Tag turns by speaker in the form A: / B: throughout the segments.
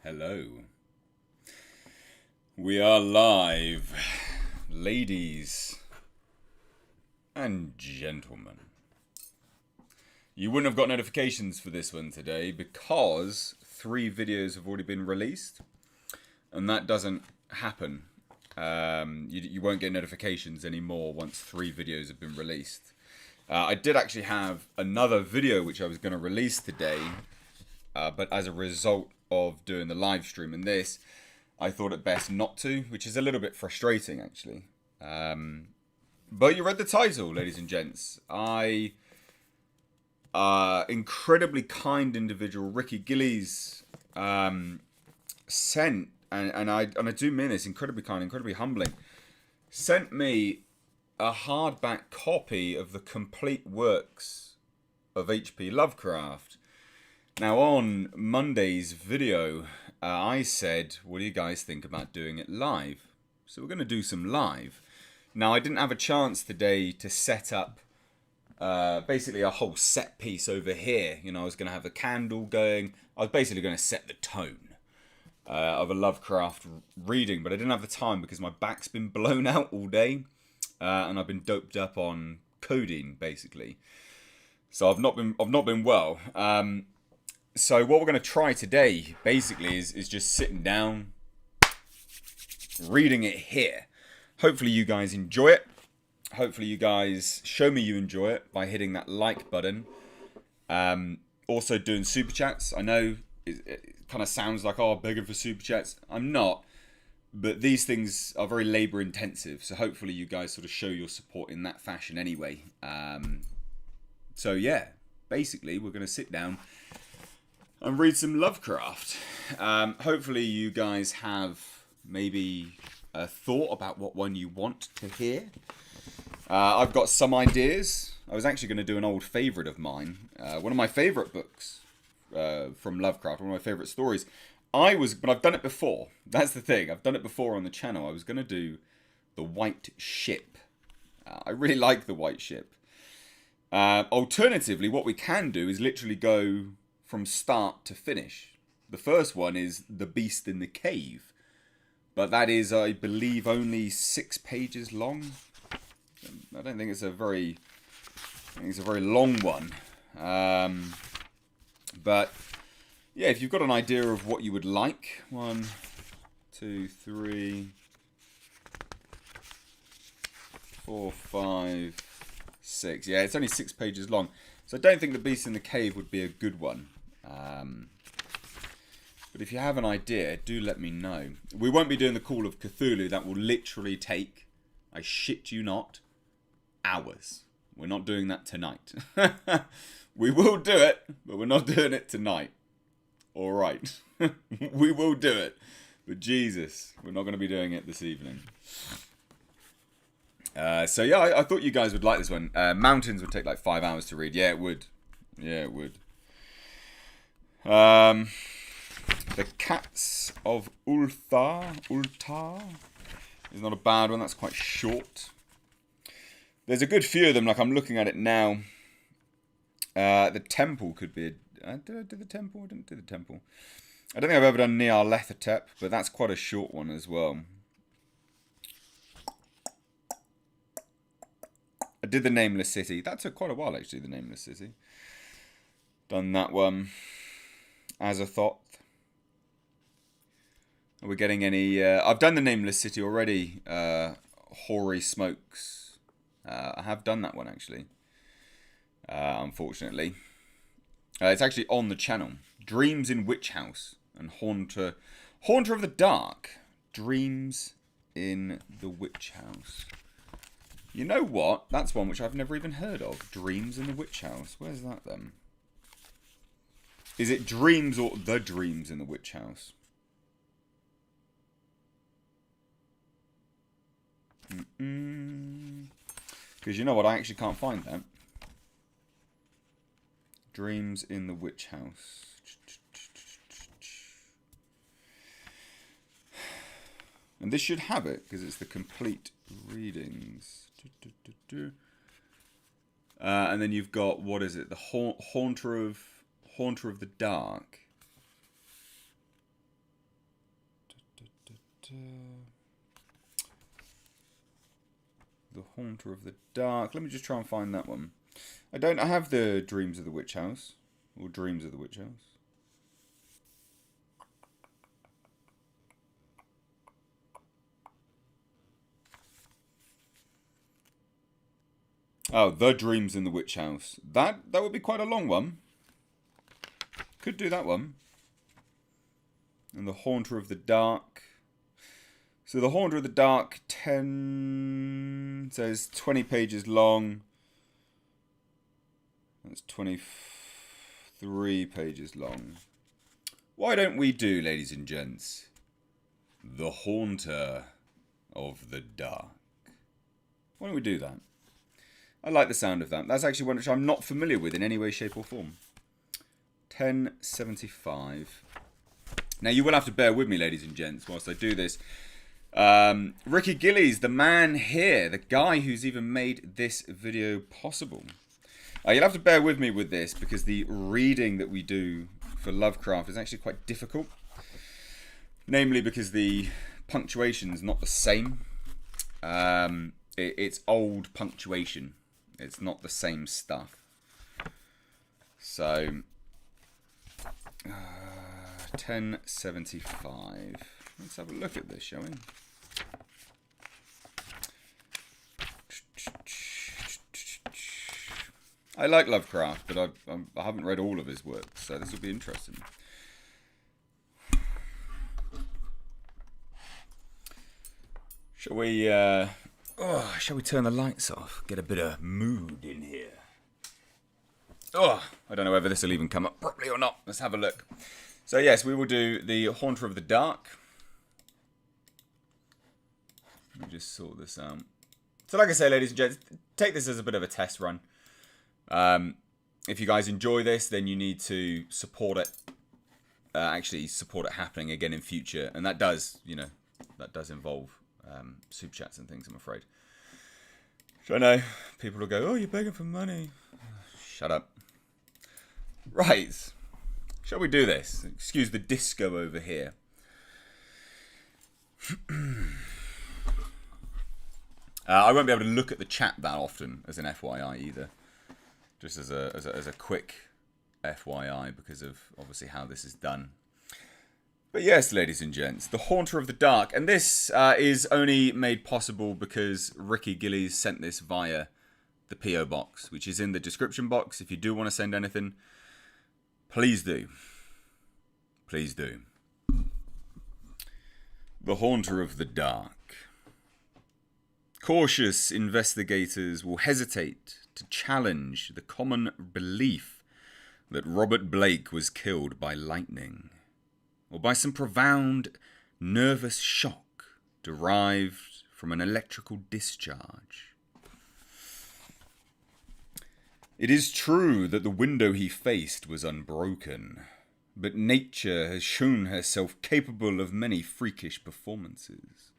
A: Hello. We are live, ladies and gentlemen. You wouldn't have got notifications for this one today because 3 videos have already been released, and that doesn't happen. You won't get notifications anymore once 3 videos have been released. I did actually have another video which I was going to release today, but as a result of doing the live stream and this, I thought it best not to, which is a little bit frustrating actually. But you read the title, ladies and gents. Incredibly kind individual Ricky Gillies sent, and I do mean this, incredibly kind, incredibly humbling, sent me a hardback copy of the complete works of H.P. Lovecraft. Now, on Monday's video, I said, what do you guys think about doing it live? So we're going to do some live. Now, I didn't have a chance today to set up basically a whole set piece over here. You know, I was going to have the candle going. I was basically going to set the tone of a Lovecraft reading, but I didn't have the time because my back's been blown out all day, and I've been doped up on codeine, basically. So I've not been well. So what we're going to try today, basically, is just sitting down, reading it here. Hopefully you guys enjoy it. Hopefully you guys show me you enjoy it by hitting that like button. Also doing super chats. I know it kind of sounds like, oh, begging for super chats. I'm not. But these things are very labor intensive. So hopefully you guys sort of show your support in that fashion anyway. So yeah, basically we're going to sit down and read some Lovecraft. Hopefully you guys have maybe a thought about what one you want to hear. I've got some ideas. I was actually going to do an old favourite of mine. One of my favourite books from Lovecraft, one of my favourite stories. But I've done it before. That's the thing. I've done it before on the channel. I was going to do The White Ship. I really like The White Ship. Alternatively, what we can do is literally go from start to finish. The first one is The Beast in the Cave, but that is, I believe, only 6 pages long. I don't think it's a very long one. But yeah, if you've got an idea of what you would like, 1, 2, 3, 4, 5, 6. Yeah, it's only 6 pages long. So I don't think The Beast in the Cave would be a good one. But if you have an idea, do let me know. We won't be doing the Call of Cthulhu. That will literally take, I shit you not, hours. We're not doing that tonight. We will do it, but we're not doing it tonight. Alright. We will do it. But Jesus, we're not going to be doing it this evening. So yeah, I thought you guys would like this one. Mountains would take like 5 hours to read. Yeah, it would. Yeah, it would. The Cats of Ulthar is not a bad one. That's quite short. There's a good few of them. Like I'm looking at it now. The Temple could be. Did I do the Temple? I didn't do the Temple. I don't think I've ever done Nyarlathotep, but that's quite a short one as well. I did the Nameless City. That took quite a while, actually, the Nameless City. Done that one. Azathoth. Are we getting any... I've done the Nameless City already. Hoary Smokes. I have done that one, actually. Unfortunately. It's actually on the channel. Dreams in Witch House. And Haunter of the Dark. Dreams in the Witch House. You know what? That's one which I've never even heard of. Dreams in the Witch House. Where's that then? Is it Dreams or The Dreams in the Witch House? Because you know what? I actually can't find that. Dreams in the Witch House. And this should have it, because it's the complete readings. And then you've got, what is it? The Haunter of the Dark. The Haunter of the Dark. Let me just try and find that one. I have the Dreams of the Witch House. Or Dreams of the Witch House. Oh, The Dreams in the Witch House. That would be quite a long one. Could do that one. And The Haunter of the Dark. So The Haunter of the Dark, 10... says 20 pages long. That's 23 pages long. Why don't we do, ladies and gents, The Haunter of the Dark? Why don't we do that? I like the sound of that. That's actually one which I'm not familiar with in any way, shape or form. 1075. Now, you will have to bear with me, ladies and gents, whilst I do this. Ricky Gillies, the man here, the guy who's even made this video possible. You'll have to bear with me with this because the reading that we do for Lovecraft is actually quite difficult. Namely because the punctuation is not the same. It's old punctuation. It's not the same stuff. So, 1075. Let's have a look at this, shall we? I like Lovecraft, but I haven't read all of his work, so this will be interesting. Shall we turn the lights off? Get a bit of mood in here. I don't know whether this will even come up properly or not. Let's have a look. So yes, we will do The Haunter of the Dark. Let me just sort this out. So like I say, ladies and gents, take this as a bit of a test run. If you guys enjoy this, then you need to support it. Actually, support it happening again in future, and that does, that does involve super chats and things, I'm afraid. So I know people will go, "Oh, you're begging for money." Shut up. Right, shall we do this? Excuse the disco over here. I won't be able to look at the chat that often as an FYI either. Just as a quick FYI because of obviously how this is done. But yes, ladies and gents, The Haunter of the Dark. And this is only made possible because Ricky Gillies sent this via the P.O. box, which is in the description box. If you do want to send anything, please do. Please do. The Haunter of the Dark. Cautious investigators will hesitate to challenge the common belief that Robert Blake was killed by lightning, or by some profound nervous shock derived from an electrical discharge. It is true that the window he faced was unbroken, but nature has shown herself capable of many freakish performances.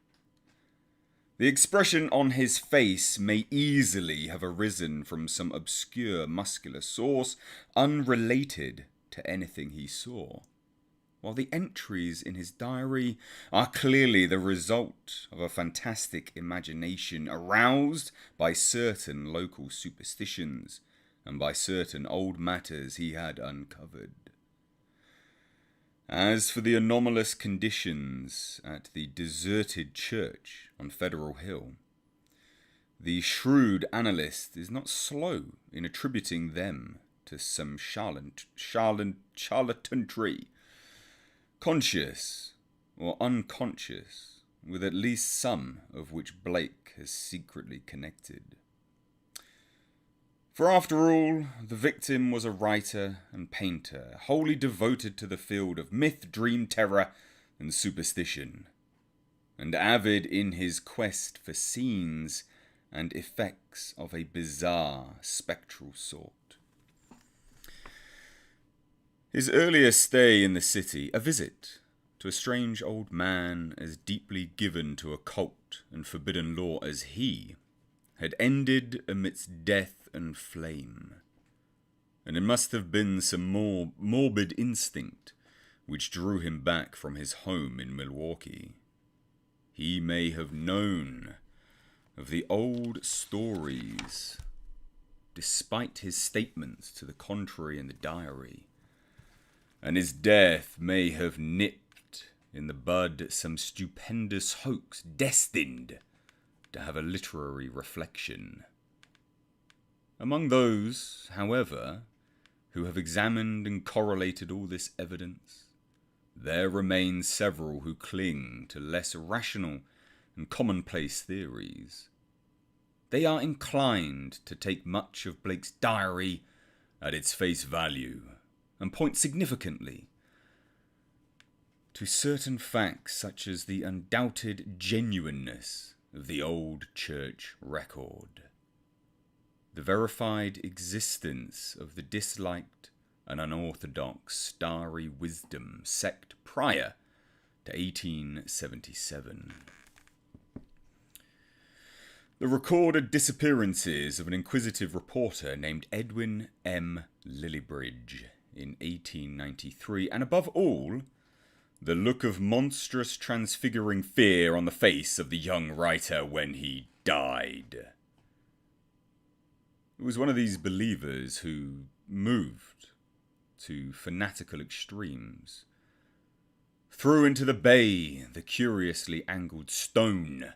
A: The expression on his face may easily have arisen from some obscure muscular source unrelated to anything he saw, while the entries in his diary are clearly the result of a fantastic imagination aroused by certain local superstitions and by certain old matters he had uncovered. As for the anomalous conditions at the deserted church on Federal Hill, the shrewd analyst is not slow in attributing them to some charlatanry, conscious or unconscious, with at least some of which Blake has secretly connected. For after all, the victim was a writer and painter, wholly devoted to the field of myth, dream, terror, and superstition, and avid in his quest for scenes and effects of a bizarre, spectral sort. His earlier stay in the city, a visit to a strange old man as deeply given to occult and forbidden lore as he, had ended amidst death and flame, and it must have been some more morbid instinct which drew him back from his home in Milwaukee, he may have known of the old stories, despite his statements to the contrary in the diary, and his death may have nipped in the bud some stupendous hoax destined to have a literary reflection. Among those, however, who have examined and correlated all this evidence, there remain several who cling to less rational and commonplace theories. They are inclined to take much of Blake's diary at its face value and point significantly to certain facts such as the undoubted genuineness of the old church record, the verified existence of the disliked and unorthodox starry wisdom sect prior to 1877. The recorded disappearances of an inquisitive reporter named Edwin M. Lillibridge in 1893, and above all, the look of monstrous transfiguring fear on the face of the young writer when he died. It was one of these believers who moved to fanatical extremes, threw into the bay the curiously angled stone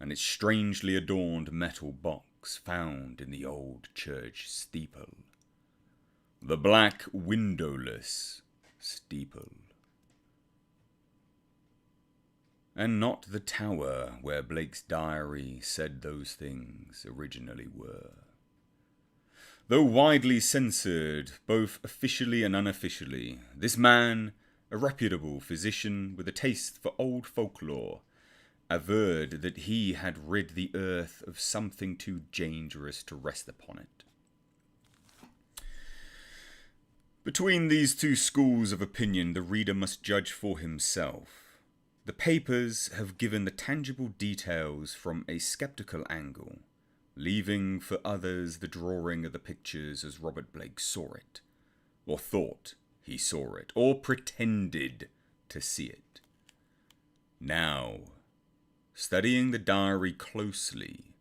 A: and its strangely adorned metal box found in the old church steeple. The black windowless steeple. And not the tower where Blake's diary said those things originally were. Though widely censored, both officially and unofficially, this man, a reputable physician with a taste for old folklore, averred that he had rid the earth of something too dangerous to rest upon it. Between these two schools of opinion, the reader must judge for himself. The papers have given the tangible details from a skeptical angle, leaving for others the drawing of the pictures as Robert Blake saw it, or thought he saw it, or pretended to see it. Now, studying the diary closely,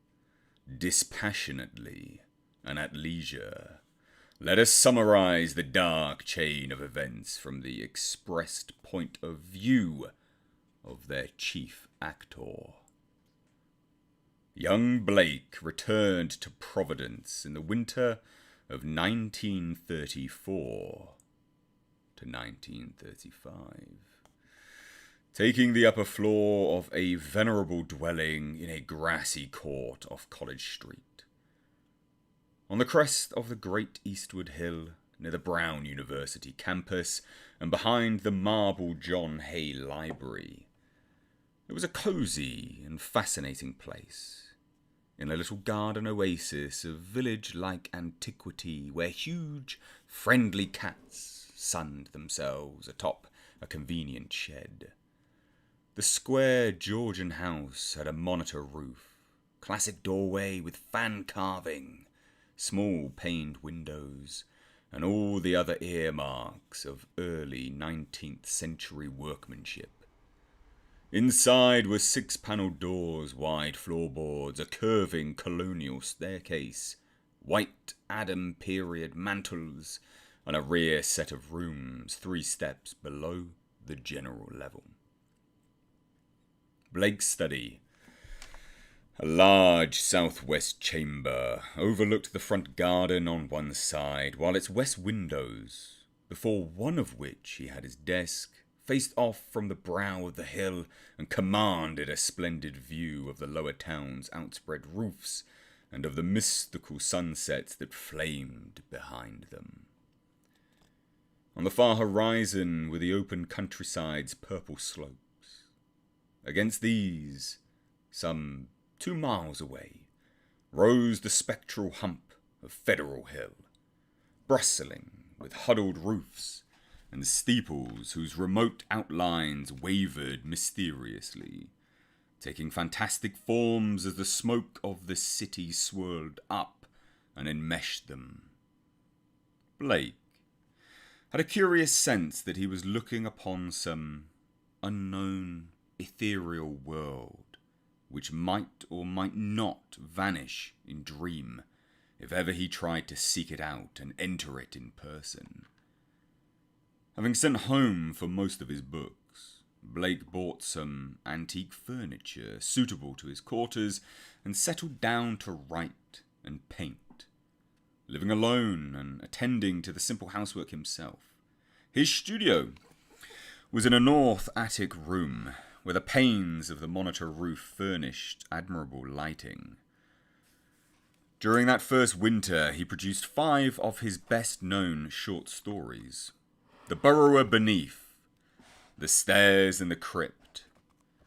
A: dispassionately, and at leisure, let us summarize the dark chain of events from the expressed point of view of their chief actor. Young Blake returned to Providence in the winter of 1934 to 1935. Taking the upper floor of a venerable dwelling in a grassy court off College Street. On the crest of the great Eastwood Hill, near the Brown University campus, and behind the marble John Hay Library, it was a cosy and fascinating place, in a little garden oasis of village-like antiquity, where huge, friendly cats sunned themselves atop a convenient shed. The square Georgian house had a monitor roof, classic doorway with fan carving, small paned windows, and all the other earmarks of early 19th century workmanship. Inside were 6-panelled doors, wide floorboards, a curving colonial staircase, white Adam period mantels, and a rear set of rooms 3 steps below the general level. Blake's study, a large southwest chamber, overlooked the front garden on one side, while its west windows, before one of which he had his desk, faced off from the brow of the hill and commanded a splendid view of the lower town's outspread roofs and of the mystical sunsets that flamed behind them. On the far horizon were the open countryside's purple slopes. Against these, some 2 miles away, rose the spectral hump of Federal Hill, bristling with huddled roofs and steeples whose remote outlines wavered mysteriously, taking fantastic forms as the smoke of the city swirled up and enmeshed them. Blake had a curious sense that he was looking upon some unknown ethereal world, which might or might not vanish in dream if ever he tried to seek it out and enter it in person. Having sent home for most of his books, Blake bought some antique furniture suitable to his quarters and settled down to write and paint, living alone and attending to the simple housework himself. His studio was in a north attic room where the panes of the monitor roof furnished admirable lighting. During that first winter, he produced 5 of his best-known short stories: The Burrower Beneath, The Stairs in the Crypt,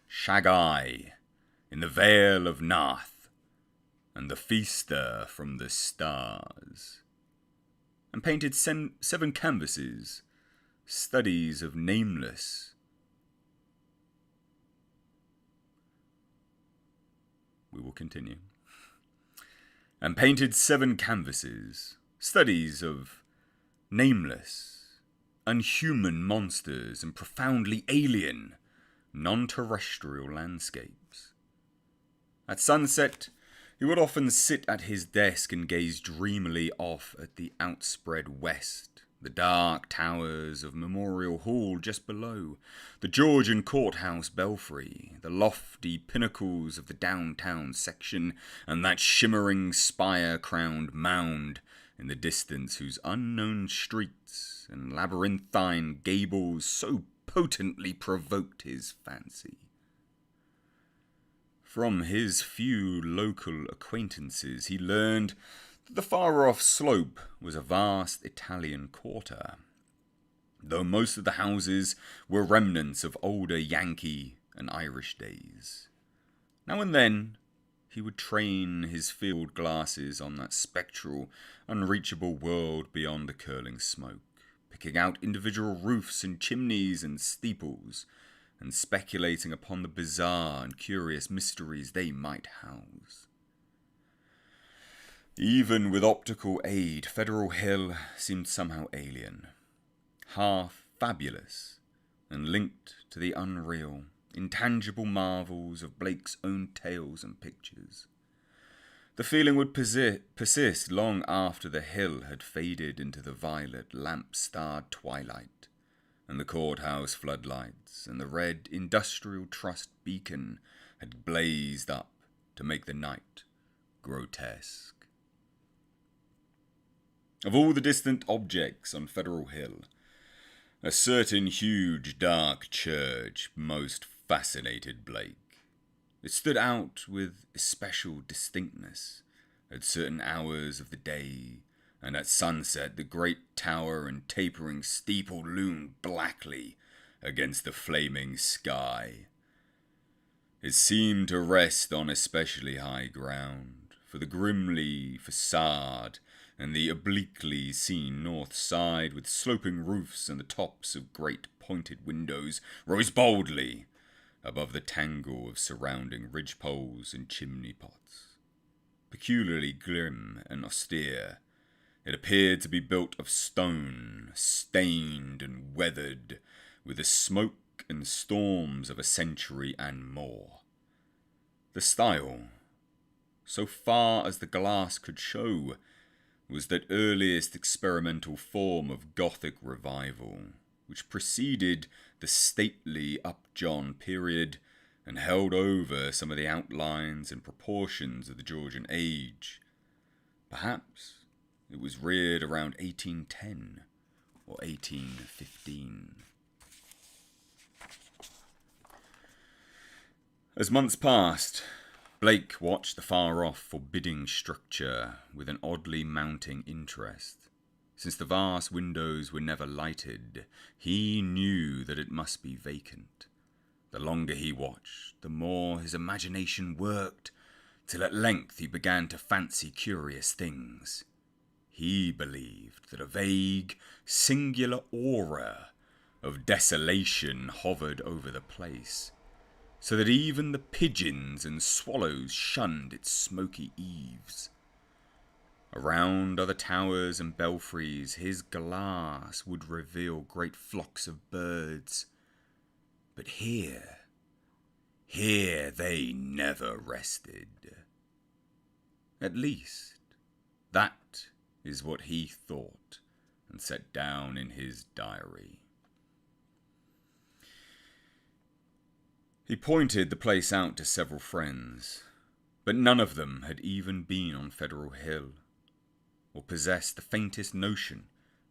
A: Shag-Eye, In the Vale of Narth, and The Feaster from the Stars, and painted 7 canvases, studies of Nameless. We will continue. And painted 7 canvases, studies of nameless, unhuman monsters and profoundly alien, non-terrestrial landscapes. At sunset, he would often sit at his desk and gaze dreamily off at the outspread west, the dark towers of Memorial Hall just below, the Georgian Courthouse belfry, the lofty pinnacles of the downtown section, and that shimmering spire-crowned mound in the distance whose unknown streets and labyrinthine gables so potently provoked his fancy. From his few local acquaintances he learned that the far-off slope was a vast Italian quarter, though most of the houses were remnants of older Yankee and Irish days. Now and then he would train his field glasses on that spectral, unreachable world beyond the curling smoke, picking out individual roofs and chimneys and steeples, and speculating upon the bizarre and curious mysteries they might house. Even with optical aid, Federal Hill seemed somehow alien, half fabulous, and linked to the unreal, intangible marvels of Blake's own tales and pictures. The feeling would persist long after the hill had faded into the violet, lamp-starred twilight, and the courthouse floodlights and the red Industrial Trust beacon had blazed up to make the night grotesque. Of all the distant objects on Federal Hill, a certain huge dark church most fascinated Blake. It stood out with especial distinctness at certain hours of the day, and at sunset the great tower and tapering steeple loomed blackly against the flaming sky. It seemed to rest on especially high ground, for the grimly facade and the obliquely seen north side with sloping roofs and the tops of great pointed windows rose boldly above the tangle of surrounding ridgepoles and chimney pots. Peculiarly grim and austere, it appeared to be built of stone, stained and weathered with the smoke and storms of a century and more. The style, so far as the glass could show, was that earliest experimental form of Gothic revival, which preceded the stately Upjohn period and held over some of the outlines and proportions of the Georgian age. Perhaps it was reared around 1810 or 1815. As months passed, Blake watched the far-off, forbidding structure with an oddly mounting interest. Since the vast windows were never lighted, he knew that it must be vacant. The longer he watched, the more his imagination worked, till at length he began to fancy curious things. He believed that a vague, singular aura of desolation hovered over the place, so that even the pigeons and swallows shunned its smoky eaves. Around other towers and belfries his glass would reveal great flocks of birds, but here Here they never rested. At least, that is what he thought and set down in his diary. He pointed the place out to several friends, but none of them had even been on Federal Hill, or possessed the faintest notion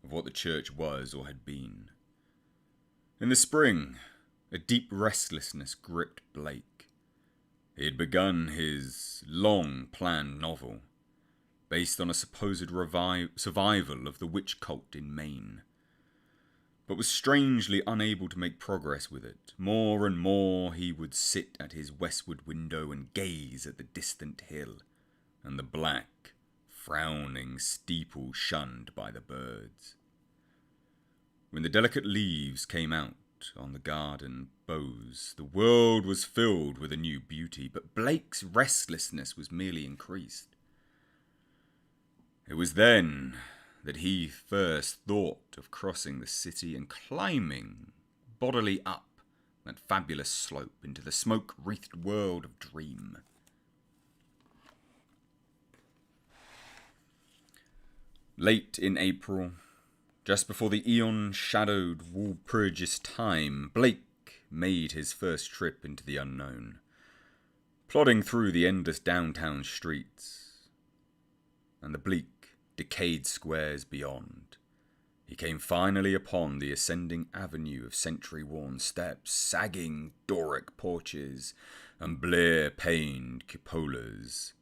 A: of what the church was or had been. In the spring, a deep restlessness gripped Blake. He had begun his long-planned novel, based on a supposed survival of the witch cult in Maine, but was strangely unable to make progress with it. More and more he would sit at his westward window and gaze at the distant hill, and the black, frowning steeple shunned by the birds. When the delicate leaves came out on the garden boughs, the world was filled with a new beauty, but Blake's restlessness was merely increased. It was then that he first thought of crossing the city and climbing bodily up that fabulous slope into the smoke-wreathed world of dream. Late in April, just before the eon-shadowed Walpurgis time, Blake made his first trip into the unknown, plodding through the endless downtown streets and the bleak, decayed squares beyond. He came finally upon the ascending avenue of century-worn steps, sagging Doric porches, and blear-paned cupolas,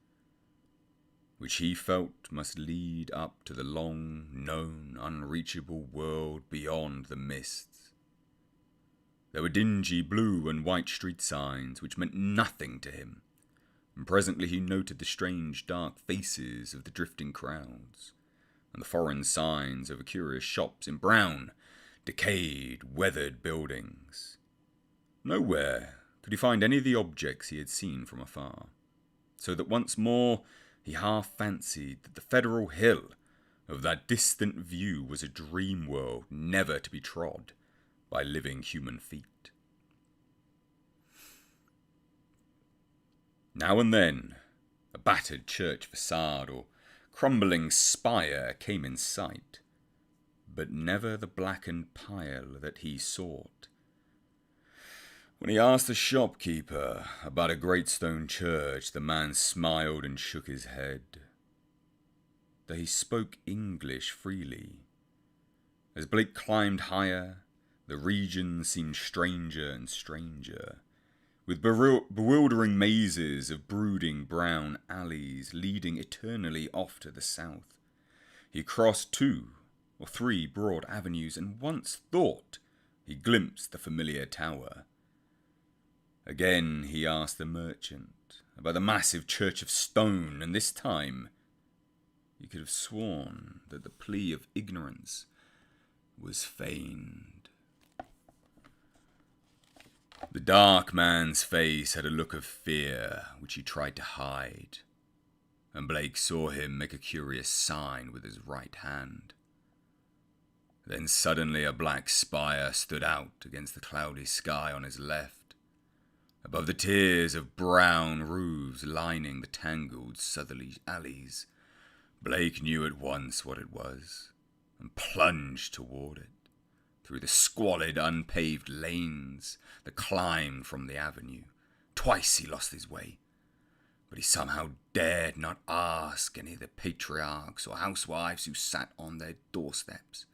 A: which he felt must lead up to the long-known, unreachable world beyond the mists. There were dingy blue and white street signs which meant nothing to him, and presently he noted the strange dark faces of the drifting crowds, and the foreign signs over curious shops in brown, decayed, weathered buildings. Nowhere could he find any of the objects he had seen from afar, so that once more he half fancied that the Federal Hill of that distant view was a dream world never to be trod by living human feet. Now and then, a battered church facade or crumbling spire came in sight, but never the blackened pile that he sought. When he asked the shopkeeper about a great stone church, the man smiled and shook his head. Though he spoke English freely. As Blake climbed higher, the region seemed stranger and stranger, with bewildering mazes of brooding brown alleys leading eternally off to the south. He crossed 2 or 3 broad avenues and once thought he glimpsed the familiar tower. Again he asked the merchant about the massive church of stone, and this time he could have sworn that the plea of ignorance was feigned. The dark man's face had a look of fear which he tried to hide, and Blake saw him make a curious sign with his right hand. Then suddenly a black spire stood out against the cloudy sky on his left, above the tiers of brown roofs lining the tangled southerly alleys. Blake knew at once what it was, and plunged toward it, through the squalid, unpaved lanes that climbed from the avenue. Twice he lost his way, but he somehow dared not ask any of the patriarchs or housewives who sat on their doorsteps,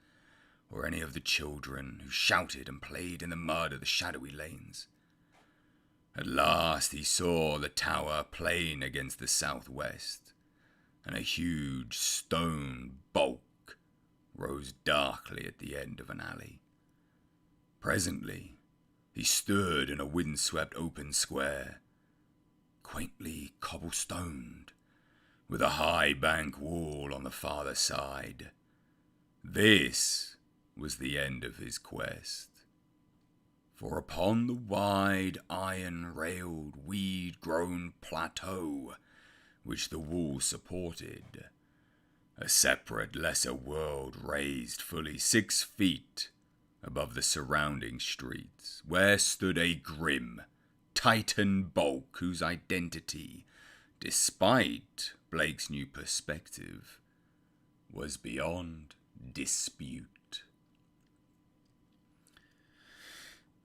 A: or any of the children who shouted and played in the mud of the shadowy lanes. At last he saw the tower plain against the southwest, and a huge stone bulk rose darkly at the end of an alley. Presently, he stood in a windswept open square, quaintly cobblestoned, with a high bank wall on the farther side. This was the end of his quest. For upon the wide, iron-railed, weed-grown plateau which the wall supported, a separate lesser world raised fully 6 feet above the surrounding streets, where stood a grim, Titan bulk whose identity, despite Blake's new perspective, was beyond dispute.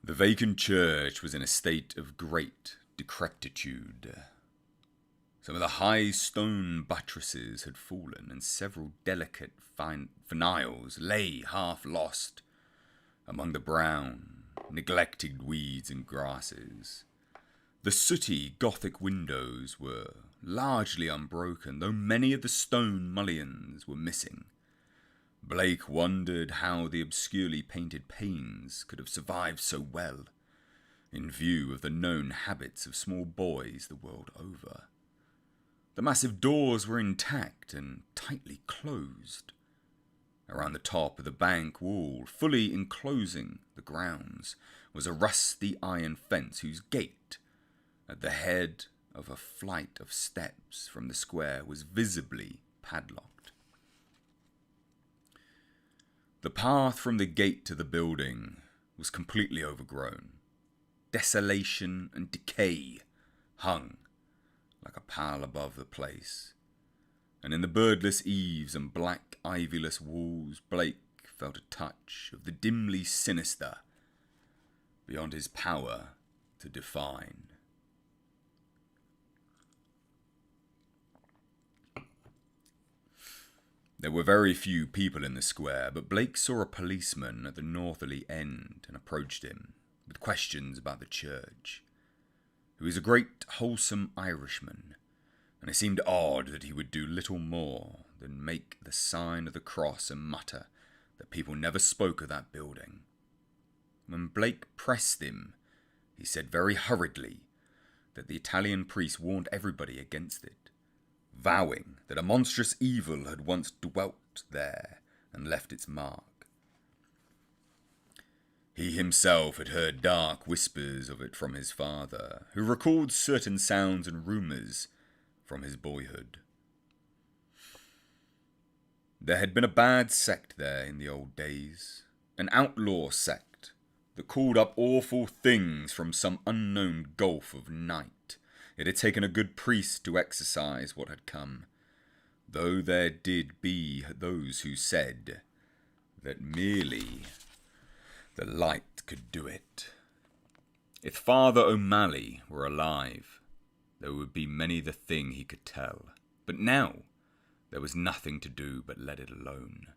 A: The vacant church was in a state of great decrepitude. Some of the high stone buttresses had fallen, and several delicate finials lay half lost among the brown, neglected weeds and grasses. The sooty Gothic windows were largely unbroken, though many of the stone mullions were missing. Blake wondered how the obscurely painted panes could have survived so well, in view of the known habits of small boys the world over. The massive doors were intact and tightly closed. Around the top of the bank wall, fully enclosing the grounds, was a rusty iron fence whose gate, at the head of a flight of steps from the square, was visibly padlocked. The path from the gate to the building was completely overgrown. Desolation and decay hung like a pall above the place, and in the birdless eaves and black ivyless walls Blake felt a touch of the dimly sinister beyond his power to define. There were very few people in the square, but Blake saw a policeman at the northerly end and approached him with questions about the church. He was a great, wholesome Irishman, and it seemed odd that he would do little more than make the sign of the cross and mutter that people never spoke of that building. When Blake pressed him, he said very hurriedly that the Italian priest warned everybody against it, vowing that a monstrous evil had once dwelt there and left its mark. He himself had heard dark whispers of it from his father, who recalled certain sounds and rumours from his boyhood. There had been a bad sect there in the old days, an outlaw sect that called up awful things from some unknown gulf of night. It had taken a good priest to exorcise what had come, though there did be those who said that merely the light could do it. If Father O'Malley were alive, there would be many the thing he could tell. But now there was nothing to do but let it alone.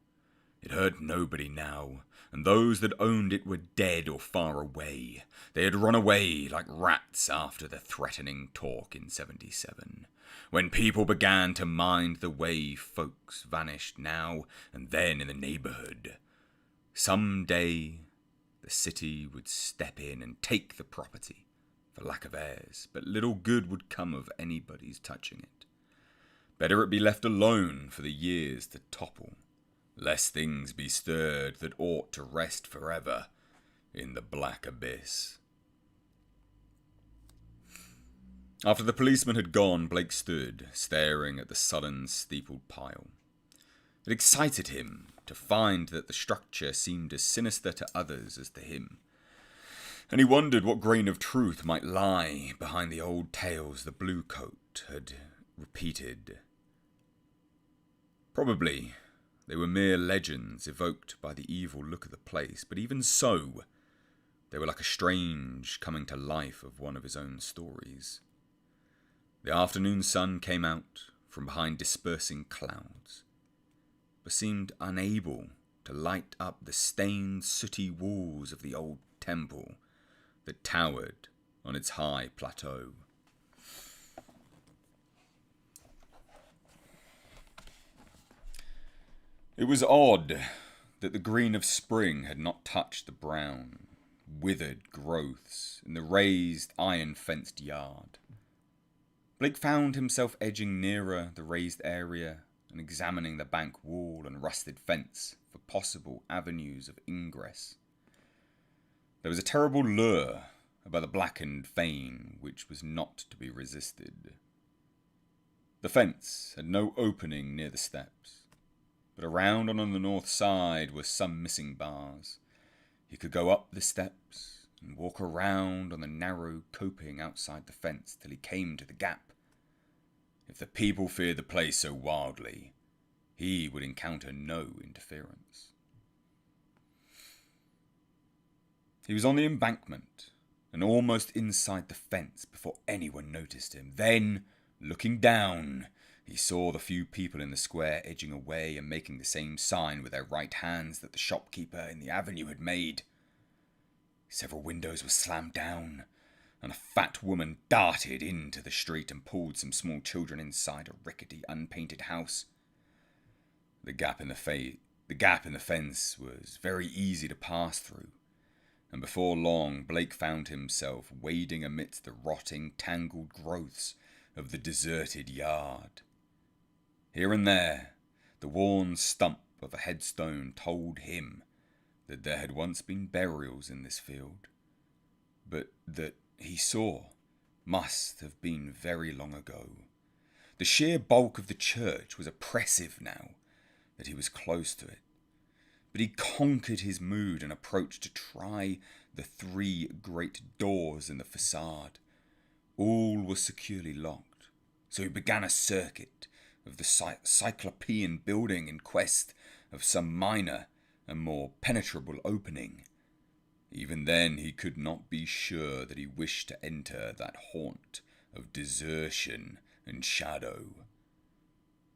A: It hurt nobody now, and those that owned it were dead or far away. They had run away like rats after the threatening talk in 77, when people began to mind the way folks vanished now and then in the neighbourhood. Some day the city would step in and take the property for lack of heirs, but little good would come of anybody's touching it. Better it be left alone for the years to topple, lest things be stirred that ought to rest forever in the black abyss. After the policeman had gone, Blake stood, staring at the sullen, steepled pile. It excited him to find that the structure seemed as sinister to others as to him, and he wondered what grain of truth might lie behind the old tales the blue coat had repeated. Probably they were mere legends evoked by the evil look of the place, but even so, they were like a strange coming to life of one of his own stories. The afternoon sun came out from behind dispersing clouds, but seemed unable to light up the stained, sooty walls of the old temple that towered on its high plateau. It was odd that the green of spring had not touched the brown, withered growths in the raised, iron-fenced yard. Blake found himself edging nearer the raised area and examining the bank wall and rusted fence for possible avenues of ingress. There was a terrible lure about the blackened fane which was not to be resisted. The fence had no opening near the steps, but around and on the north side were some missing bars. He could go up the steps and walk around on the narrow coping outside the fence till he came to the gap. If the people feared the place so wildly, he would encounter no interference. He was on the embankment and almost inside the fence before anyone noticed him. Then, looking down, he saw the few people in the square edging away and making the same sign with their right hands that the shopkeeper in the avenue had made. Several windows were slammed down, and a fat woman darted into the street and pulled some small children inside a rickety, unpainted house. The gap in the fence was very easy to pass through, and before long Blake found himself wading amidst the rotting, tangled growths of the deserted yard. Here and there, the worn stump of a headstone told him that there had once been burials in this field, but that he saw must have been very long ago. The sheer bulk of the church was oppressive now that he was close to it, but he conquered his mood and approached to try the 3 great doors in the facade. All were securely locked, so he began a circuit of the cyclopean building in quest of some minor and more penetrable opening. Even then he could not be sure that he wished to enter that haunt of desertion and shadow.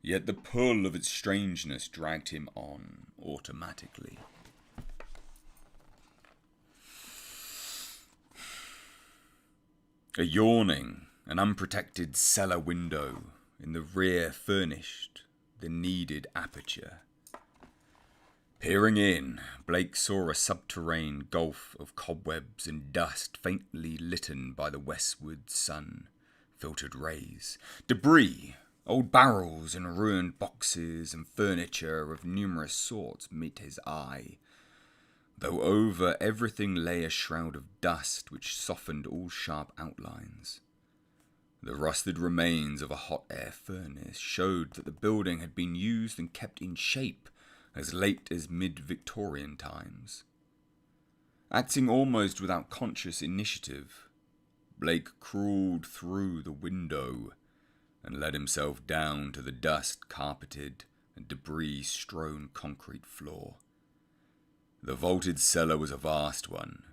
A: Yet the pull of its strangeness dragged him on automatically. A yawning and unprotected cellar window in the rear furnished the needed aperture. Peering in, Blake saw a subterranean gulf of cobwebs and dust faintly lit by the westward sun-filtered rays. Debris, old barrels and ruined boxes and furniture of numerous sorts met his eye, though over everything lay a shroud of dust which softened all sharp outlines. The rusted remains of a hot air furnace showed that the building had been used and kept in shape as late as mid-Victorian times. Acting almost without conscious initiative, Blake crawled through the window and let himself down to the dust-carpeted and debris-strewn concrete floor. The vaulted cellar was a vast one,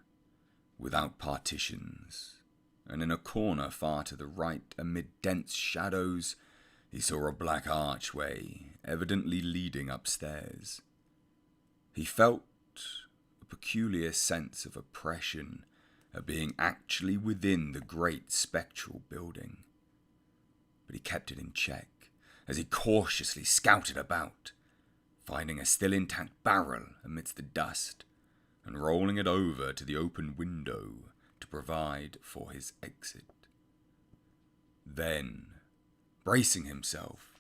A: without partitions, and in a corner far to the right, amid dense shadows, he saw a black archway, evidently leading upstairs. He felt a peculiar sense of oppression at being actually within the great spectral building. But he kept it in check as he cautiously scouted about, finding a still intact barrel amidst the dust and rolling it over to the open window to provide for his exit. Then, bracing himself,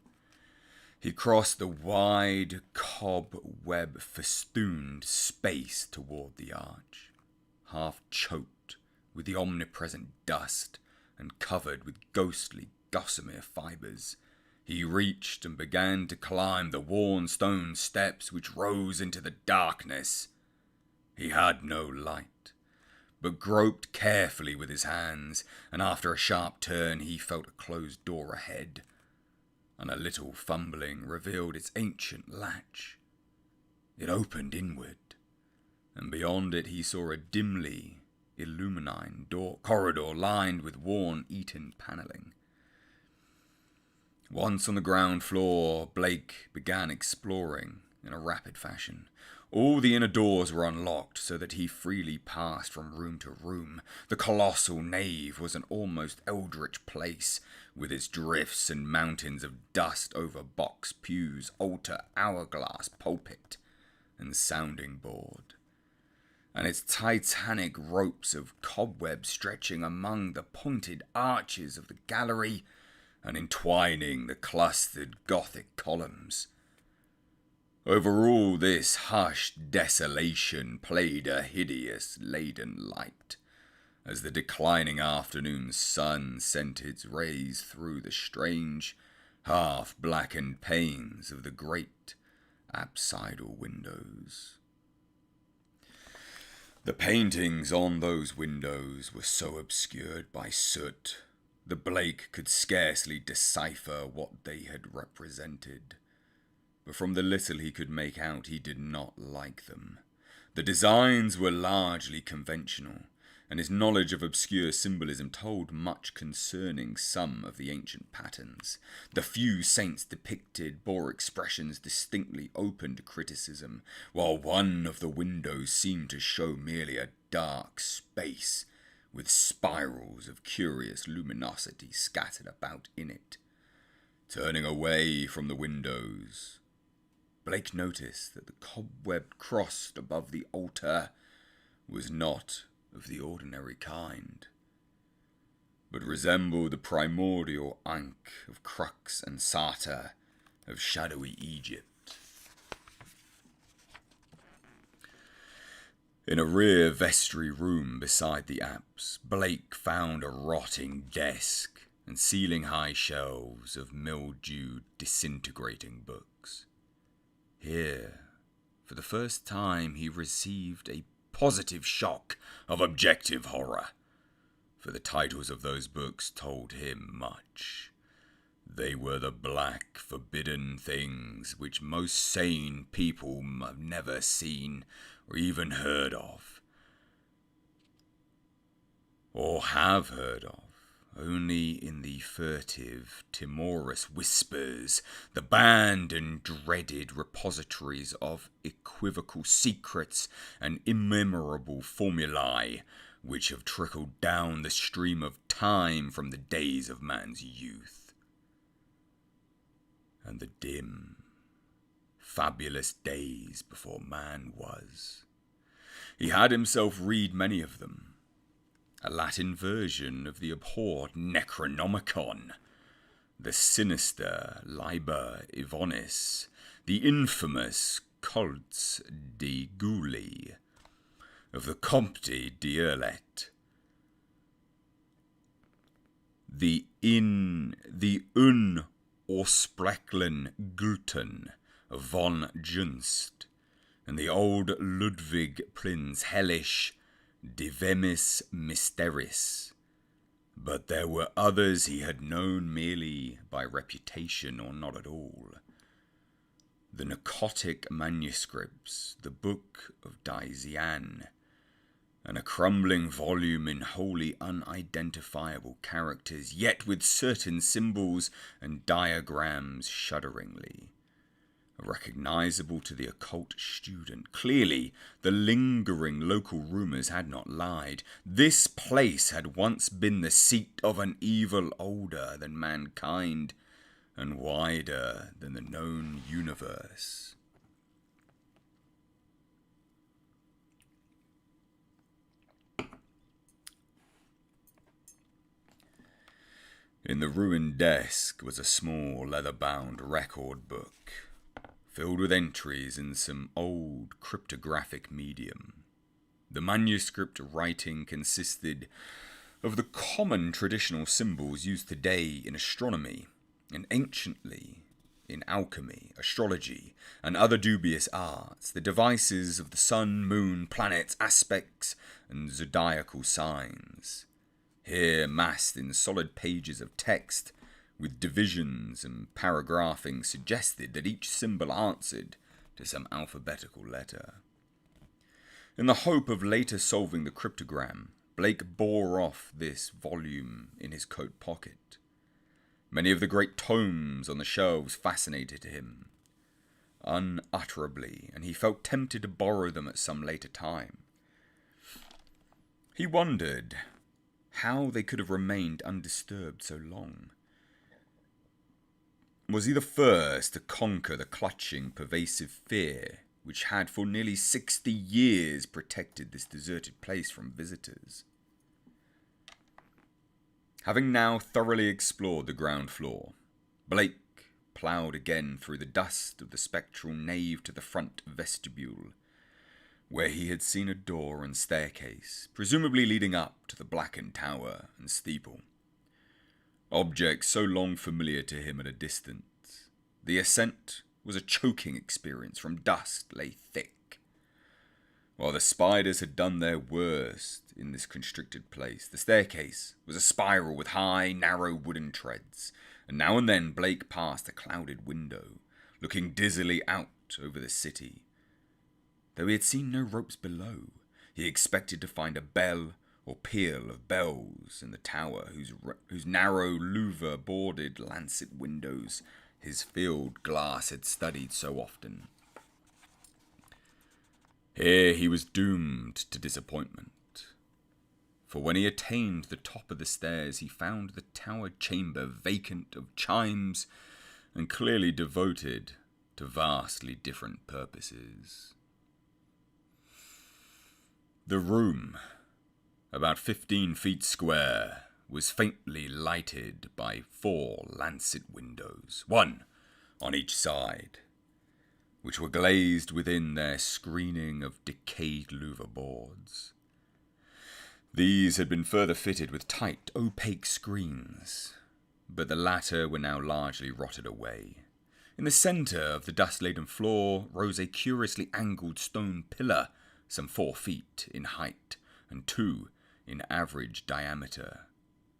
A: he crossed the wide, cobweb-festooned space toward the arch, half choked with the omnipresent dust and covered with ghostly gossamer fibres. He reached and began to climb the worn stone steps which rose into the darkness. He had no light, but groped carefully with his hands, and after a sharp turn he felt a closed door ahead, and a little fumbling revealed its ancient latch. It opened inward, and beyond it he saw a dimly illumined corridor lined with worm-eaten panelling. Once on the ground floor, Blake began exploring in a rapid fashion. All the inner doors were unlocked so that he freely passed from room to room. The colossal nave was an almost eldritch place, with its drifts and mountains of dust over box, pews, altar, hourglass, pulpit, and sounding board, and its titanic ropes of cobweb stretching among the pointed arches of the gallery and entwining the clustered Gothic columns. Over all this hushed desolation played a hideous leaden light, as the declining afternoon sun sent its rays through the strange, half-blackened panes of the great apsidal windows. The paintings on those windows were so obscured by soot that Blake could scarcely decipher what they had represented. But from the little he could make out, he did not like them. The designs were largely conventional, and his knowledge of obscure symbolism told much concerning some of the ancient patterns. The few saints depicted bore expressions distinctly open to criticism, while one of the windows seemed to show merely a dark space with spirals of curious luminosity scattered about in it. Turning away from the windows, Blake noticed that the cobwebbed cross above the altar was not of the ordinary kind, but resembled the primordial Ankh of Crux and Sata of shadowy Egypt. In a rear vestry room beside the apse, Blake found a rotting desk and ceiling-high shelves of mildewed, disintegrating books. Here, for the first time, he received a positive shock of objective horror, for the titles of those books told him much. They were the black, forbidden things which most sane people have never seen or even heard of, or have heard of only in the furtive, timorous whispers, the banned and dreaded repositories of equivocal secrets and immemorable formulae which have trickled down the stream of time from the days of man's youth, and the dim, fabulous days before man was. He had himself read many of them. A Latin version of the abhorred Necronomicon, the sinister Liber Ivonis, the infamous Cults de Guli, of the Compte d'Erlet, the Unorsprechen Guten of von Junst, and the old Ludwig Plin's hellish Divemis Mysteris. But there were others he had known merely by reputation or not at all. The narcotic manuscripts, the Book of Daisian, and a crumbling volume in wholly unidentifiable characters, yet with certain symbols and diagrams shudderingly recognizable to the occult student. Clearly, the lingering local rumors had not lied. This place had once been the seat of an evil older than mankind and wider than the known universe. In the ruined desk was a small leather-bound record book, filled with entries in some old cryptographic medium. The manuscript writing consisted of the common traditional symbols used today in astronomy and anciently in alchemy, astrology, and other dubious arts, the devices of the sun, moon, planets, aspects, and zodiacal signs. Here massed in solid pages of text, with divisions and paragraphing suggested that each symbol answered to some alphabetical letter. In the hope of later solving the cryptogram, Blake bore off this volume in his coat pocket. Many of the great tomes on the shelves fascinated him unutterably, and he felt tempted to borrow them at some later time. He wondered how they could have remained undisturbed so long. Was he the first to conquer the clutching, pervasive fear which had for nearly 60 years protected this deserted place from visitors? Having now thoroughly explored the ground floor, Blake ploughed again through the dust of the spectral nave to the front vestibule, where he had seen a door and staircase, presumably leading up to the blackened tower and steeple. Objects so long familiar to him at a distance, the ascent was a choking experience from dust lay thick. While the spiders had done their worst in this constricted place, the staircase was a spiral with high, narrow wooden treads, and now and then Blake passed a clouded window, looking dizzily out over the city. Though he had seen no ropes below, he expected to find a bell or peal of bells in the tower whose narrow louver-boarded lancet windows his field glass had studied so often. Here he was doomed to disappointment, for when he attained the top of the stairs he found the tower chamber vacant of chimes and clearly devoted to vastly different purposes. The room, about 15 feet square, was faintly lighted by 4 lancet windows, one on each side, which were glazed within their screening of decayed louver boards. These had been further fitted with tight, opaque screens, but the latter were now largely rotted away. In the centre of the dust-laden floor rose a curiously angled stone pillar, some 4 feet in height and 2 in average diameter,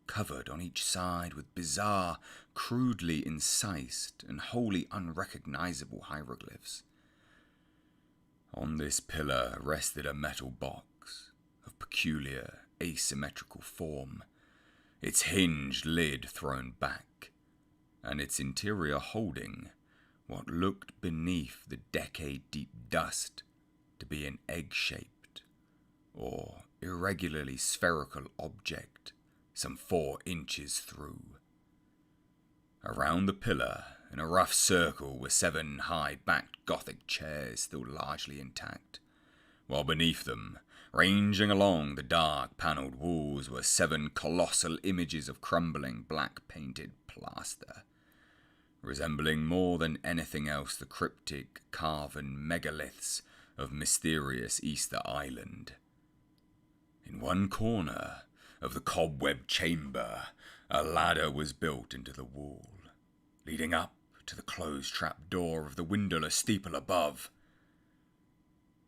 A: covered on each side with bizarre, crudely incised and wholly unrecognizable hieroglyphs. On this pillar rested a metal box of peculiar asymmetrical form, its hinged lid thrown back, and its interior holding what looked beneath the decade-deep dust to be an egg-shaped or irregularly spherical object some 4 inches through. Around the pillar, in a rough circle, were 7 high-backed Gothic chairs still largely intact, while beneath them, ranging along the dark panelled walls, were 7 colossal images of crumbling black-painted plaster, resembling more than anything else the cryptic carven megaliths of mysterious Easter Island. In one corner of the cobweb chamber, a ladder was built into the wall, leading up to the closed trap-door of the windowless steeple above.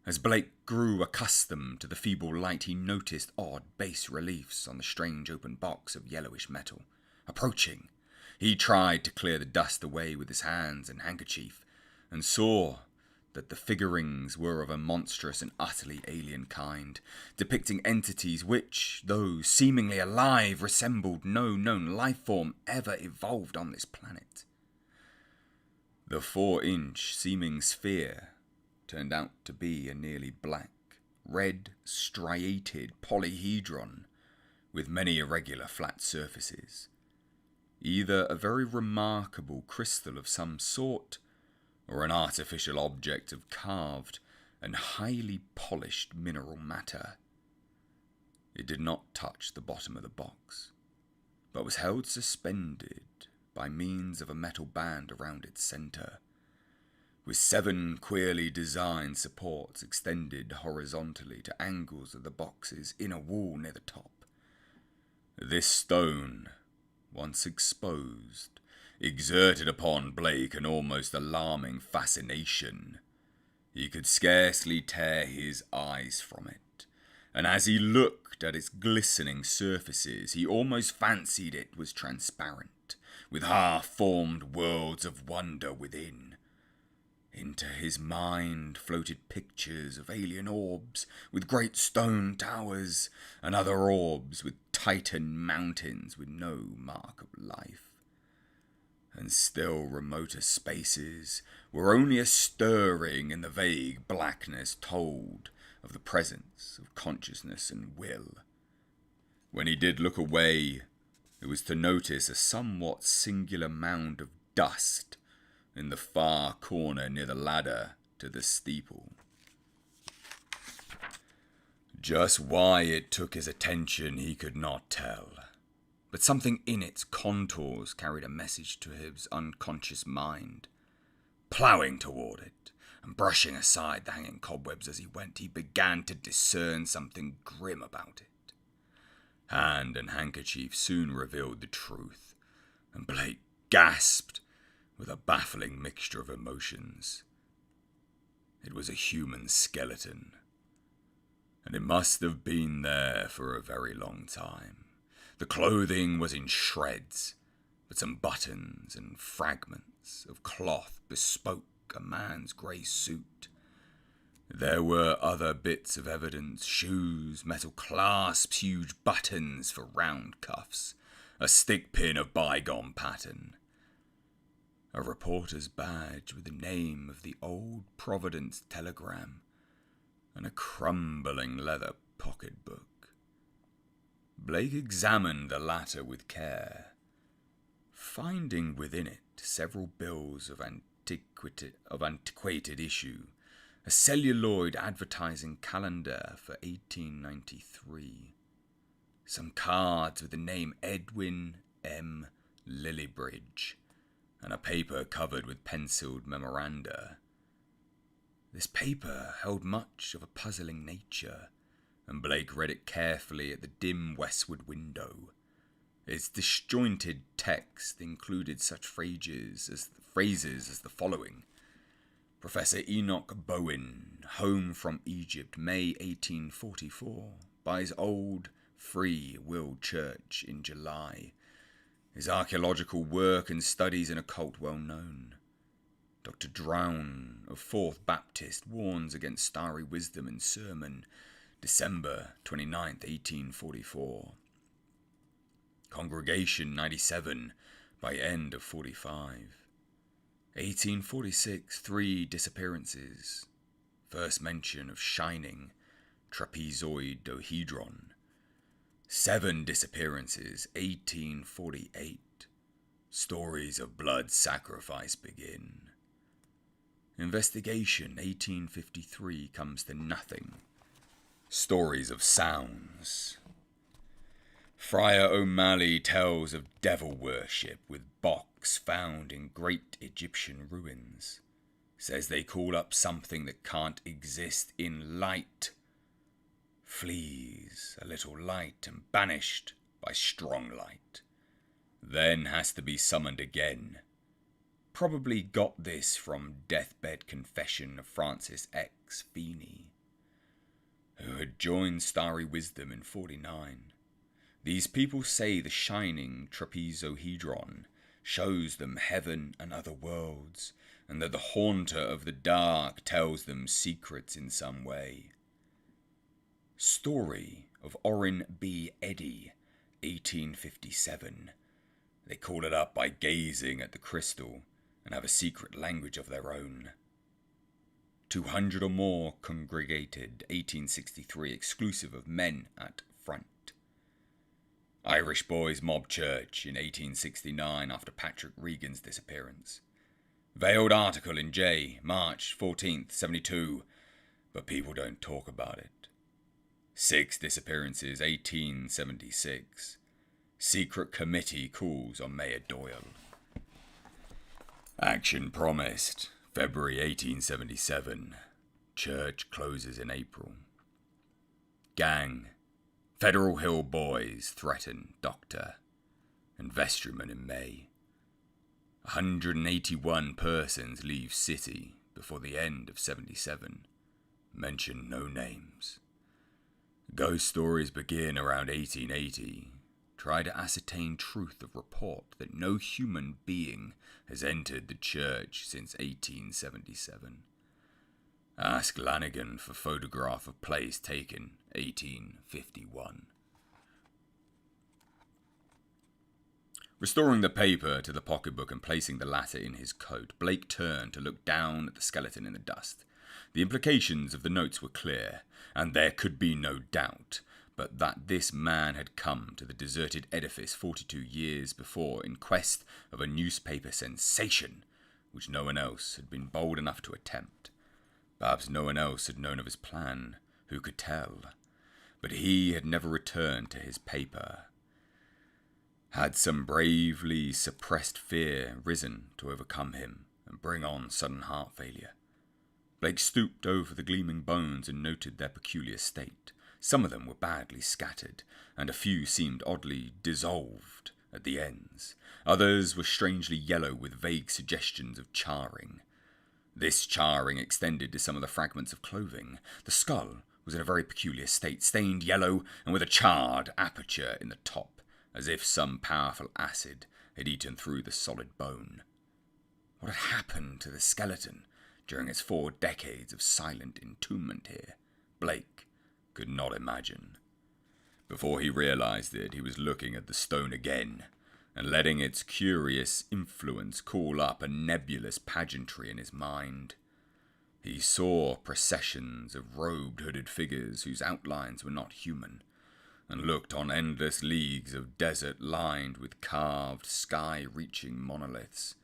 A: As Blake grew accustomed to the feeble light, he noticed odd bas-reliefs on the strange open box of yellowish metal. Approaching, he tried to clear the dust away with his hands and handkerchief, and saw that the figurines were of a monstrous and utterly alien kind, depicting entities which, though seemingly alive, resembled no known life form ever evolved on this planet. The 4-inch seeming sphere turned out to be a nearly black, red, striated polyhedron with many irregular flat surfaces, either a very remarkable crystal of some sort or an artificial object of carved and highly polished mineral matter. It did not touch the bottom of the box, but was held suspended by means of a metal band around its centre, with 7 queerly designed supports extended horizontally to angles of the box's inner wall near the top. This stone, once exposed, exerted upon Blake an almost alarming fascination. He could scarcely tear his eyes from it, and as he looked at its glistening surfaces, he almost fancied it was transparent, with half-formed worlds of wonder within. Into his mind floated pictures of alien orbs with great stone towers, and other orbs with Titan mountains with no mark of life. And still remoter spaces were only a stirring in the vague blackness told of the presence of consciousness and will. When he did look away, it was to notice a somewhat singular mound of dust in the far corner near the ladder to the steeple. Just why it took his attention he could not tell, but something in its contours carried a message to his unconscious mind. Ploughing toward it, and brushing aside the hanging cobwebs as he went, he began to discern something grim about it. Hand and handkerchief soon revealed the truth, and Blake gasped with a baffling mixture of emotions. It was a human skeleton, and it must have been there for a very long time. The clothing was in shreds, but some buttons and fragments of cloth bespoke a man's grey suit. There were other bits of evidence: shoes, metal clasps, huge buttons for round cuffs, a stick pin of bygone pattern, a reporter's badge with the name of the old Providence Telegram, and a crumbling leather pocketbook. Blake examined the latter with care, finding within it several bills of antiquated issue, a celluloid advertising calendar for 1893, some cards with the name Edwin M. Lillibridge, and a paper covered with penciled memoranda. This paper held much of a puzzling nature, and Blake read it carefully at the dim westward window. Its disjointed text included such phrases as the following: Professor Enoch Bowen, home from Egypt, May 1844, buys old Free Will Church in July. His archaeological work and studies in occult well known. Dr. Drown of Fourth Baptist warns against starry wisdom in sermon, December 29th, 1844. Congregation 97 by end of 45. 1846, 3 disappearances. First mention of shining trapezoidahedron. 7 disappearances, 1848. Stories of blood sacrifice begin. Investigation 1853 comes to nothing. Stories of sounds. Friar O'Malley tells of devil worship with box found in great Egyptian ruins. Says they call up something that can't exist in light. Flees a little light and banished by strong light. Then has to be summoned again. Probably got this from deathbed confession of Francis X. Feeney, who had joined Starry Wisdom in 49. These people say the shining trapezohedron shows them heaven and other worlds, and that the haunter of the dark tells them secrets in some way. Story of Orrin B. Eddy, 1857. They call it up by gazing at the crystal and have a secret language of their own. 200 or more congregated, 1863, exclusive of men at front. Irish Boys Mob Church in 1869 after Patrick Regan's disappearance. Veiled article in J, March 14th, 72, but people don't talk about it. 6 disappearances, 1876. Secret committee calls on Mayor Doyle. Action promised, February 1877. Church closes in April. Gang. Federal Hill Boys threaten doctor and vestryman in May. 181 persons leave city before the end of 77. Mention no names. Ghost stories begin around 1880. Try to ascertain truth of report that no human being has entered the church since 1877. Ask Lanigan for photograph of place taken 1851. Restoring the paper to the pocketbook and placing the latter in his coat, Blake turned to look down at the skeleton in the dust. The implications of the notes were clear, and there could be no doubt but that this man had come to the deserted edifice 42 years before in quest of a newspaper sensation which no one else had been bold enough to attempt. Perhaps no one else had known of his plan, who could tell? But he had never returned to his paper. Had some bravely suppressed fear risen to overcome him and bring on sudden heart failure? Blake stooped over the gleaming bones and noted their peculiar state. Some of them were badly scattered, and a few seemed oddly dissolved at the ends. Others were strangely yellow with vague suggestions of charring. This charring extended to some of the fragments of clothing. The skull was in a very peculiar state, stained yellow and with a charred aperture in the top, as if some powerful acid had eaten through the solid bone. What had happened to the skeleton during its 4 decades of silent entombment here, Blake could not imagine. Before he realized it, he was looking at the stone again, and letting its curious influence call up a nebulous pageantry in his mind. He saw processions of robed hooded figures whose outlines were not human, and looked on endless leagues of desert lined with carved, sky-reaching monoliths.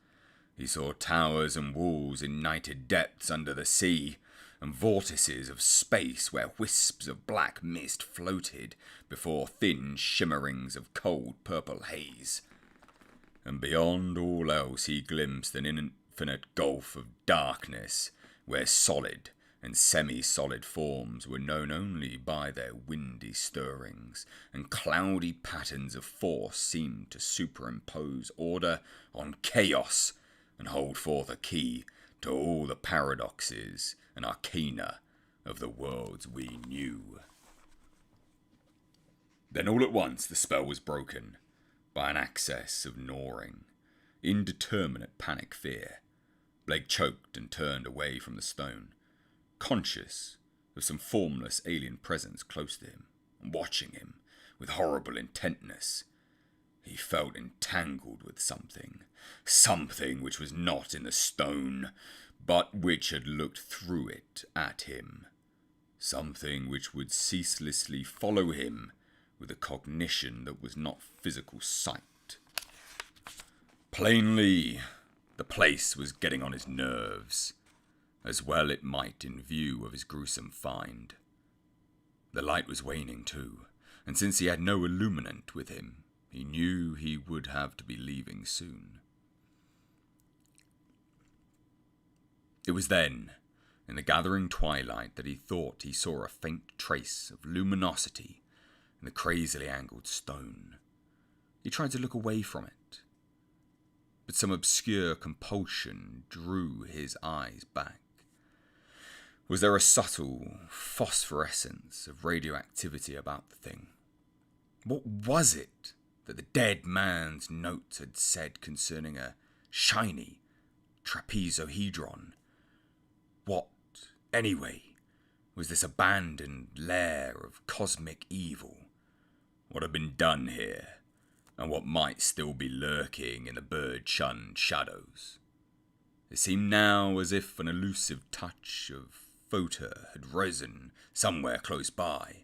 A: He saw towers and walls in nighted depths under the sea, and vortices of space where wisps of black mist floated before thin shimmerings of cold purple haze. And beyond all else he glimpsed an infinite gulf of darkness, where solid and semi-solid forms were known only by their windy stirrings, and cloudy patterns of force seemed to superimpose order on chaos and hold forth a key to all the paradoxes and arcana of the worlds we knew. Then all at once the spell was broken by an access of gnawing, indeterminate panic fear. Blake choked and turned away from the stone, conscious of some formless alien presence close to him, and watching him with horrible intentness. He felt entangled with something which was not in the stone, but which had looked through it at him, something which would ceaselessly follow him with a cognition that was not physical sight. Plainly, the place was getting on his nerves, as well it might in view of his gruesome find. The light was waning too, and since he had no illuminant with him, he knew he would have to be leaving soon. It was then, in the gathering twilight, that he thought he saw a faint trace of luminosity in the crazily angled stone. He tried to look away from it, but some obscure compulsion drew his eyes back. Was there a subtle phosphorescence of radioactivity about the thing? What was it that the dead man's notes had said concerning a shiny trapezohedron? What, anyway, was this abandoned lair of cosmic evil? What had been done here, and what might still be lurking in the bird-shunned shadows? It seemed now as if an elusive touch of photo had risen somewhere close by.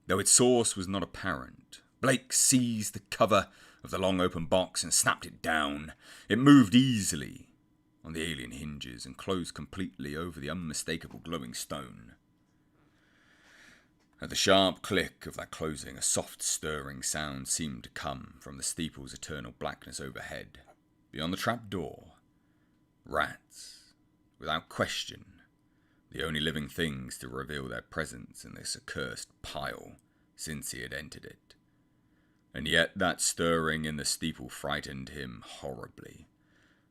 A: Though its source was not apparent, Blake seized the cover of the long open box and snapped it down. It moved easily on the alien hinges and closed completely over the unmistakable glowing stone. At the sharp click of that closing, a soft stirring sound seemed to come from the steeple's eternal blackness overhead. Beyond the trap door, rats, without question, the only living things to reveal their presence in this accursed pile since he had entered it. And yet that stirring in the steeple frightened him horribly,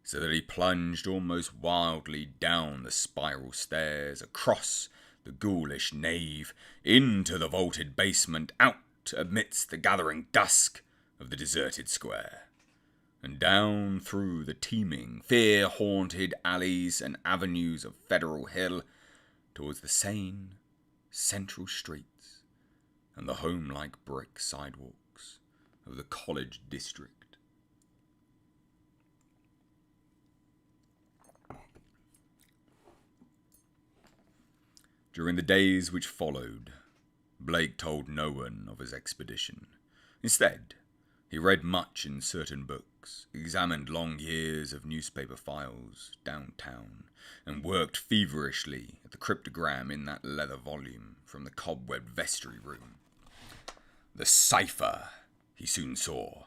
A: so that he plunged almost wildly down the spiral stairs, across the ghoulish nave, into the vaulted basement, out amidst the gathering dusk of the deserted square, and down through the teeming, fear-haunted alleys and avenues of Federal Hill towards the sane, central streets and the home-like brick sidewalks of the college district. During the days which followed, Blake told no one of his expedition. Instead, he read much in certain books, examined long years of newspaper files downtown, and worked feverishly at the cryptogram in that leather volume from the cobwebbed vestry room. The cipher, he soon saw,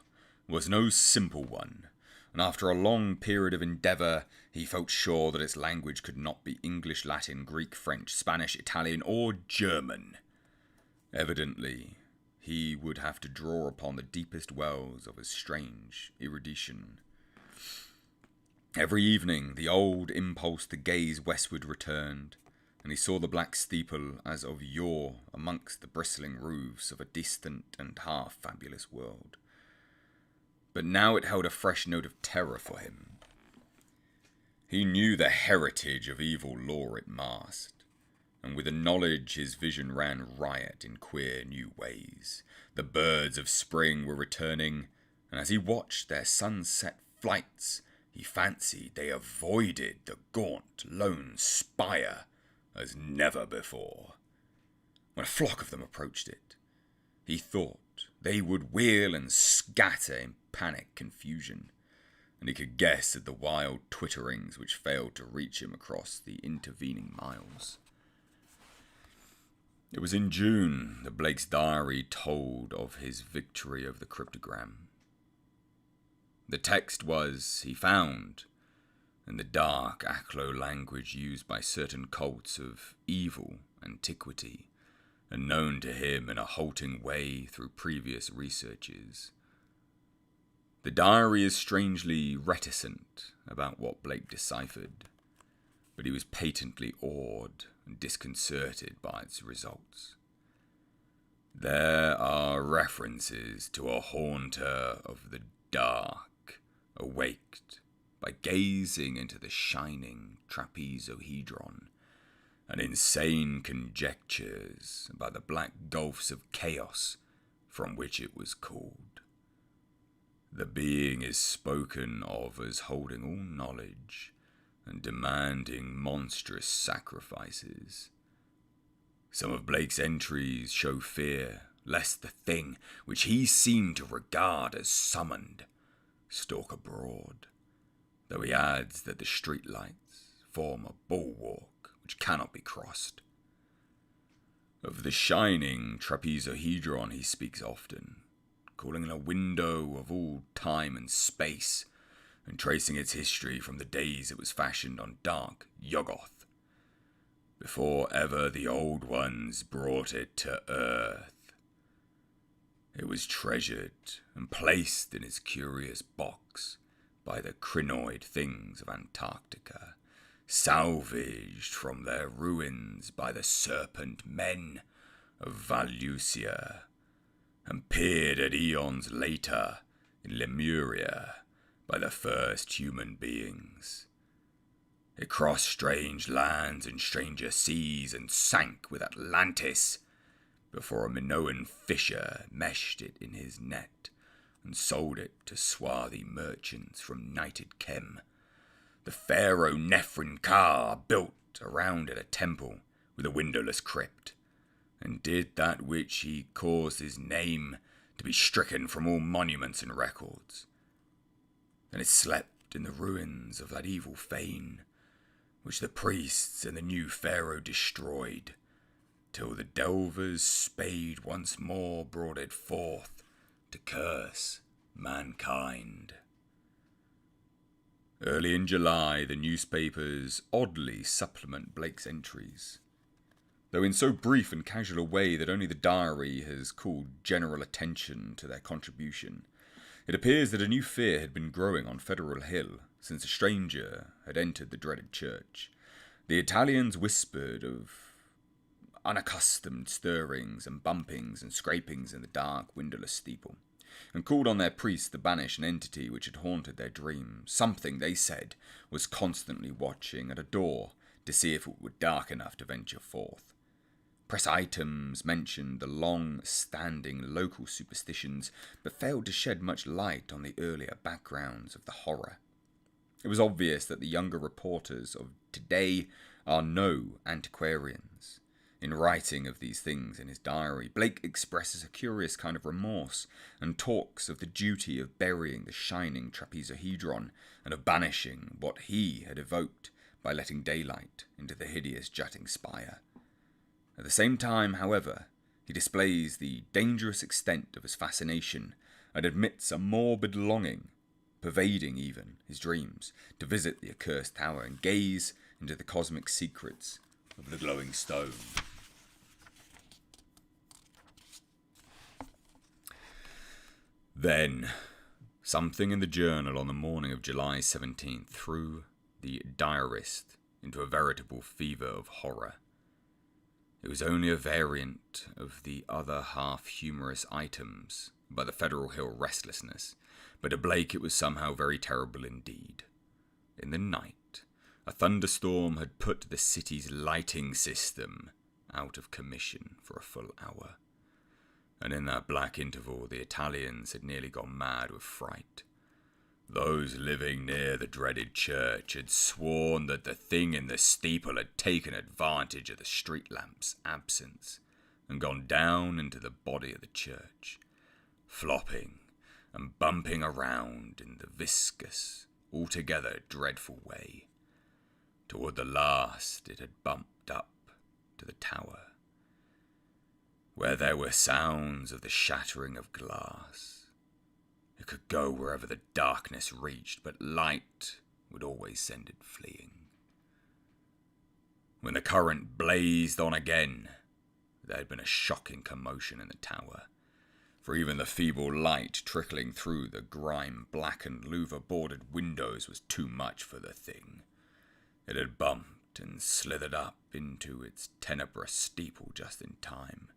A: was no simple one, and after a long period of endeavour, he felt sure that its language could not be English, Latin, Greek, French, Spanish, Italian, or German. Evidently, he would have to draw upon the deepest wells of his strange erudition. Every evening, the old impulse to gaze westward returned, and he saw the black steeple as of yore amongst the bristling roofs of a distant and half-fabulous world. But now it held a fresh note of terror for him. He knew the heritage of evil lore it masked, and with the knowledge his vision ran riot in queer new ways. The birds of spring were returning, and as he watched their sunset flights, he fancied they avoided the gaunt lone spire as never before. When a flock of them approached it, he thought they would wheel and scatter in panic confusion, and he could guess at the wild twitterings which failed to reach him across the intervening miles. It was in June that Blake's diary told of his victory over the cryptogram. The text was, he found, in the dark Aklo language used by certain cults of evil antiquity, and known to him in a halting way through previous researches. The diary is strangely reticent about what Blake deciphered, but he was patently awed and disconcerted by its results. There are references to a haunter of the dark, awaked by gazing into the shining trapezohedron, and insane conjectures about the black gulfs of chaos from which it was called. The being is spoken of as holding all knowledge and demanding monstrous sacrifices. Some of Blake's entries show fear lest the thing which he seemed to regard as summoned stalk abroad, though he adds that the streetlights form a bulwark which cannot be crossed. Of the shining trapezohedron he speaks often, calling it a window of all time and space, and tracing its history from the days it was fashioned on dark Yoggoth, before ever the Old Ones brought it to earth. It was treasured and placed in its curious box by the crinoid things of Antarctica, salvaged from their ruins by the serpent men of Valusia, and peered at eons later in Lemuria by the first human beings. It crossed strange lands and stranger seas and sank with Atlantis before a Minoan fisher meshed it in his net and sold it to swarthy merchants from Nighted Chem. The pharaoh Neferin-Ka built around it a temple with a windowless crypt, and did that which he caused his name to be stricken from all monuments and records. Then it slept in the ruins of that evil fane, which the priests and the new pharaoh destroyed, till the delver's spade once more brought it forth to curse mankind. Early in July, the newspapers oddly supplement Blake's entries, though in so brief and casual a way that only the diary has called general attention to their contribution. It appears that a new fear had been growing on Federal Hill since a stranger had entered the dreaded church. The Italians whispered of unaccustomed stirrings and bumpings and scrapings in the dark, windowless steeple, and called on their priests to banish an entity which had haunted their dreams. Something, they said, was constantly watching at a door to see if it were dark enough to venture forth. Press items mentioned the long-standing local superstitions, but failed to shed much light on the earlier backgrounds of the horror. It was obvious that the younger reporters of today are no antiquarians. In writing of these things in his diary, Blake expresses a curious kind of remorse and talks of the duty of burying the shining trapezohedron and of banishing what he had evoked by letting daylight into the hideous jutting spire. At the same time, however, he displays the dangerous extent of his fascination and admits a morbid longing, pervading even his dreams, to visit the accursed tower and gaze into the cosmic secrets of the glowing stone. Then, something in the journal on the morning of July 17th threw the diarist into a veritable fever of horror. It was only a variant of the other half-humorous items by the Federal Hill Restlessness, but to Blake it was somehow very terrible indeed. In the night, a thunderstorm had put the city's lighting system out of commission for a full hour, and in that black interval the Italians had nearly gone mad with fright. Those living near the dreaded church had sworn that the thing in the steeple had taken advantage of the street lamp's absence and gone down into the body of the church, flopping and bumping around in the viscous, altogether dreadful way. Toward the last it had bumped up to the tower, where there were sounds of the shattering of glass. It could go wherever the darkness reached, but light would always send it fleeing. When the current blazed on again, there had been a shocking commotion in the tower, for even the feeble light trickling through the grime-blackened louver-boarded windows was too much for the thing. It had bumped and slithered up into its tenebrous steeple just in time,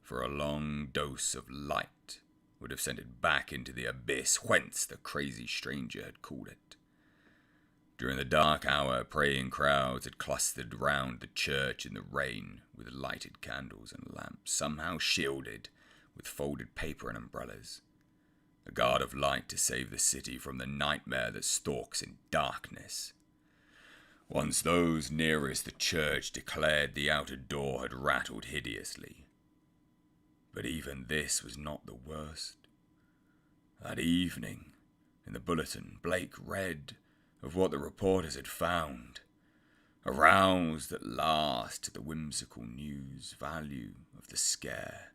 A: for a long dose of light would have sent it back into the abyss whence the crazy stranger had called it. During the dark hour, praying crowds had clustered round the church in the rain with lighted candles and lamps, somehow shielded with folded paper and umbrellas. A guard of light to save the city from the nightmare that stalks in darkness. Once those nearest the church declared the outer door had rattled hideously. But even this was not the worst. That evening, in the bulletin, Blake read of what the reporters had found. Aroused at last to the whimsical news value of the scare,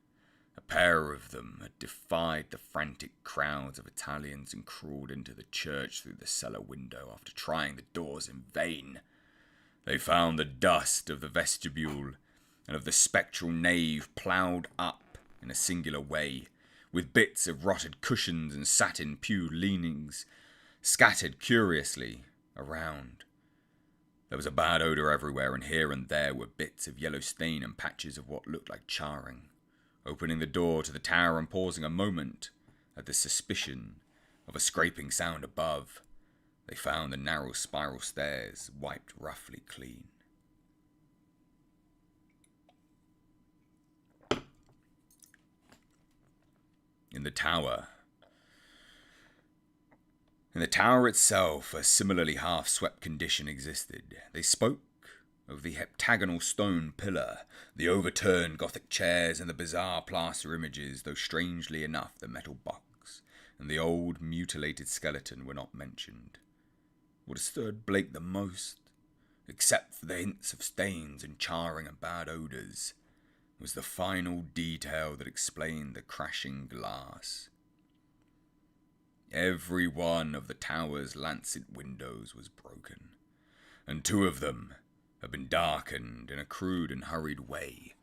A: a pair of them had defied the frantic crowds of Italians and crawled into the church through the cellar window after trying the doors in vain. They found the dust of the vestibule and of the spectral nave ploughed up in a singular way, with bits of rotted cushions and satin pew leanings scattered curiously around. There was a bad odour everywhere, and here and there were bits of yellow stain and patches of what looked like charring. Opening the door to the tower and pausing a moment at the suspicion of a scraping sound above, they found the narrow spiral stairs wiped roughly clean. In the tower itself, a similarly half-swept condition existed. They spoke of the heptagonal stone pillar, the overturned Gothic chairs, and the bizarre plaster images, though strangely enough the metal box and the old mutilated skeleton were not mentioned. What disturbed Blake the most, except for the hints of stains and charring and bad odours, was the final detail that explained the crashing glass. Every one of the tower's lancet windows was broken, and 2 of them had been darkened in a crude and hurried way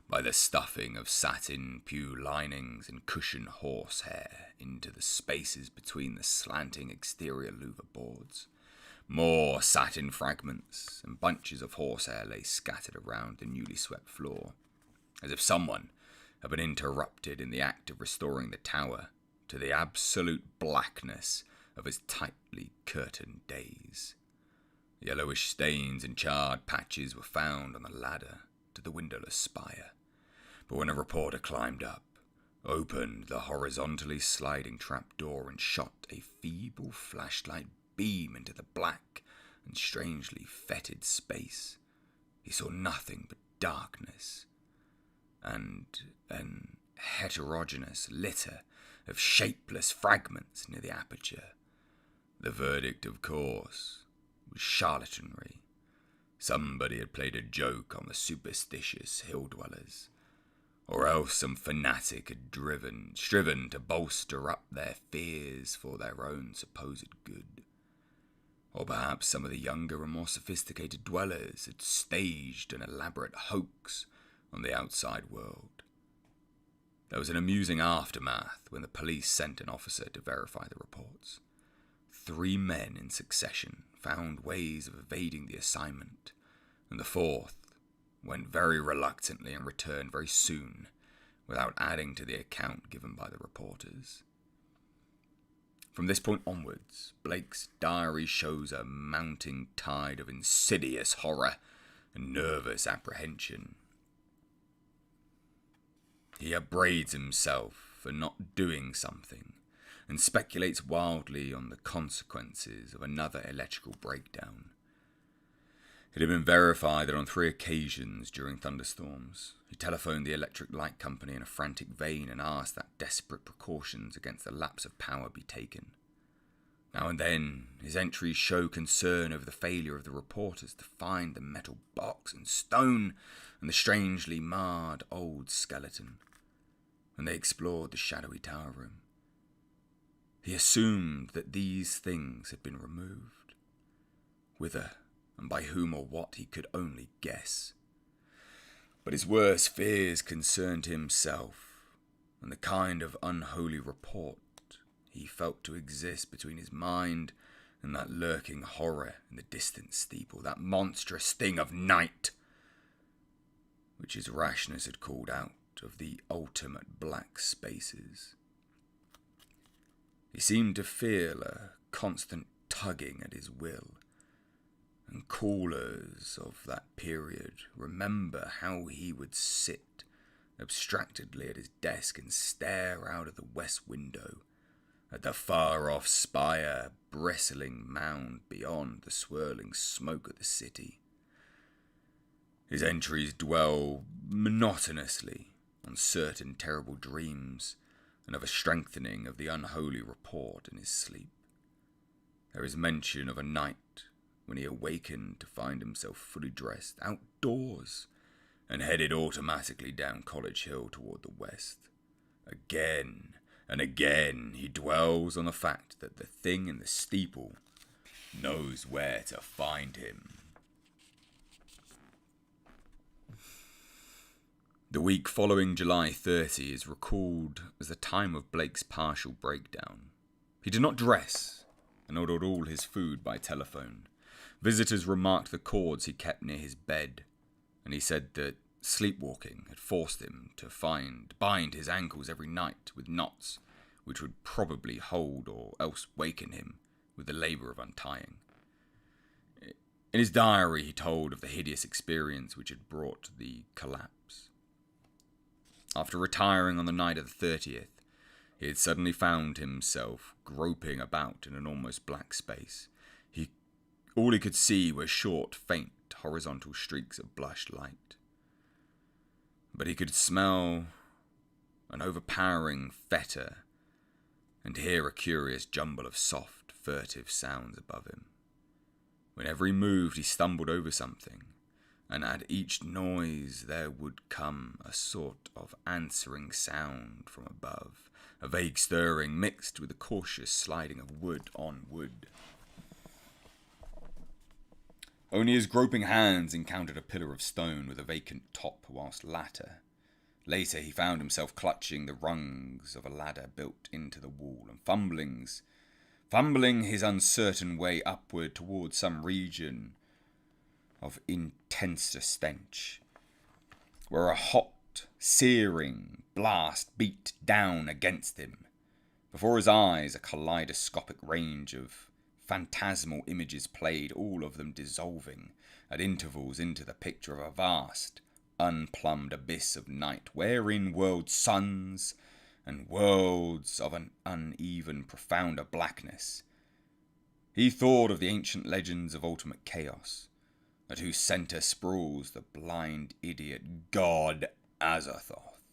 A: by the stuffing of satin pew linings and cushioned horsehair into the spaces between the slanting exterior louver boards. More satin fragments and bunches of horsehair lay scattered around the newly swept floor, as if someone had been interrupted in the act of restoring the tower to the absolute blackness of its tightly curtained days. Yellowish stains and charred patches were found on the ladder to the windowless spire, but when a reporter climbed up, opened the horizontally sliding trapdoor and shot a feeble flashlight beam into the black and strangely fetid space, he saw nothing but darkness and an heterogeneous litter of shapeless fragments near the aperture. The verdict, of course, was charlatanry. Somebody had played a joke on the superstitious hill-dwellers, or else some fanatic had striven to bolster up their fears for their own supposed good. Or perhaps some of the younger and more sophisticated dwellers had staged an elaborate hoax on the outside world. There was an amusing aftermath when the police sent an officer to verify the reports. 3 men in succession found ways of evading the assignment, and the 4th went very reluctantly and returned very soon, without adding to the account given by the reporters. From this point onwards, Blake's diary shows a mounting tide of insidious horror and nervous apprehension. He upbraids himself for not doing something and speculates wildly on the consequences of another electrical breakdown. It had been verified that on 3 occasions during thunderstorms, he telephoned the electric light company in a frantic vein and asked that desperate precautions against the lapse of power be taken. Now and then, his entries show concern over the failure of the reporters to find the metal box and stone and the strangely marred old skeleton, when they explored the shadowy tower room. He assumed that these things had been removed. Whither and by whom or what he could only guess. But his worst fears concerned himself and the kind of unholy rapport he felt to exist between his mind and that lurking horror in the distant steeple, that monstrous thing of night, which his rashness had called out of the ultimate black spaces. He seemed to feel a constant tugging at his will, and callers of that period remember how he would sit abstractedly at his desk and stare out of the west window at the far-off spire bristling mound beyond the swirling smoke of the city. His entries dwell monotonously on certain terrible dreams and of a strengthening of the unholy report in his sleep. There is mention of a night when he awakened to find himself fully dressed outdoors and headed automatically down College Hill toward the west. Again and again he dwells on the fact that the thing in the steeple knows where to find him. The week following July 30 is recalled as the time of Blake's partial breakdown. He did not dress and ordered all his food by telephone. Visitors remarked the cords he kept near his bed, and he said that sleepwalking had forced him to bind his ankles every night with knots, which would probably hold or else waken him with the labour of untying. In his diary, he told of the hideous experience which had brought the collapse. After retiring on the night of the 30th, he had suddenly found himself groping about in an almost black space. All he could see were short, faint, horizontal streaks of blushed light. But he could smell an overpowering fetor and hear a curious jumble of soft, furtive sounds above him. Whenever he moved, he stumbled over something, and at each noise there would come a sort of answering sound from above, a vague stirring mixed with the cautious sliding of wood on wood. Only his groping hands encountered a pillar of stone with a vacant top, whilst later he found himself clutching the rungs of a ladder built into the wall and fumbling his uncertain way upward towards some region of intenser stench, where a hot, searing blast beat down against him. Before his eyes, a kaleidoscopic range of phantasmal images played, all of them dissolving at intervals into the picture of a vast, unplumbed abyss of night, wherein whirled suns and worlds of an uneven, profounder blackness. He thought of the ancient legends of ultimate chaos, at whose centre sprawls the blind idiot god Azathoth,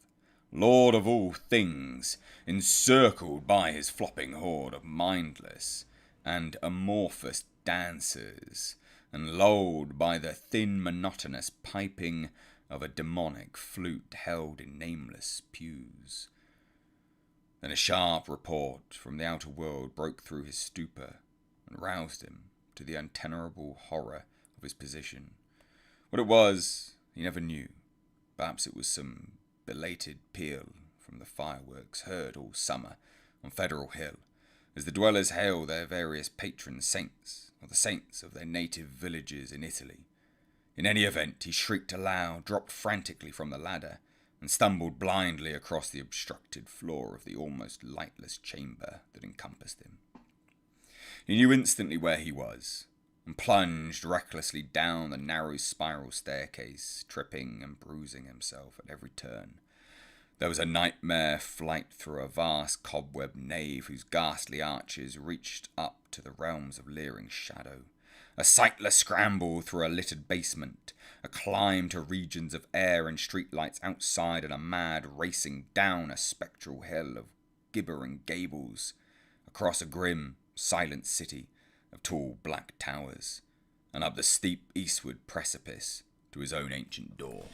A: lord of all things, encircled by his flopping horde of mindless and amorphous dancers, and lulled by the thin, monotonous piping of a demonic flute held in nameless pews. Then a sharp report from the outer world broke through his stupor and roused him to the untenable horror of his position. What it was, he never knew. Perhaps it was some belated peal from the fireworks heard all summer on Federal Hill, as the dwellers hail their various patron saints, or the saints of their native villages in Italy. In any event, he shrieked aloud, dropped frantically from the ladder, and stumbled blindly across the obstructed floor of the almost lightless chamber that encompassed him. He knew instantly where he was, and plunged recklessly down the narrow spiral staircase, tripping and bruising himself at every turn. There was a nightmare flight through a vast cobweb nave whose ghastly arches reached up to the realms of leering shadow, a sightless scramble through a littered basement, a climb to regions of air and streetlights outside, and a mad racing down a spectral hill of gibbering gables, across a grim, silent city of tall black towers, and up the steep eastward precipice to his own ancient door.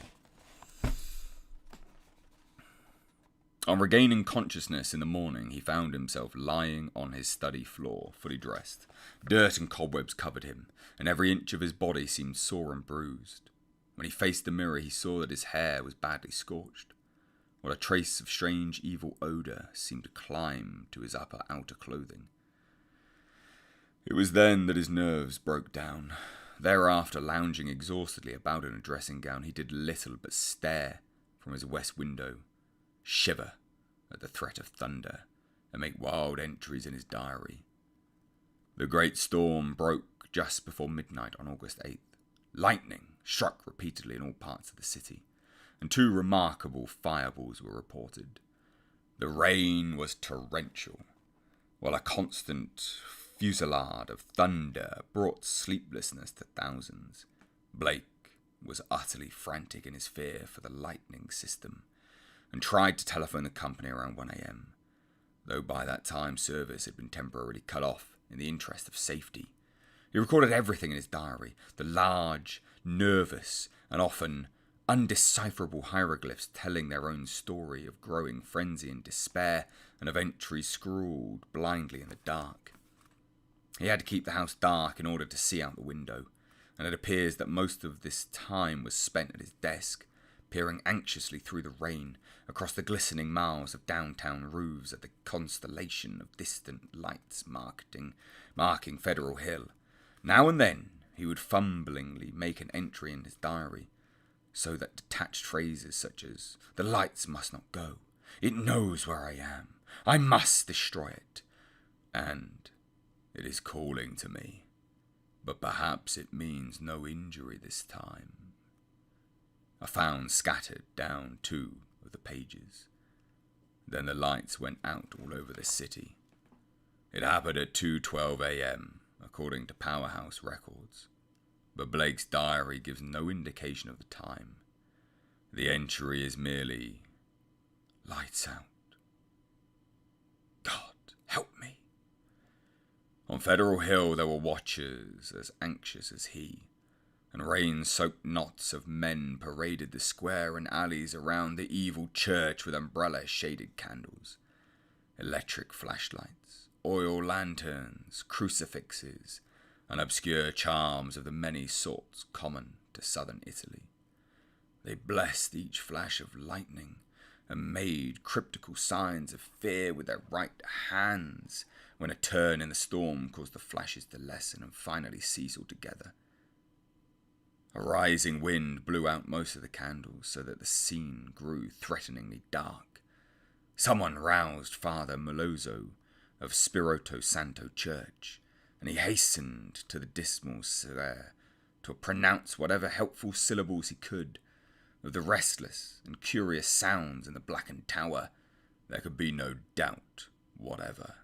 A: On regaining consciousness in the morning, he found himself lying on his study floor, fully dressed. Dirt and cobwebs covered him, and every inch of his body seemed sore and bruised. When he faced the mirror, he saw that his hair was badly scorched, while a trace of strange evil odour seemed to climb to his outer clothing. It was then that his nerves broke down. Thereafter, lounging exhaustedly about in a dressing gown, he did little but stare from his west window, shiver at the threat of thunder, and make wild entries in his diary. The great storm broke just before midnight on August 8th. Lightning struck repeatedly in all parts of the city, and 2 remarkable fireballs were reported. The rain was torrential, while a constant fusillade of thunder brought sleeplessness to thousands. Blake was utterly frantic in his fear for the lightning system, and tried to telephone the company around 1 a.m, though by that time service had been temporarily cut off in the interest of safety. He recorded everything in his diary, the large, nervous, and often undecipherable hieroglyphs telling their own story of growing frenzy and despair, and of entries scrawled blindly in the dark. He had to keep the house dark in order to see out the window, and it appears that most of this time was spent at his desk, peering anxiously through the rain, across the glistening miles of downtown roofs at the constellation of distant lights marking Federal Hill. Now and then he would fumblingly make an entry in his diary, so that detached phrases such as, "The lights must not go," "It knows where I am," "I must destroy it," and "It is calling to me, but perhaps it means no injury this time," are found scattered down 2 of the pages. Then the lights went out all over the city. It happened at 2:12 a.m, according to Powerhouse records, but Blake's diary gives no indication of the time. The entry is merely, "Lights out. God, help me." On Federal Hill there were watchers as anxious as he, and rain-soaked knots of men paraded the square and alleys around the evil church with umbrella-shaded candles, electric flashlights, oil lanterns, crucifixes, and obscure charms of the many sorts common to southern Italy. They blessed each flash of lightning, and made cryptical signs of fear with their right hands when a turn in the storm caused the flashes to lessen and finally cease altogether. A rising wind blew out most of the candles, so that the scene grew threateningly dark. Someone roused Father Melozzo of Spirito Santo Church, and he hastened to the dismal square to pronounce whatever helpful syllables he could of the restless and curious sounds in the blackened tower. There could be no doubt whatever.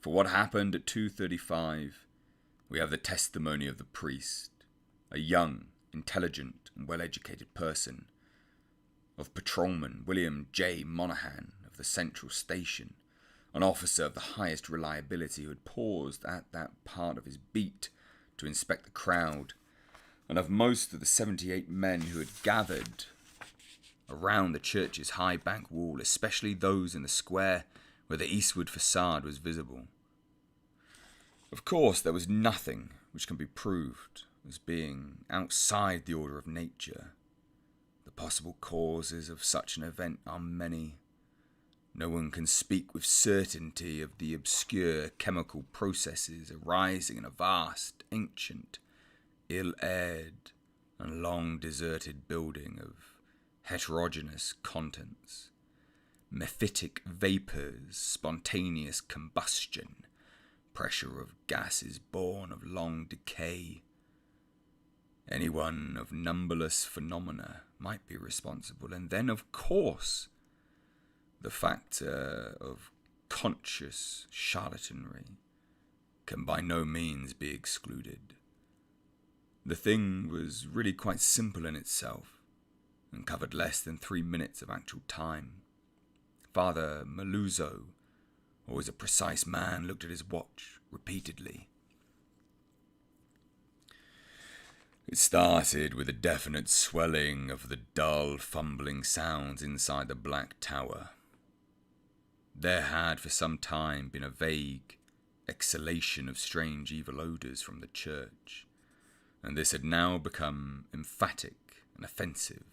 A: For what happened at 2:35, we have the testimony of the priest, a young, intelligent, and well-educated person, of Patrolman William J. Monaghan of the Central Station, an officer of the highest reliability who had paused at that part of his beat to inspect the crowd, and of most of the 78 men who had gathered around the church's high bank wall, especially those in the square where the eastward facade was visible. Of course, there was nothing which can be proved as being outside the order of nature. The possible causes of such an event are many. No one can speak with certainty of the obscure chemical processes arising in a vast, ancient, ill-aired and long-deserted building of heterogeneous contents, mephitic vapours, spontaneous combustion, pressure of gases born of long decay. Any one of numberless phenomena might be responsible, and then, of course, the factor of conscious charlatanry can by no means be excluded. The thing was really quite simple in itself, and covered less than 3 minutes of actual time. Father Maluzzo, always a precise man, looked at his watch repeatedly. It started with a definite swelling of the dull, fumbling sounds inside the black tower. There had for some time been a vague exhalation of strange evil odours from the church, and this had now become emphatic and offensive.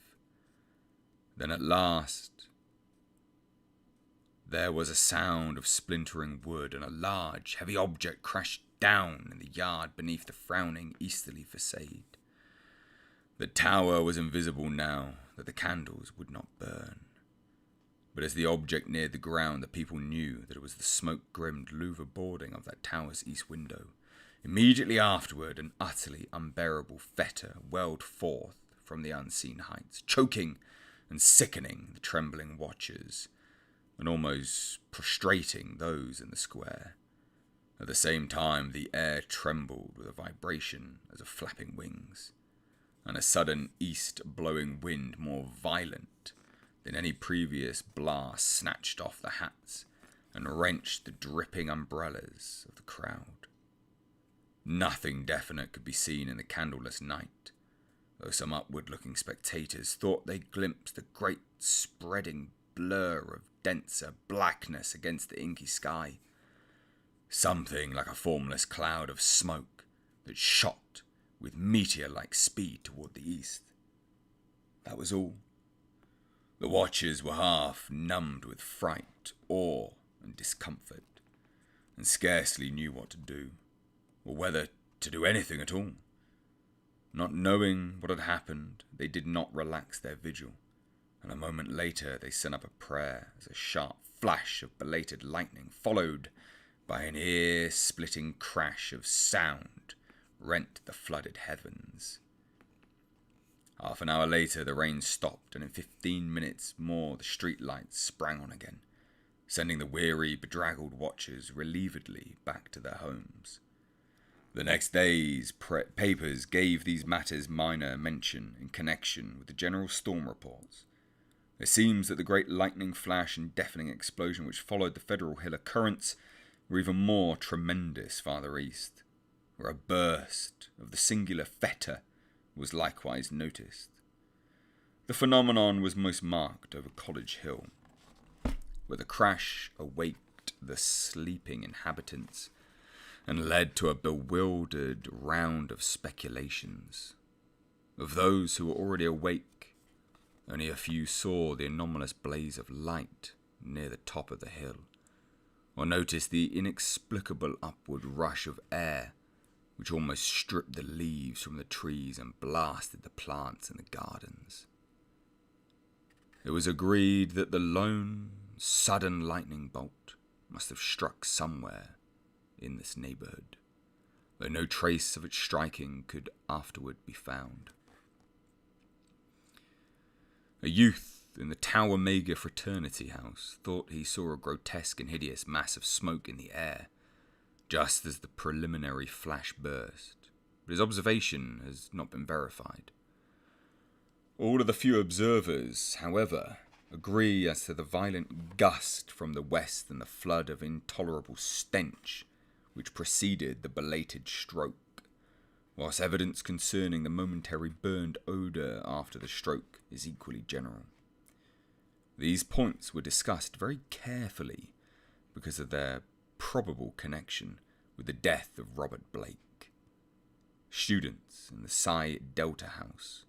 A: Then at last there was a sound of splintering wood, and a large, heavy object crashed down in the yard beneath the frowning easterly facade. The tower was invisible now that the candles would not burn. But as the object neared the ground, the people knew that it was the smoke-grimmed louver boarding of that tower's east window. Immediately afterward, an utterly unbearable fetor welled forth from the unseen heights, choking and sickening the trembling watchers, and almost prostrating those in the square. At the same time, the air trembled with a vibration as of flapping wings, and a sudden east-blowing wind more violent than any previous blast snatched off the hats and wrenched the dripping umbrellas of the crowd. Nothing definite could be seen in the candleless night, though some upward-looking spectators thought they glimpsed a great spreading blur of denser blackness against the inky sky, something like a formless cloud of smoke that shot with meteor-like speed toward the east. That was all. The watchers were half numbed with fright, awe, and discomfort, and scarcely knew what to do, or whether to do anything at all. Not knowing what had happened, they did not relax their vigil, and a moment later they sent up a prayer as a sharp flash of belated lightning, followed by an ear-splitting crash of sound, rent the flooded heavens. Half an hour later the rain stopped, and in 15 minutes more the street lights sprang on again, sending the weary, bedraggled watchers relievedly back to their homes. The next day's papers gave these matters minor mention in connection with the general storm reports. It seems that the great lightning flash and deafening explosion which followed the Federal Hill occurrence were even more tremendous farther east, where a burst of the singular fetor was likewise noticed. The phenomenon was most marked over College Hill, where the crash awaked the sleeping inhabitants and led to a bewildered round of speculations. Of those who were already awake, only a few saw the anomalous blaze of light near the top of the hill, or noticed the inexplicable upward rush of air which almost stripped the leaves from the trees and blasted the plants in the gardens. It was agreed that the lone, sudden lightning bolt must have struck somewhere in this neighbourhood, though no trace of its striking could afterward be found. A youth in the Tower Mega fraternity house thought he saw a grotesque and hideous mass of smoke in the air, just as the preliminary flash burst, but his observation has not been verified. All of the few observers, however, agree as to the violent gust from the west and the flood of intolerable stench which preceded the belated stroke, whilst evidence concerning the momentary burned odour after the stroke is equally general. These points were discussed very carefully because of their probable connection with the death of Robert Blake. Students in the Psi Delta house,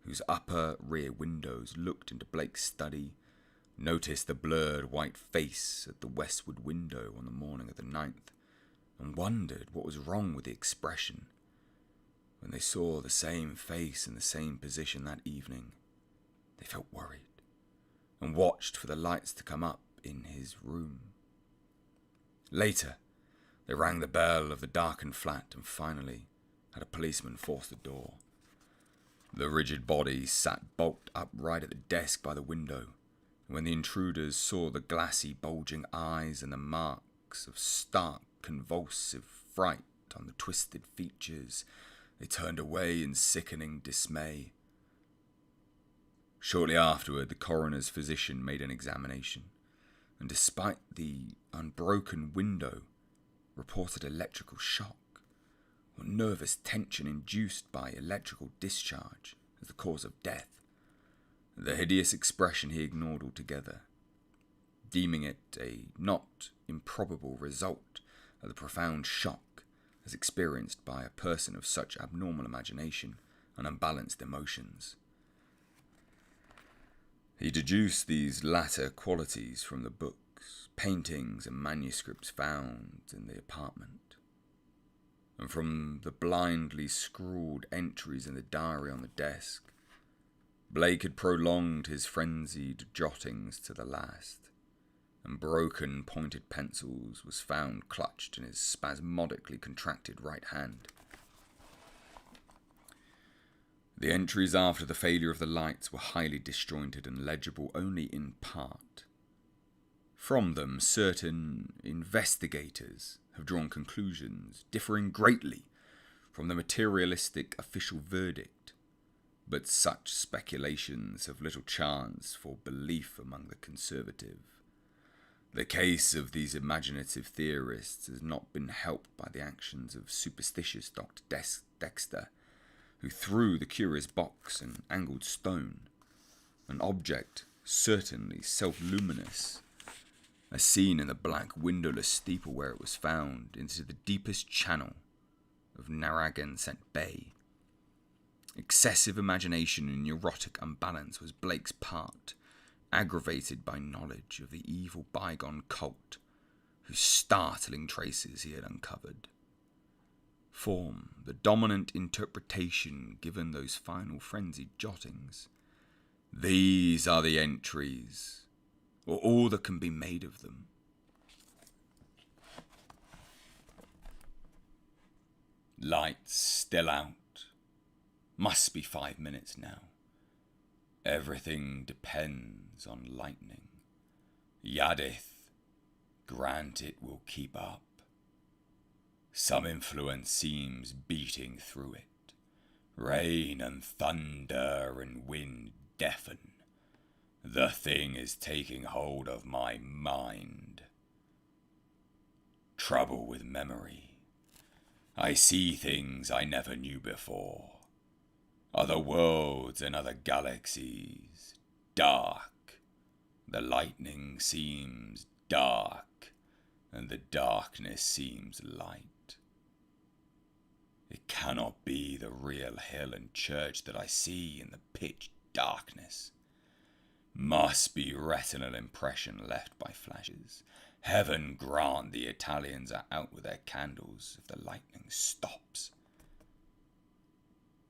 A: whose upper rear windows looked into Blake's study, noticed the blurred white face at the westward window on the morning of the 9th, and wondered what was wrong with the expression. When they saw the same face in the same position that evening, they felt worried and watched for the lights to come up in his room. Later, they rang the bell of the darkened flat and finally had a policeman force the door. The rigid body sat bolt upright at the desk by the window, and when the intruders saw the glassy, bulging eyes and the marks of stark, convulsive fright on the twisted features, they turned away in sickening dismay. Shortly afterward, the coroner's physician made an examination, and despite the unbroken window, reported electrical shock or nervous tension induced by electrical discharge as the cause of death. The hideous expression he ignored altogether, deeming it a not improbable result of the profound shock as experienced by a person of such abnormal imagination and unbalanced emotions. He deduced these latter qualities from the books, paintings, and manuscripts found in the apartment, and from the blindly scrawled entries in the diary on the desk. Blake had prolonged his frenzied jottings to the last, and broken pointed pencils was found clutched in his spasmodically contracted right hand. The entries after the failure of the lights were highly disjointed and legible only in part. From them, certain investigators have drawn conclusions differing greatly from the materialistic official verdict, but such speculations have little chance for belief among the conservative. The case of these imaginative theorists has not been helped by the actions of superstitious Dr. Dexter, who threw the curious box and angled stone, an object certainly self-luminous, as seen in the black windowless steeple where it was found, into the deepest channel of Narragansett Bay. Excessive imagination and neurotic unbalance was Blake's part, aggravated by knowledge of the evil bygone cult whose startling traces he had uncovered. Form the dominant interpretation given those final frenzied jottings. These are the entries, or all that can be made of them. Lights still out. Must be 5 minutes now. Everything depends on lightning. Yadith, grant it will keep up. Some influence seems beating through it. Rain and thunder and wind deafen. The thing is taking hold of my mind. Trouble with memory. I see things I never knew before. Other worlds and other galaxies. Dark. The lightning seems dark, and the darkness seems light. It cannot be the real hill and church that I see in the pitch darkness. Must be retinal impression left by flashes. Heaven grant the Italians are out with their candles if the lightning stops.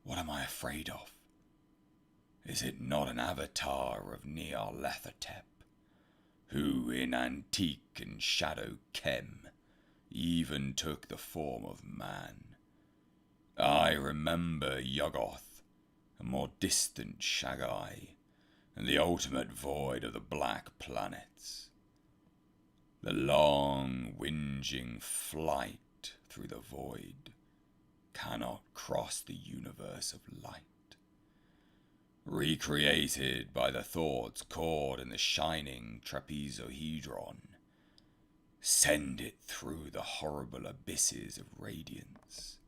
A: What am I afraid of? Is it not an avatar of Nyarlathotep, who in antique and shadow chem even took the form of man? I remember Yuggoth, a more distant Shagai, and the ultimate void of the black planets. The long, whinging flight through the void cannot cross the universe of light. Recreated by the thoughts caught in the shining trapezohedron, send it through the horrible abysses of radiance.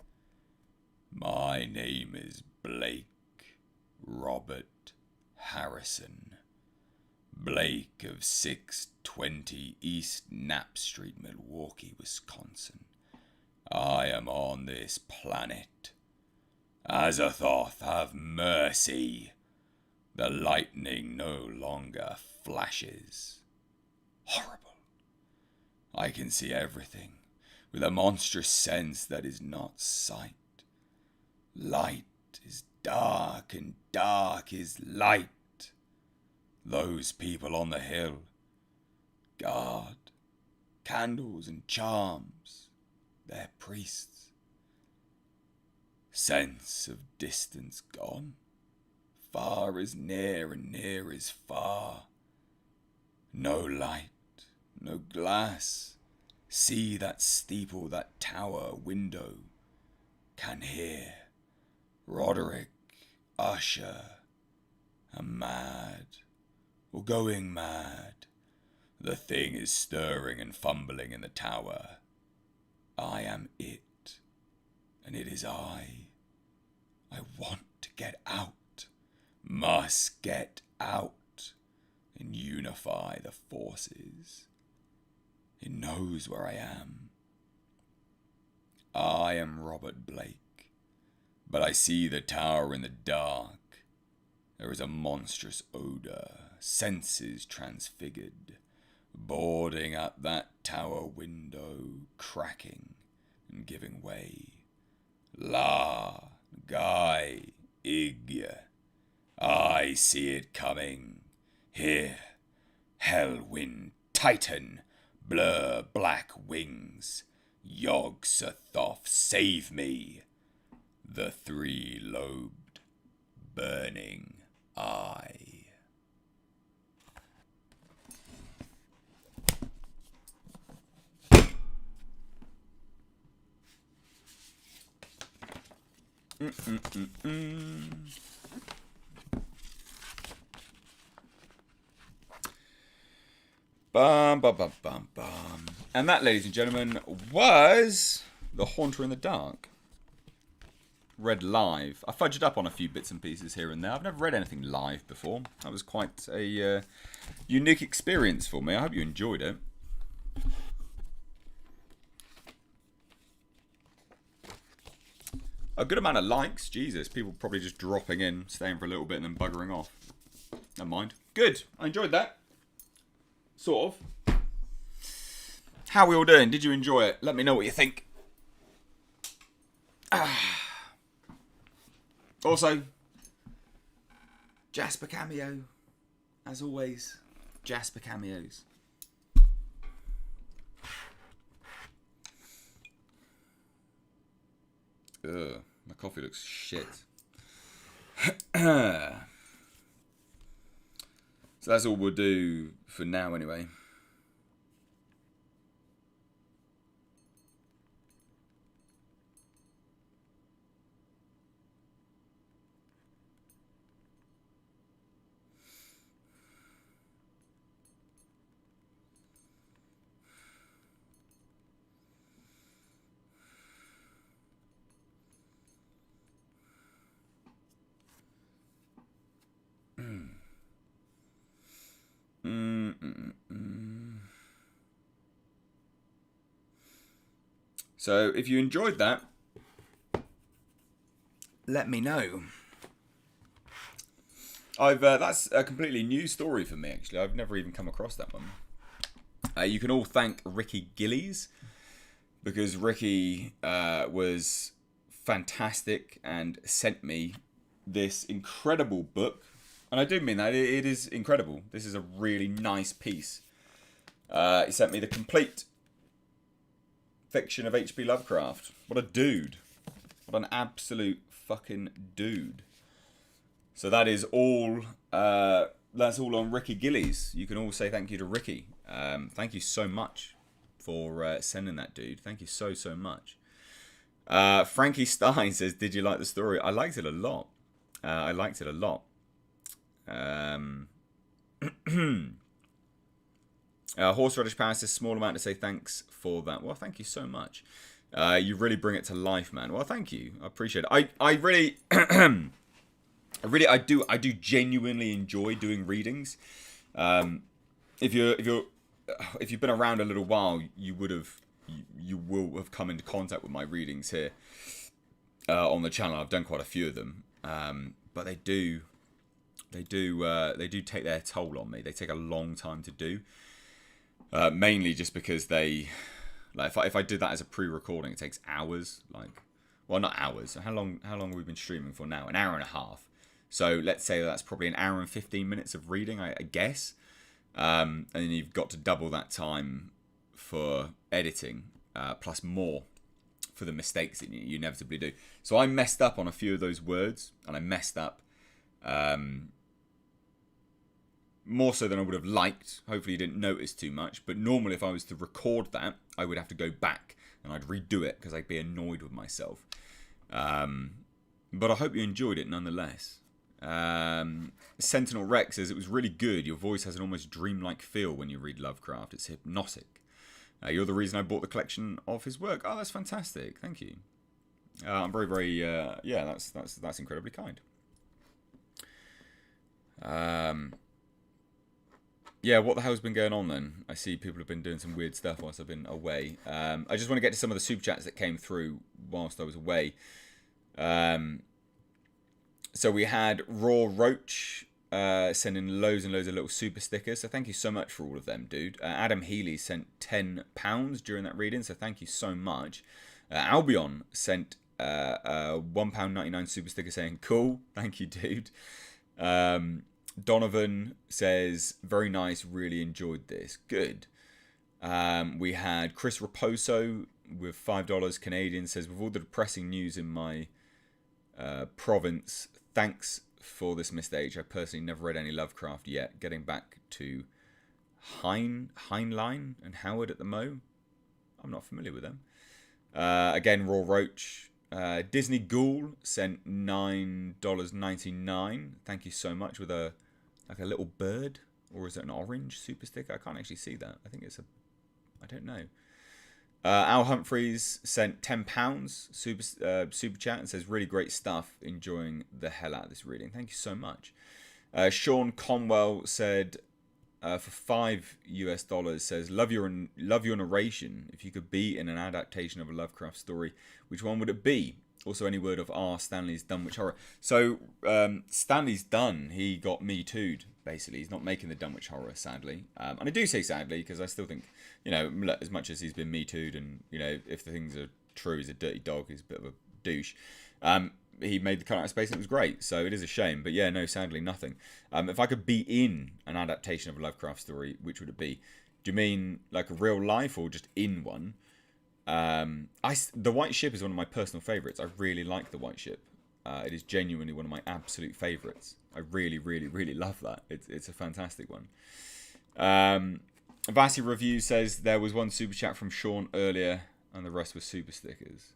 A: My name is Blake Robert Harrison, Blake of 620 East Knapp Street, Milwaukee, Wisconsin. I am on this planet. Azathoth, have mercy. The lightning no longer flashes. Horrible. I can see everything with a monstrous sense that is not sight. Light is dark and dark is light. Those people on the hill, guard, candles and charms, they're priests. Sense of distance gone, far is near and near is far. No light, no glass, see that steeple, that tower window, can hear Roderick, Usher, am mad, or going mad. The thing is stirring and fumbling in the tower. I am it, and it is I. I want to get out, must get out, and unify the forces. It knows where I am. I am Robert Blake, but I see the tower in the dark. There is a monstrous odour, senses transfigured, boarding at that tower window, cracking and giving way. La, Guy, Ig, I see it coming. Here, Hellwind, Titan, blur black wings. Yog Sothoth, save me. The three-lobed, burning eye. Bum, bum, bum, bum, bum. And that, ladies and gentlemen, was The Haunter in the Dark. Read live. I fudged up on a few bits and pieces here and there. I've never read anything live before. That was quite a unique experience for me. I hope you enjoyed it. A good amount of likes. Jesus, people probably just dropping in, staying for a little bit and then buggering off. Never mind. Good. I enjoyed that. Sort of. How are we all doing? Did you enjoy it? Let me know what you think. Also, Jasper cameo. As always, Jasper cameos. Ugh, my coffee looks shit. So that's all we'll do for now anyway. So if you enjoyed that, let me know. That's a completely new story for me, actually. I've never even come across that one. You can all thank Ricky Gillies, because Ricky was fantastic and sent me this incredible book. And I do mean that. It is incredible. This is a really nice piece. He sent me the complete fiction of H.P. Lovecraft. What a dude. What an absolute fucking dude. So that is all. That's all on Ricky Gillies. You can all say thank you to Ricky. Thank you so much for sending that, dude. Thank you so much. Frankie Stein says, "Did you like the story?" I liked it a lot. I liked it a lot. Horseradish Power says, "Small amount to say thanks for that." Well, thank you so much. You really bring it to life, man. Well, thank you. I appreciate it. I really, I do genuinely enjoy doing readings. If you've been around a little while, you will have come into contact with my readings here on the channel. I've done quite a few of them, but they do take their toll on me. They take a long time to do. Mainly just because if I did that as a pre-recording, it takes hours. Like Well, not hours. How long have we been streaming for now? An hour and a half. So let's say that's probably an hour and 15 minutes of reading, I guess. And then you've got to double that time for editing, plus more for the mistakes that you inevitably do. So I messed up on a few of those words, and I messed up more so than I would have liked. Hopefully you didn't notice too much. But normally if I was to record that, I would have to go back and I'd redo it because I'd be annoyed with myself. But I hope you enjoyed it nonetheless. Sentinel Rex says it was really good. Your voice has an almost dreamlike feel when you read Lovecraft. It's hypnotic. You're the reason I bought the collection of his work. Oh, that's fantastic. Thank you. I'm very, very. Yeah, that's incredibly kind. Yeah, what the hell's been going on then? I see people have been doing some weird stuff whilst I've been away. I just want to get to some of the super chats that came through whilst I was away. So we had Raw Roach sending loads and loads of little super stickers. So thank you so much for all of them, dude. Adam Healy sent £10 during that reading. So thank you so much. Albion sent £1.99 super sticker saying, cool. Thank you, dude. Donovan says, very nice, really enjoyed this. Good. We had Chris Raposo with $5 Canadian says, with all the depressing news in my province, thanks for this missed-age. I personally never read any Lovecraft yet. Getting back to Heinlein and Howard at the Mo. I'm not familiar with them. Again, Raw Roach. Disney Ghoul sent $9.99. Thank you so much with a little bird, or is it an orange super sticker? I can't actually see that. I think it's I don't know. Al Humphreys sent £10 super chat and says, really great stuff. Enjoying the hell out of this reading. Thank you so much. Sean Conwell said, for $5 says, love your narration. If you could be in an adaptation of a Lovecraft story, which one would it be? Also, any word of Stanley's Dunwich Horror. So, Stanley's done. He got Me Too'd, basically. He's not making the Dunwich Horror, sadly. And I do say sadly, because I still think, as much as he's been Me Too'd, and, if the things are true, he's a dirty dog, he's a bit of a douche. He made the Cut Out of Space, and it was great. So, it is a shame. But yeah, no, sadly, nothing. If I could be in an adaptation of a Lovecraft story, which would it be? Do you mean, like, a real life, or just in one? The White Ship is one of my personal favourites. I really like The White Ship. It is genuinely one of my absolute favourites. I really, really, really love that. It's a fantastic one. Vasi Review says there was one super chat from Sean earlier, and the rest were super stickers.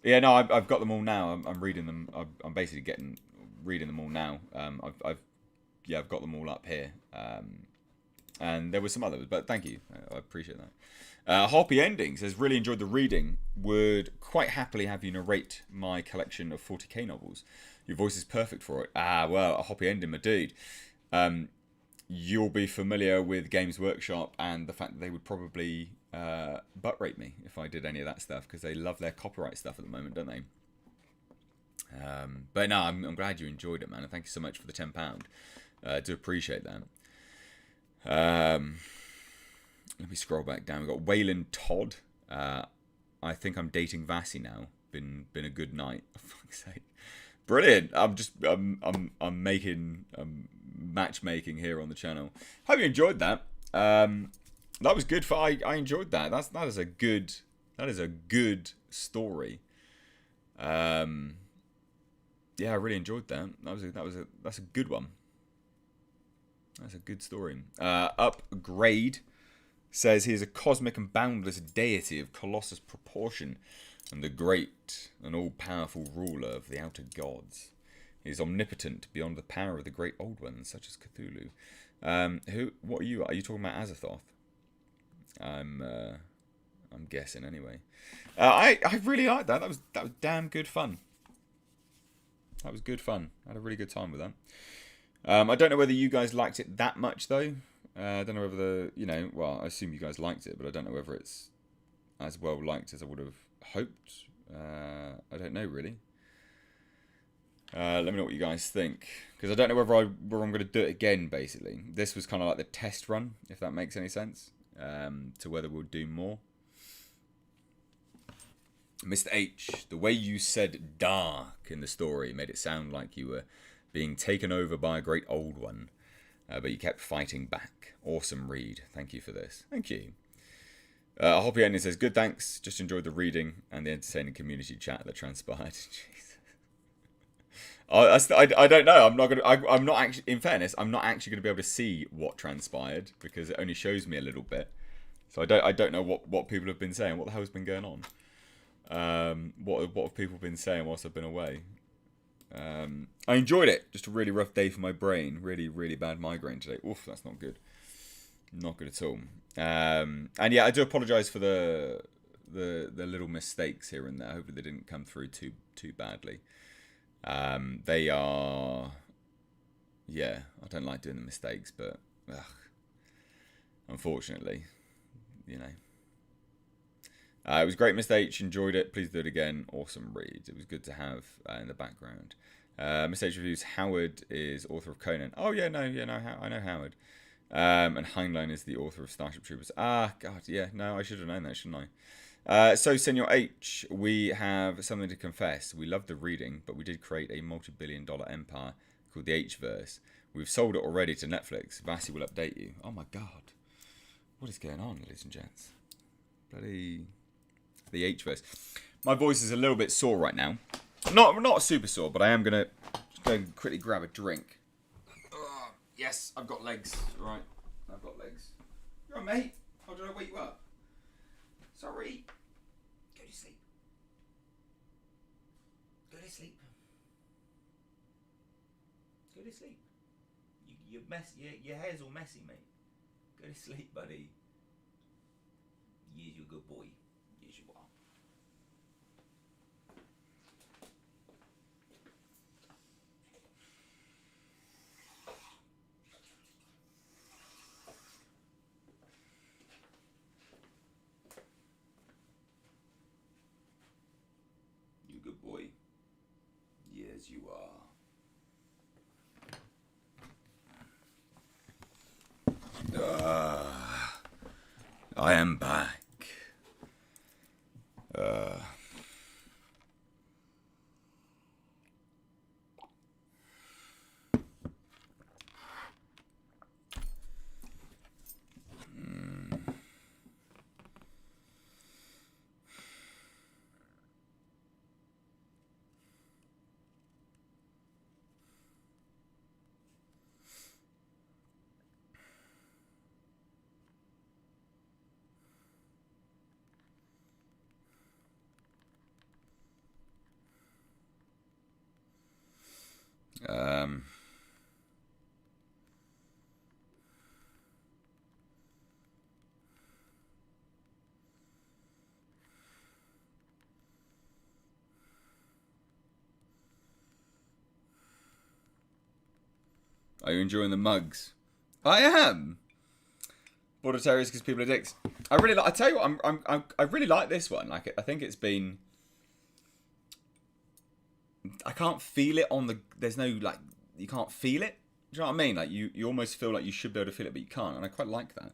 A: Yeah, no, I've got them all now. I'm reading them. I'm basically reading them all now. I've got them all up here. And there were some others, but thank you. I appreciate that. Hoppy Ending says, really enjoyed the reading. Would quite happily have you narrate my collection of 40k novels. Your voice is perfect for it. Well, a Hoppy Ending, my dude. You'll be familiar with Games Workshop and the fact that they would probably butt rate me if I did any of that stuff, because they love their copyright stuff at the moment, don't they? But no, I'm glad you enjoyed it, man. And thank you so much for the £10. I do appreciate that. Let me scroll back down. We've got Wayland Todd. I think I'm dating Vasi now. Been a good night. For fuck's sake. Brilliant. I'm making matchmaking here on the channel. Hope you enjoyed that. That was good. I enjoyed that. That is a good story. Yeah, I really enjoyed that. That's a good one. That's a good story. Upgrade says he is a cosmic and boundless deity of colossus proportion and the great and all-powerful ruler of the outer gods. He is omnipotent beyond the power of the great old ones, such as Cthulhu. What are you? Are you talking about Azathoth? I'm guessing anyway. I really liked that. That was damn good fun. That was good fun. I had a really good time with that. I don't know whether you guys liked it that much though. I don't know whether well, I assume you guys liked it, but I don't know whether it's as well liked as I would have hoped. I don't know really. Let me know what you guys think, because I don't know whether I'm going to do it again. Basically, this was kind of like the test run, if that makes any sense, to whether we'll do more. Mr. H, the way you said dark in the story made it sound like you were being taken over by a great old one, but you kept fighting back. Awesome read. Thank you for this. Thank you. Hoppy Ending says, good, thanks. Just enjoyed the reading and the entertaining community chat that transpired. Jesus. I don't know. I'm not actually. In fairness, I'm not actually going to be able to see what transpired because it only shows me a little bit. So I don't know what people have been saying. What the hell's been going on? What have people been saying whilst I've been away? I enjoyed it. Just a really rough day for my brain. Really, really bad migraine today. Oof, that's not good. Not good at all. And yeah, I do apologise for the little mistakes here and there. Hopefully they didn't come through too badly. They are, yeah, I don't like doing the mistakes, but unfortunately, you know. It was great, Mr. H. Enjoyed it. Please do it again. Awesome read. It was good to have in the background. Mr. H reviews. Howard is author of Conan. Oh yeah, no, I know Howard. And Heinlein is the author of Starship Troopers. Ah, God, yeah, no, I should have known that, shouldn't I? So, Senor H, we have something to confess. We loved the reading, but we did create a multi-billion-dollar empire called the H-verse. We've sold it already to Netflix. Vasi will update you. Oh my God, what is going on, ladies and gents? Bloody the H-verse. My voice is a little bit sore right now. Not super sore, but I am gonna go and quickly grab a drink. Yes, I've got legs. Right, I've got legs. You're right, mate. How did I wake you up? Sorry. Go to sleep. Go to sleep. Go to sleep. You're messy. Your hair's all messy, mate. Go to sleep, buddy. Yes, you're a good boy. Yes, you are. You good boy. Yes, you are. I am back. Are you enjoying the mugs? I am. Border Terriers because people are dicks. I really like. I tell you what, I really like this one. Like, I think it's been. I can't feel it on the. There's no like. You can't feel it. Do you know what I mean? Like you almost feel like you should be able to feel it, but you can't, and I quite like that.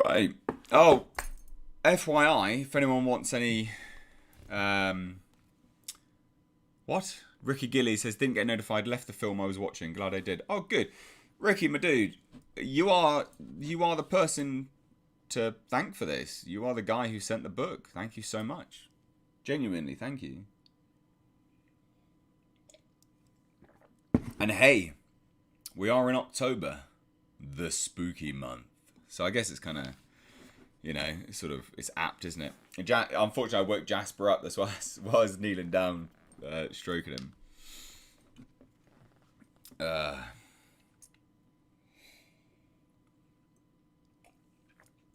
A: Right. Oh, FYI, if anyone wants any, what? Ricky Gilly says, didn't get notified, left the film I was watching. Glad I did. Oh, good. Ricky, my dude, you are the person to thank for this. You are the guy who sent the book. Thank you so much. Genuinely, thank you. And hey, we are in October, the spooky month. So I guess it's kind of, you know, it's apt, isn't it? Unfortunately, I woke Jasper up. That's why I was kneeling down, stroking him.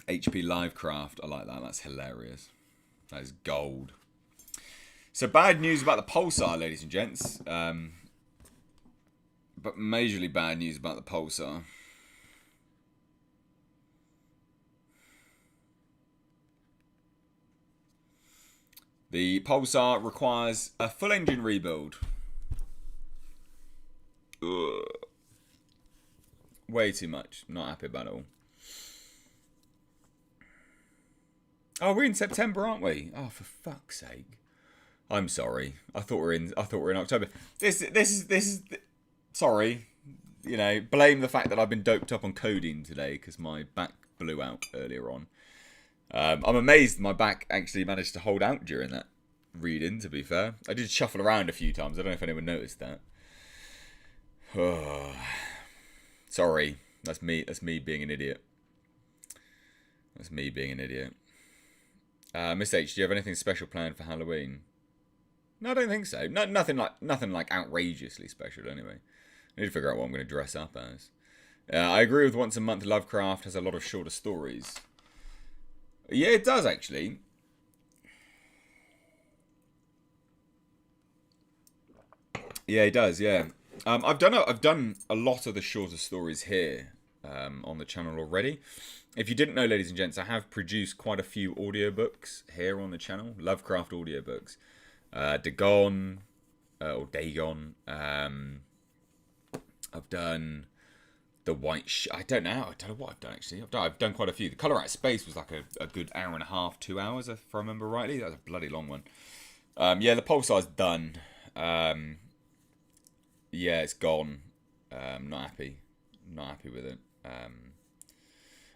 A: HP Lovecraft. I like that. That's hilarious. That is gold. So bad news about the pulsar, ladies and gents. But majorly bad news about the pulsar. The Pulsar requires a full engine rebuild. Ugh. Way too much. Not happy about it all. Oh, we're in September, aren't we? Oh, for fuck's sake! I'm sorry. I thought we're in October. This is. Sorry. You know, blame the fact that I've been doped up on codeine today because my back blew out earlier on. I'm amazed my back actually managed to hold out during that reading, to be fair. I did shuffle around a few times. I don't know if anyone noticed that. Sorry. That's me being an idiot. That's me being an idiot. Miss H, do you have anything special planned for Halloween? No, I don't think so. No, nothing like outrageously special anyway. I need to figure out what I'm going to dress up as. I agree with once a month. Lovecraft has a lot of shorter stories. Yeah, it does actually. Yeah, it does. Yeah, I've done a lot of the shorter stories here on the channel already. If you didn't know, ladies and gents, I have produced quite a few audiobooks here on the channel. Lovecraft audiobooks. Dagon or Dagon. I've done the White. I don't know what I've done actually. I've done quite a few. The Colour Out of Space was like a good hour and a half, 2 hours, if I remember rightly. That was a bloody long one. Yeah, the Pulsar's done. Yeah, it's gone. Not happy with it.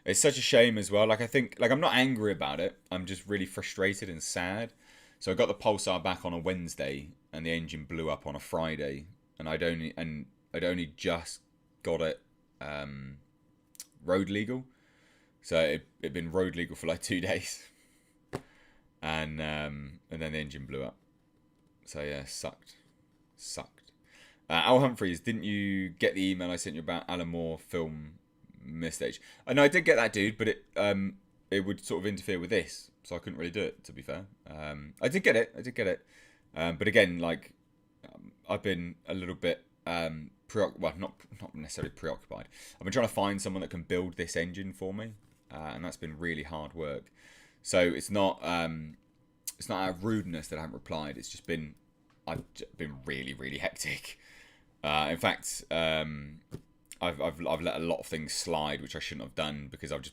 A: It's such a shame as well. Like I think, like I'm not angry about it. I'm just really frustrated and sad. So I got the Pulsar back on a Wednesday, and the engine blew up on a Friday, and I'd only just got it road legal. So it'd been road legal for like 2 days, and then the engine blew up. So yeah, sucked. Al Humphreys, didn't you get the email I sent you about Alan Moore film Mistage? No, I did get that, dude, but it would sort of interfere with this, so I couldn't really do it, to be fair. I did get it. But again, like, I've been a little bit not necessarily preoccupied. I've been trying to find someone that can build this engine for me, and that's been really hard work. So it's not out of rudeness that I haven't replied. It's just been I've been really, really hectic. In fact, I've let a lot of things slide which I shouldn't have done because it's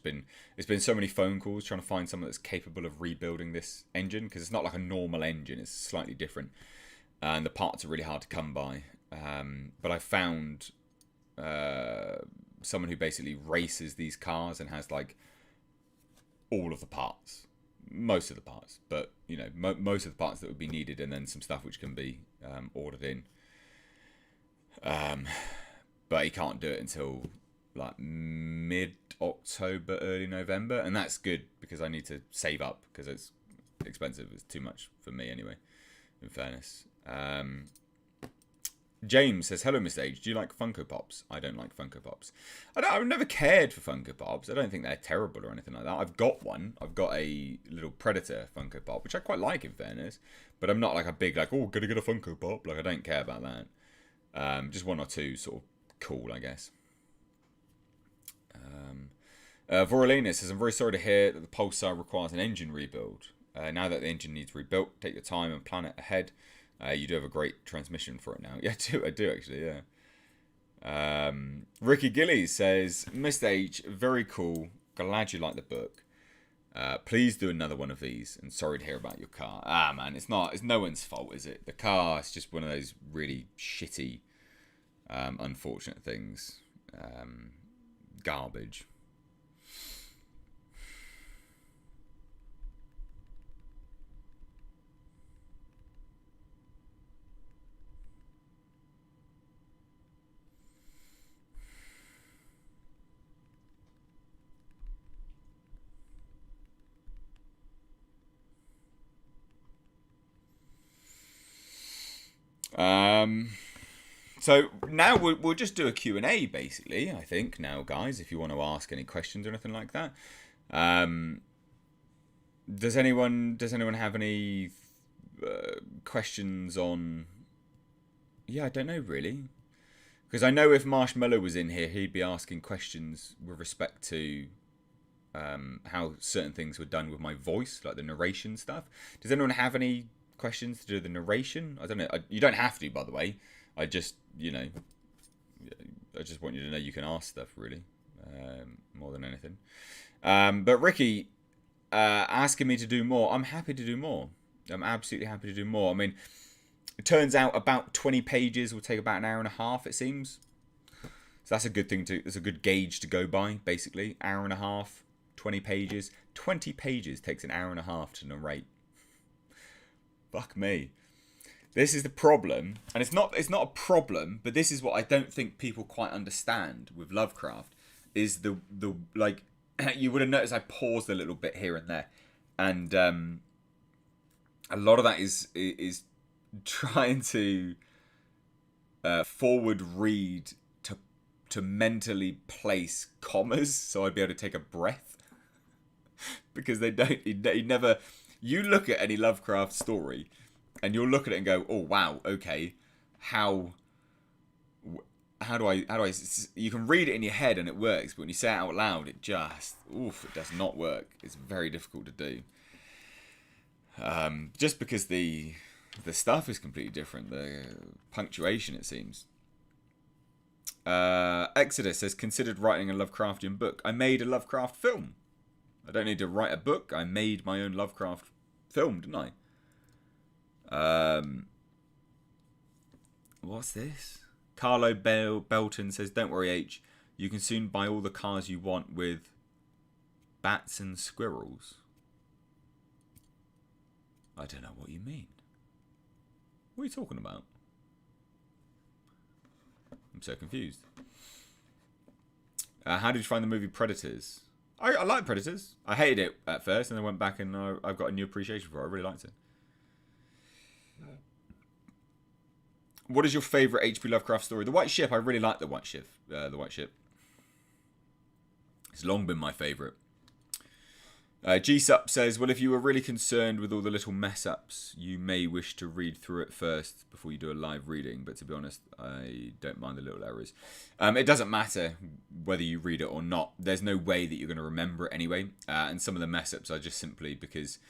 A: been so many phone calls trying to find someone that's capable of rebuilding this engine, because it's not like a normal engine, it's slightly different, and the parts are really hard to come by. But I found someone who basically races these cars and has like all of the parts, most of the parts, but you know, most of the parts that would be needed, and then some stuff which can be ordered in. But he can't do it until like mid-October, early November, and that's good because I need to save up because it's expensive. It's too much for me anyway, in fairness. James says, hello, Mr. H. Do you like Funko Pops? I don't like Funko Pops. I've never cared for Funko Pops. I don't think they're terrible or anything like that. I've got one. I've got a little Predator Funko Pop, which I quite like, in fairness. But I'm not like a big, like, oh, gonna get a Funko Pop. Like, I don't care about that. Just one or two sort of cool, I guess. Voralina says, I'm very sorry to hear that the Pulsar requires an engine rebuild. Now that the engine needs rebuilt, take your time and plan it ahead. You do have a great transmission for it now. Yeah, I do actually, yeah. Ricky Gillies says, Mr. H, very cool. Glad you like the book. Please do another one of these. And sorry to hear about your car. Man, it's no one's fault, is it? The car is just one of those really shitty, unfortunate things. Garbage. So now we'll just do a Q&A basically, I think, now, guys, if you want to ask any questions or anything like that. Does anyone have any questions on... Yeah, I don't know, really. Because I know if Marshmallow was in here, he'd be asking questions with respect to how certain things were done with my voice, like the narration stuff. Does anyone have any questions to do with the narration? I don't know. You don't have to, by the way. I just, I just want you to know you can ask stuff, really, more than anything. But Ricky, asking me to do more. I'm happy to do more. I'm absolutely happy to do more. I mean, it turns out about 20 pages will take about an hour and a half, it seems. So that's a good thing that's a good gauge to go by, basically. Hour and a half, 20 pages. 20 pages takes an hour and a half to narrate. Fuck me. This is the problem, and it's not a problem, but this is what I don't think people quite understand with Lovecraft, is the like, you would have noticed I paused a little bit here and there, and a lot of that is trying to forward read to mentally place commas so I'd be able to take a breath, because he never. You look at any Lovecraft story, and you'll look at it and go, "Oh wow, okay, how do I?" You can read it in your head and it works, but when you say it out loud, it just, it does not work. It's very difficult to do. Just because the stuff is completely different, the punctuation, it seems. Exodus says, considered writing a Lovecraftian book. I made a Lovecraft film. I don't need to write a book. I made my own Lovecraft film, didn't I? What's this? Carlo Belton says, don't worry, H. You can soon buy all the cars you want with bats and squirrels. I don't know what you mean. What are you talking about? I'm so confused. How did you find the movie Predators? I like Predators. I hated it at first, and I went back and I've got a new appreciation for it. I really liked it. What is your favourite H.P. Lovecraft story? The White Ship. I really like The White Ship. The White Ship. It's long been my favourite. G-Sup says, well, if you were really concerned with all the little mess-ups, you may wish to read through it first before you do a live reading. But to be honest, I don't mind the little errors. It doesn't matter whether you read it or not. There's no way that you're going to remember it anyway. And some of the mess-ups are just simply because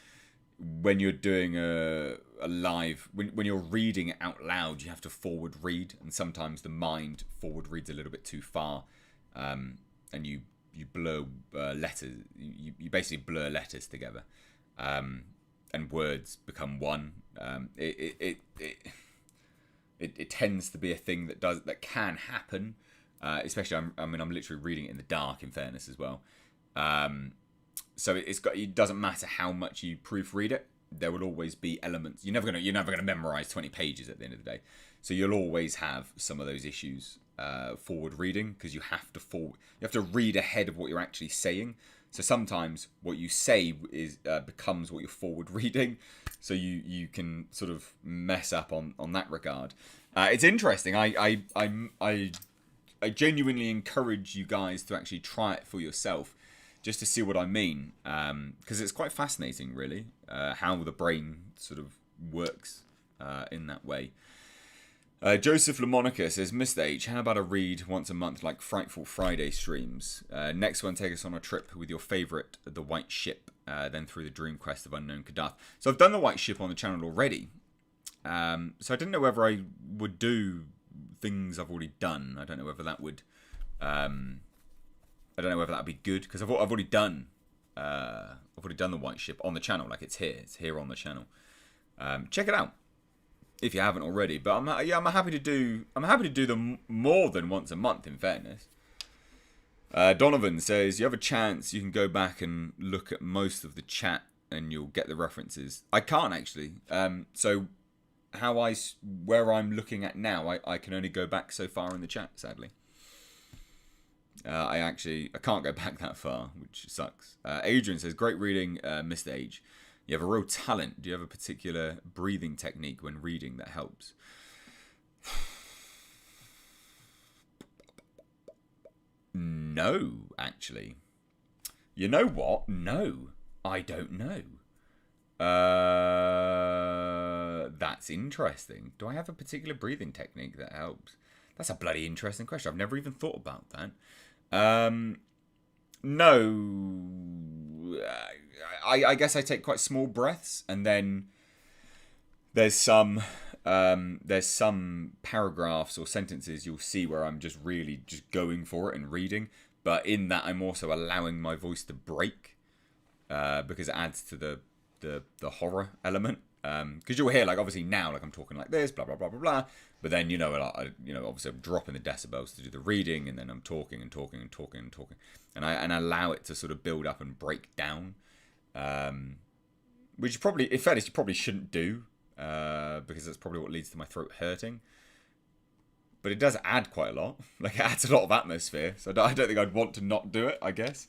A: when you're doing a live, when you're reading it out loud, you have to forward read. And sometimes the mind forward reads a little bit too far. And you blur letters. You basically blur letters together, and words become one. It tends to be a thing that can happen, especially. I'm literally reading it in the dark. In fairness, as well. So it doesn't matter how much you proofread it. There will always be elements. You're never gonna memorize 20 pages at the end of the day. So you'll always have some of those issues. Forward reading, because you have to read ahead of what you're actually saying. So sometimes what you say is becomes what you're forward reading, so you can sort of mess up on that regard. It's interesting. I genuinely encourage you guys to actually try it for yourself, just to see what I mean, because it's quite fascinating, really, how the brain sort of works in that way. Joseph Lamonica says, Mr. H, how about a read once a month like Frightful Friday streams? Next one, take us on a trip with your favourite, The White Ship, then through the dream quest of Unknown Kadath. So I've done The White Ship on the channel already. So I didn't know whether I would do things I've already done. I don't know whether that would... I don't know whether that would be good, because I've already done... The White Ship on the channel. Like, it's here on the channel. Check it out if you haven't already. But I'm happy to do them more than once a month, in fairness. Donovan says, you have a chance you can go back and look at most of the chat and you'll get the references. I can't, actually. So where I'm looking at now, I can only go back so far in the chat, sadly. I can't go back that far, which sucks. Adrian says, great reading, Mr. H. You have a real talent. Do you have a particular breathing technique when reading that helps? No, actually. You know what? No, I don't know. That's interesting. Do I have a particular breathing technique that helps? That's a bloody interesting question. I've never even thought about that. No, I guess I take quite small breaths, and then there's some paragraphs or sentences you'll see where I'm just really just going for it and reading, but in that I'm also allowing my voice to break, because it adds to the horror element. Because you'll hear, like, obviously now, like, I'm talking like this, blah blah blah blah blah, but then obviously I'm dropping the decibels to do the reading, and then I'm talking and talking and talking and talking, and I allow it to sort of build up and break down, which probably, in fairness, you probably shouldn't do, because that's probably what leads to my throat hurting. But it does add quite a lot. Like, it adds a lot of atmosphere, so I don't think I'd want to not do it, I guess.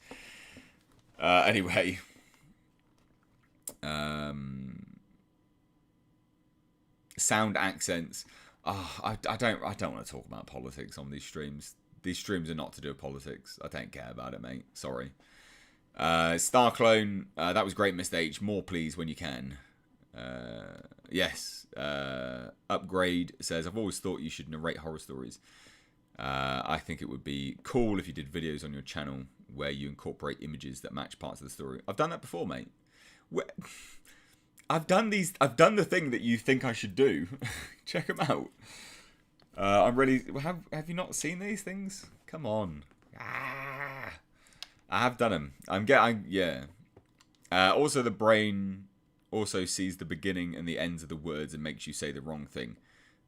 A: Anyway. Sound accents. I don't want to talk about politics on these streams. These streams are not to do with politics. I don't care about it, mate. Sorry. Star Clone, that was great, Mr. H. More, please, when you can. Yes. Upgrade says, I've always thought you should narrate horror stories. I think it would be cool if you did videos on your channel where you incorporate images that match parts of the story. I've done that before, mate. I've done the thing that you think I should do. Check them out. I'm really... Have you not seen these things? Come on. I have done them. Yeah. Also, the brain also sees the beginning and the ends of the words and makes you say the wrong thing.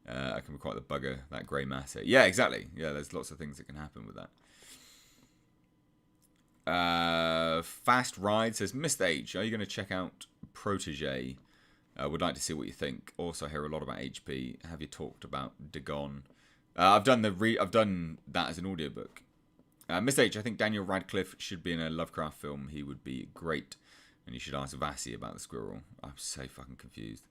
A: I can be quite the bugger, that grey matter. Yeah, exactly. Yeah, there's lots of things that can happen with that. Fast Ride says, Mr. H, are you going to check out Protege? Would like to see what you think. Also, I hear a lot about HP. Have you talked about Dagon? I've done that as an audiobook. Mr. H, I think Daniel Radcliffe should be in a Lovecraft film. He would be great. And you should ask Vassie about the squirrel. I'm so fucking confused.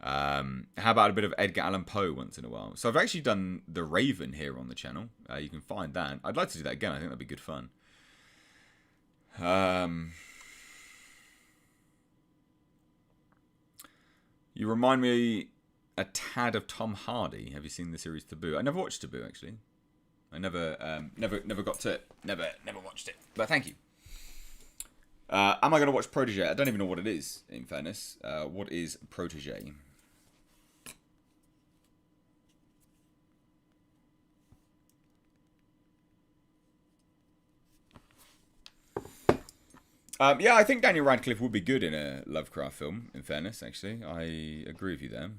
A: How about a bit of Edgar Allan Poe once in a while? So I've actually done The Raven here on the channel. You can find that. I'd like to do that again. I think that'd be good fun. You remind me a tad of Tom Hardy. Have you seen the series Taboo? I never watched Taboo, actually. I never got to it. Never watched it. But thank you. Am I going to watch Protege? I don't even know what it is, in fairness. What is Protege? Yeah, I think Daniel Radcliffe would be good in a Lovecraft film, in fairness, actually. I agree with you there.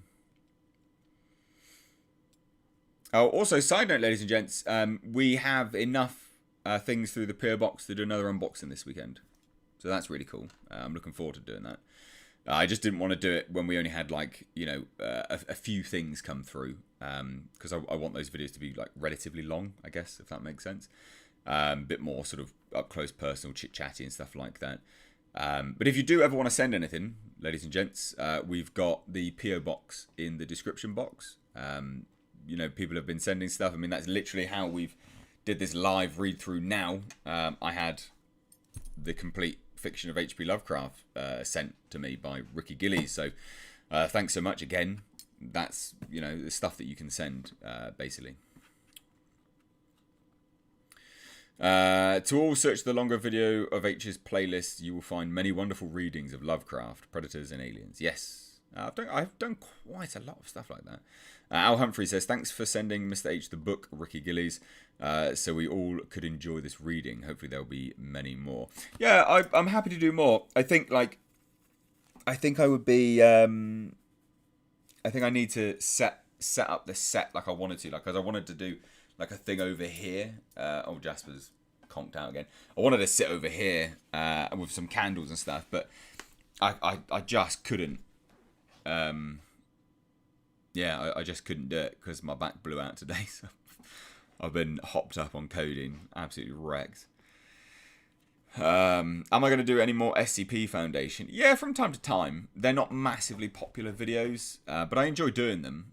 A: Oh, also, side note, ladies and gents, we have enough things through the PO box to do another unboxing this weekend. So that's really cool. I'm looking forward to doing that. I just didn't want to do it when we only had, like, you know, a few things come through. Because I want those videos to be, like, relatively long, I guess, if that makes sense. A bit more sort of up close, personal, chit-chatty and stuff like that. But if you do ever want to send anything, ladies and gents, we've got the PO box in the description box. You know, people have been sending stuff. I mean, that's literally how we've did this live read through now. I had the complete fiction of H.P. Lovecraft sent to me by Ricky Gillies. So thanks so much again. That's, you know, the stuff that you can send, basically. To all search the longer video of H's playlist, you will find many wonderful readings of Lovecraft, Predators and Aliens. Yes, I've done quite a lot of stuff like that. Al Humphrey says, thanks for sending Mr. H the book, Ricky Gillies, so we all could enjoy this reading. Hopefully there'll be many more. Yeah, I'm happy to do more. I think I would be, I think I need to set up the set like I wanted to, like, because I wanted to do like a thing over here. Oh, Jasper's conked out again. I wanted to sit over here with some candles and stuff, but I just couldn't. Yeah, I just couldn't do it because my back blew out today. So I've been hopped up on coding, absolutely wrecked. Am I going to do any more SCP Foundation? Yeah, from time to time. They're not massively popular videos, but I enjoy doing them.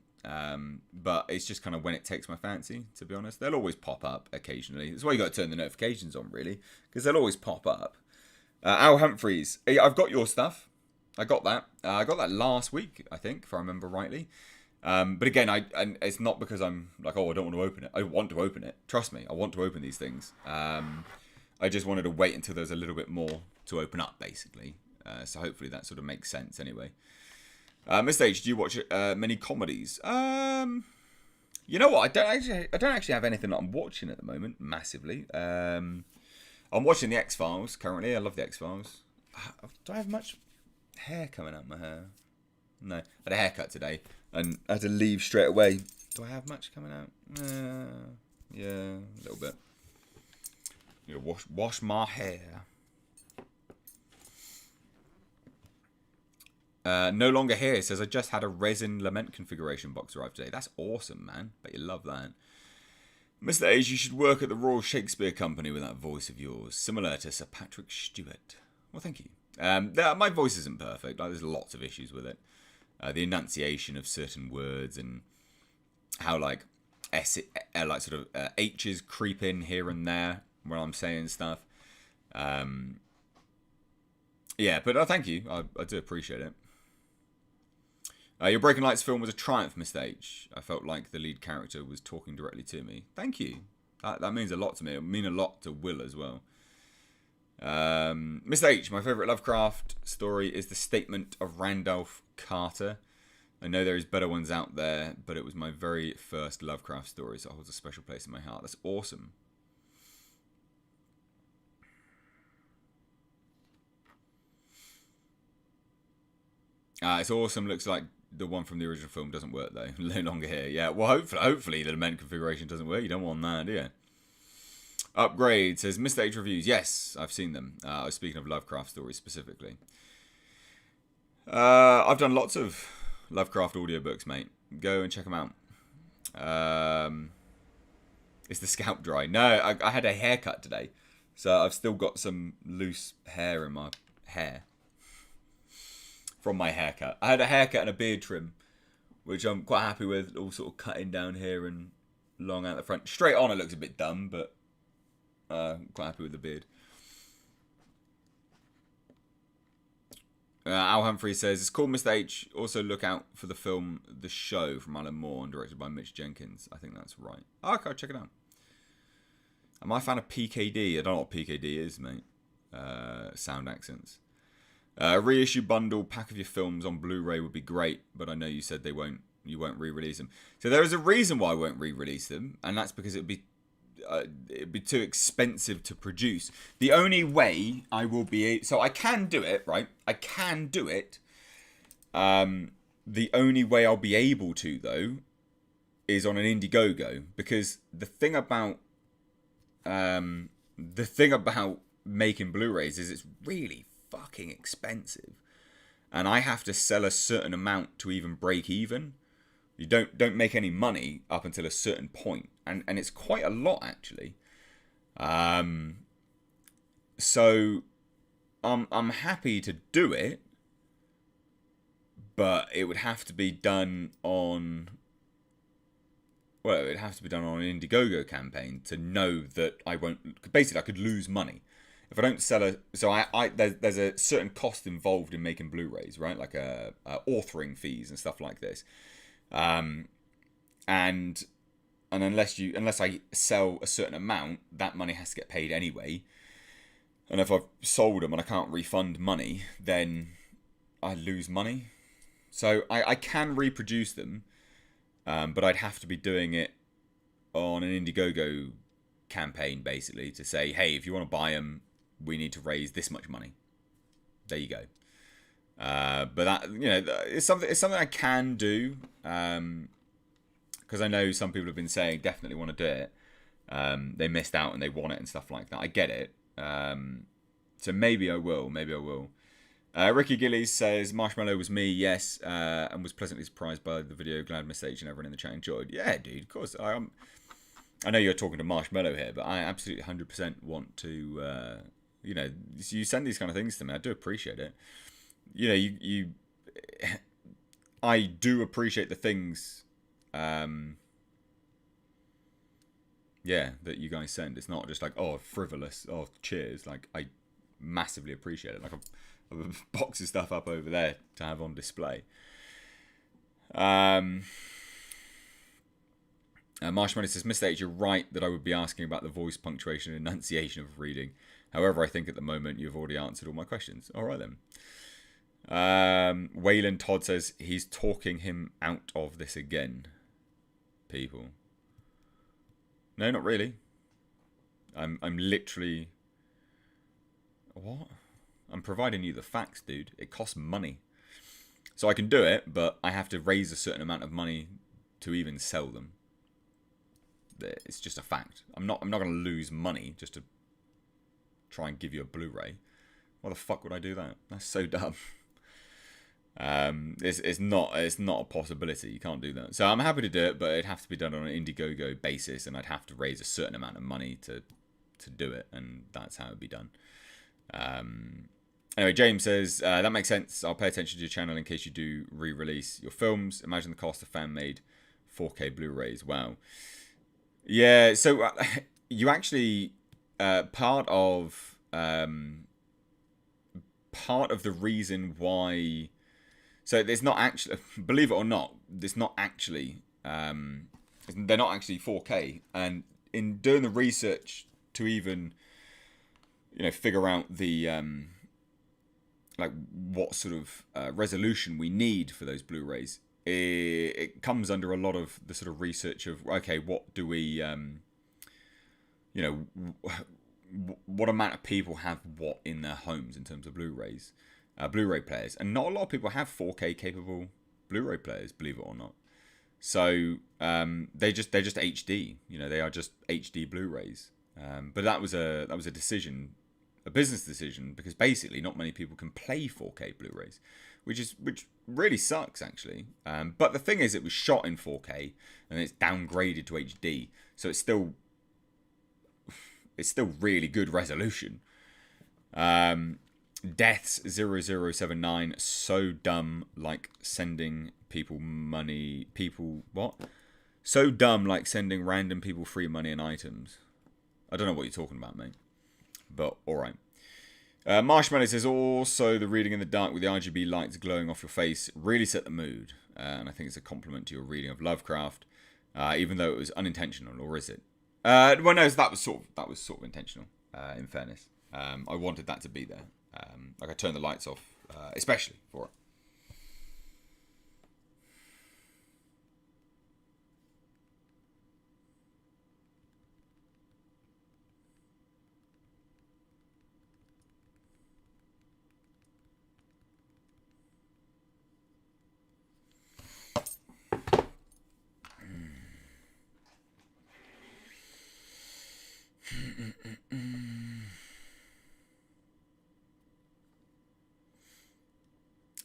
A: But it's just kind of when it takes my fancy, to be honest. They'll always pop up occasionally. That's why you got to turn the notifications on, really, because they'll always pop up. Al Humphreys, I've got your stuff. I got that. I got that last week, I think, if I remember rightly. But again, and it's not because I'm like, oh, I don't want to open it. I want to open it. Trust me, I want to open these things. I just wanted to wait until there's a little bit more to open up, basically. So hopefully that sort of makes sense anyway. Mr. H, do you watch many comedies? You know what? I don't actually have anything that I'm watching at the moment massively. I'm watching the X-Files currently. I love the X-Files. Do I have much hair coming out my hair? No, I had a haircut today and I had to leave straight away. Do I have much coming out? Yeah, a little bit. You know, wash my hair. No longer here says I just had a resin lament configuration box arrive today. That's awesome, man. Bet you love that. Mr. H, you should work at the Royal Shakespeare Company with that voice of yours, similar to Sir Patrick Stewart. Well, thank you. My voice isn't perfect. There's lots of issues with it. The enunciation of certain words and how like H's creep in here and there when I'm saying stuff. Yeah, but thank you. I do appreciate it. Your Breaking Lights film was a triumph, Mr. H. I felt like the lead character was talking directly to me. Thank you. That means a lot to me. It means a lot to Will as well. Mr. H, my favourite Lovecraft story is The Statement of Randolph Carter. I know there is better ones out there, but it was my very first Lovecraft story, so it holds a special place in my heart. That's awesome. It's awesome. Looks like the one from the original film doesn't work though. No longer here. Yeah, well, hopefully the lament configuration doesn't work. You don't want that, do you? Upgrade says Mr. H reviews. Yes, I've seen them. I was speaking of Lovecraft stories specifically. I've done lots of Lovecraft audiobooks, mate. Go and check them out. Is the scalp dry? No, I had a haircut today, so I've still got some loose hair in my hair from my haircut. I had a haircut and a beard trim, which I'm quite happy with. All sort of cutting down here and long out the front. Straight on, it looks a bit dumb, but quite happy with the beard. Al Humphrey says, it's called Mr. H. Also look out for the film The Show from Alan Moore and directed by Mitch Jenkins. I think that's right. Oh, okay, I'll check it out. Am I a fan of PKD? I don't know what PKD is, mate. Sound accents. Reissue bundle pack of your films on Blu-ray would be great, but I know you said you won't re-release them. So there is a reason why I won't re-release them, and that's because it'd be too expensive to produce. The only way I will be... So I can do it, right? I can do it. The only way I'll be able to, though, is on an Indiegogo. Because the thing about making Blu-rays is it's really fucking expensive. And I have to sell a certain amount to even break even. You don't make any money up until a certain point. And it's quite a lot, actually. So I'm happy to do it, but it would have to be done on... Well, it would have to be done on an Indiegogo campaign to know that I won't... Basically, I could lose money. If I don't sell a... So there's a certain cost involved in making Blu-rays, right? Like authoring fees and stuff like this. And unless I sell a certain amount, that money has to get paid anyway. And if I've sold them and I can't refund money, then I lose money. So I can reproduce them, but I'd have to be doing it on an Indiegogo campaign, basically, to say, hey, if you want to buy them, we need to raise this much money. There you go. But that, it's something I can do. Because I know some people have been saying definitely want to do it. They missed out and they want it and stuff like that. I get it. So maybe I will. Ricky Gillies says, Marshmallow was me, yes, and was pleasantly surprised by the video. Glad Mr. H and everyone in the chat enjoyed. Yeah, dude, of course. I know you're talking to Marshmallow here, but I absolutely 100% want to, you send these kind of things to me. I do appreciate it. I do appreciate the things... that you guys send. It's not just like, oh, frivolous, oh, cheers. Like, I massively appreciate it. Like, I have a box of stuff up over there to have on display. Marshmallow says, Mr. H, you're right that I would be asking about the voice punctuation and enunciation of reading. However, I think at the moment you've already answered all my questions. All right then. Wayland Todd says he's talking him out of this again. People. No, not really. I'm literally... What? I'm providing you the facts, dude. It costs money. So I can do it, but I have to raise a certain amount of money to even sell them. It's just a fact. I'm not going to lose money just to try and give you a Blu-ray. Why the fuck would I do that? That's so dumb. It's not a possibility. You can't do that. So I'm happy to do it, but it'd have to be done on an Indiegogo basis, and I'd have to raise a certain amount of money to do it, and that's how it'd be done. Anyway, James says, that makes sense. I'll pay attention to your channel in case you do re-release your films. Imagine the cost of fan-made 4K Blu-rays. Wow. Yeah, so you actually, part of the reason why... So there's not actually, believe it or not, it's not actually, they're not actually 4K. And in doing the research to even, figure out the, like what sort of resolution we need for those Blu-rays, it comes under a lot of the sort of research of, okay, what do we, what amount of people have what in their homes in terms of Blu-rays. Blu-ray players, and not a lot of people have 4K capable Blu-ray players, believe it or not. So they're just HD, they are just HD Blu-rays. But that was a decision, a business decision, because basically not many people can play 4K Blu-rays, which really sucks actually. But the thing is, it was shot in 4K and it's downgraded to HD, so it's still really good resolution. Deaths 0079, so dumb, like sending people money. What? So dumb, like sending random people free money and items. I don't know what you're talking about, mate. But alright. Marshmallow says, also the reading in the dark with the RGB lights glowing off your face really set the mood. And I think it's a compliment to your reading of Lovecraft, even though it was unintentional, or is it? Well, no, that was sort of intentional. In fairness, I wanted that to be there. Like I turned the lights off, especially for it.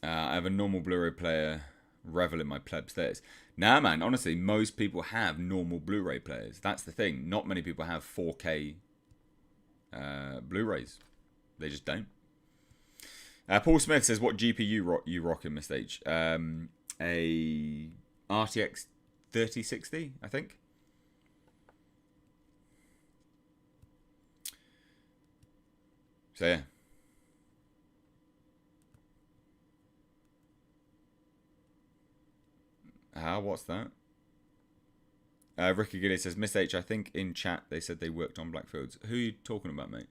A: I have a normal Blu-ray player, revel in my pleb status. Nah, man, honestly, most people have normal Blu-ray players. That's the thing. Not many people have 4K Blu-rays. They just don't. Paul Smith says, what GPU you rocking, Mr. H? A RTX 3060, I think. So, yeah. What's that? Ricky Gilly says, Miss H, I think in chat they said they worked on Blackfields. Who are you talking about, mate?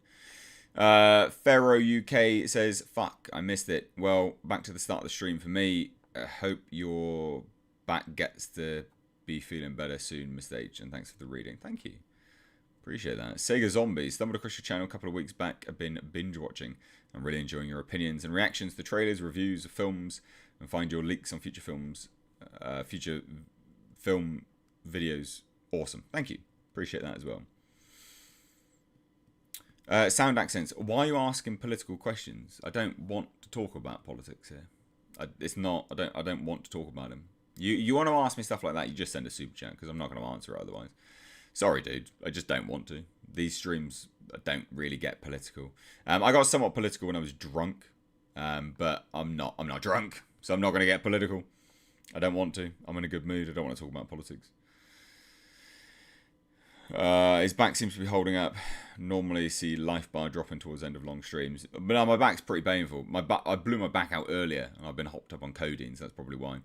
A: Pharaoh UK says, fuck, I missed it. Well, back to the start of the stream for me. Hope your back gets to be feeling better soon, Miss H, and thanks for the reading. Thank you. Appreciate that. Sega Zombies. Stumbled across your channel a couple of weeks back. I've been binge watching. I'm really enjoying your opinions and reactions to trailers, reviews of films, and find your leaks on future films. Future film videos. Awesome. Thank you. Appreciate that as well. Sound accents. Why are you asking political questions? I don't want to talk about politics here. It's not. I don't want to talk about them. You want to ask me stuff like that? You just send a super chat because I'm not going to answer it otherwise. Sorry, dude. I just don't want to. These streams don't really get political. I got somewhat political when I was drunk, but I'm not drunk, so I'm not going to get political. I don't want to. I'm in a good mood. I don't want to talk about politics. His back seems to be holding up. Normally see life bar dropping towards the end of long streams. But no, my back's pretty painful. I blew my back out earlier, and I've been hopped up on codeine, so that's probably why.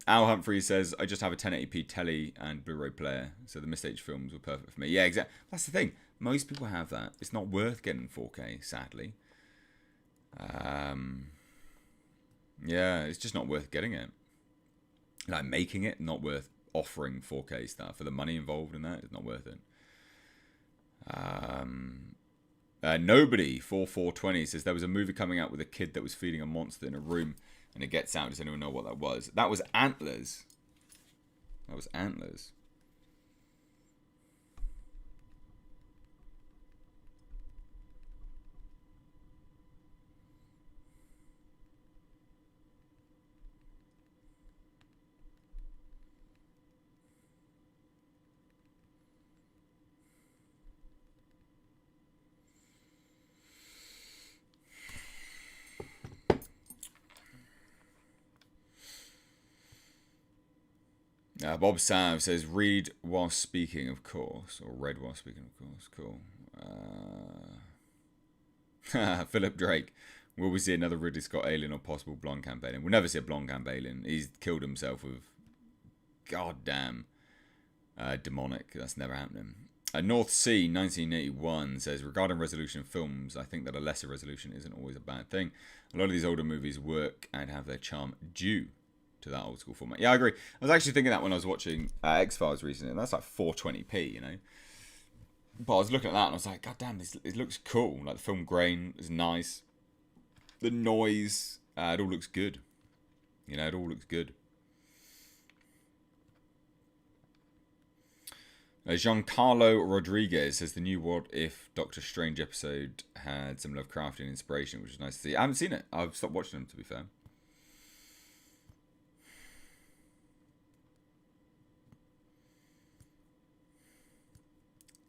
A: Al Humphrey says, I just have a 1080p telly and Blu-ray player, so the missed films were perfect for me. Yeah, exactly. That's the thing. Most people have that. It's not worth getting 4K, sadly. Yeah, it's just not worth getting it. Like, making it, not worth offering 4K stuff. For the money involved in that, it's not worth it. Nobody 4420 says there was a movie coming out with a kid that was feeding a monster in a room and it gets out. Does anyone know what that was? That was Antlers. That was Antlers. Bob Sav says, read while speaking, of course. Or read while speaking, of course. Cool. Philip Drake. Will we see another Ridley Scott alien or possible Blomkamp alien? We'll never see a Blomkamp alien. He's killed himself with goddamn demonic. That's never happening. North Sea 1981 says, regarding resolution of films, I think that a lesser resolution isn't always a bad thing. A lot of these older movies work and have their charm due to that old school format. Yeah, I agree. I was actually thinking that when I was watching X-Files recently, and that's like 420p, you know. But I was looking at that and I was like, God damn, it looks cool. Like, the film grain is nice. The noise, it all looks good. You know, it all looks good. Giancarlo Rodriguez says the new What If Doctor Strange episode had some Lovecraftian inspiration, which is nice to see. I haven't seen it. I've stopped watching them, to be fair.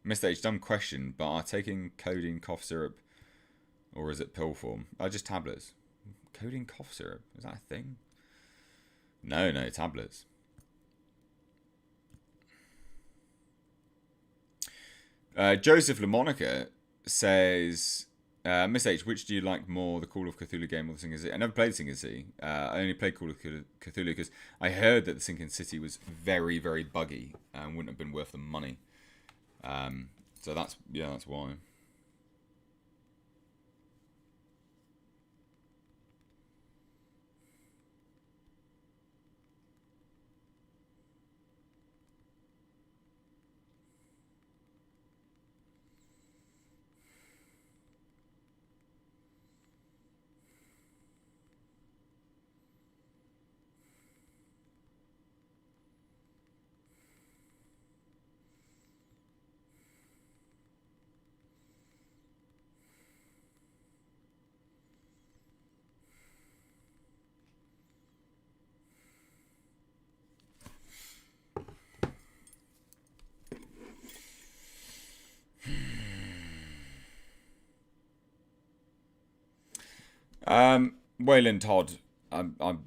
A: Mr. H, dumb question, but are taking codeine cough syrup or is it pill form? Just tablets. Codeine cough syrup, is that a thing? No, tablets. Joseph LaMonica says, Miss H, which do you like more, the Call of Cthulhu game or the Sinking City? I never played Sinking City. I only played Call of Cthulhu because I heard that the Sinking City was very, very buggy and wouldn't have been worth the money. So that's why. Wayland Todd, I'm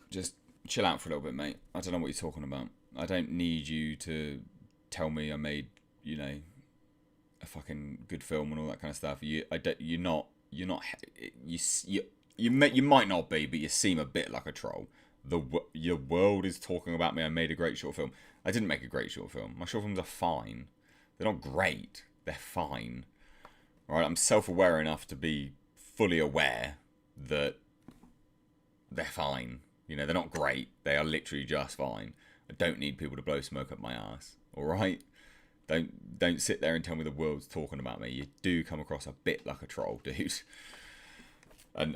A: just chill out for a little bit, mate. I don't know what you're talking about. I don't need you to tell me I made, you know, a fucking good film and all that kind of stuff. You might not be, but you seem a bit like a troll. Your world is talking about me. I made a great short film. I didn't make a great short film. My short films are fine. They're not great. They're fine. All right, I'm self-aware enough to be fully aware that they're fine. You know, they're not great. They are literally just fine. I don't need people to blow smoke up my ass. All right? Don't sit there and tell me the world's talking about me. You do come across a bit like a troll, dude. And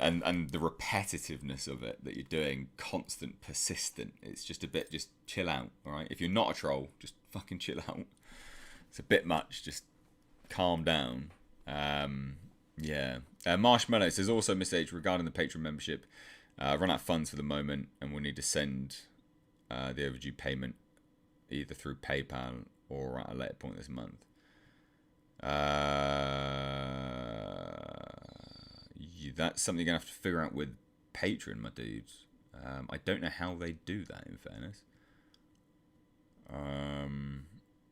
A: the repetitiveness of it that you're doing, constant, persistent. It's just a bit, just chill out, all right? If you're not a troll, just fucking chill out. It's a bit much. Just calm down. Yeah. Marshmallow says also, Miss H, regarding the Patreon membership, run out of funds for the moment and we'll need to send the overdue payment either through PayPal or at a later point this month. That's something you're going to have to figure out with Patreon, my dudes. I don't know how they do that, in fairness.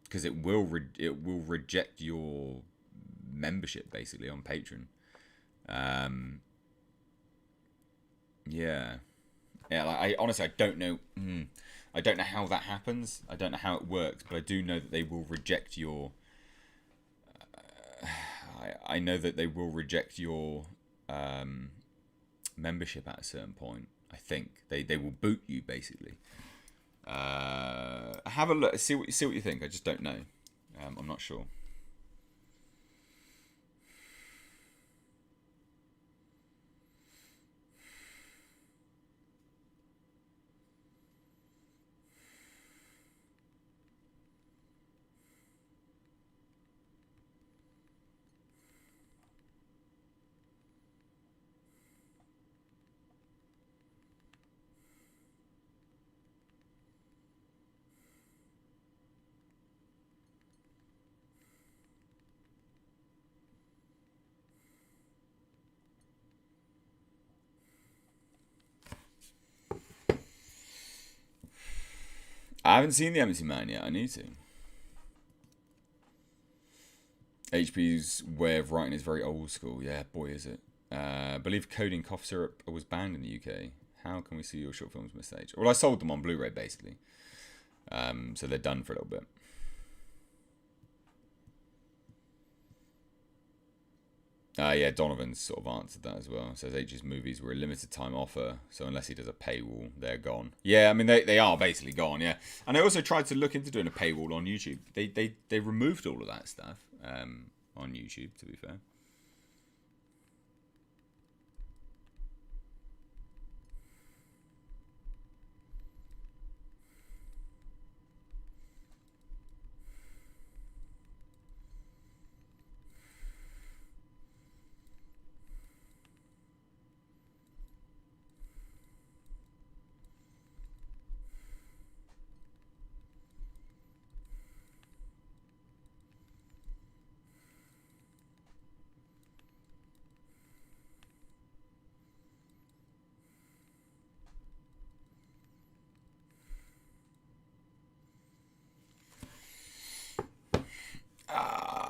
A: Because it will reject your membership, basically, on Patreon. Yeah. Yeah, like, I honestly I don't know. I don't know how that happens. I don't know how it works, but I do know that they will reject your. I know that they will reject your membership at a certain point. I think they will boot you basically. Have a look. See what you think. I just don't know. I'm not sure. I haven't seen The Empty Man yet. I need to. HP's way of writing is very old school. Yeah, boy, is it. I believe Codeine Cough Syrup was banned in the UK. How can we see your short films, Mr. H? Well, I sold them on Blu-ray, basically. So they're done for a little bit. Yeah, Donovan's sort of answered that as well. Says H's movies were a limited time offer, so unless he does a paywall, they're gone. Yeah, I mean they are basically gone. Yeah, and I also tried to look into doing a paywall on YouTube. They removed all of that stuff on YouTube. To be fair.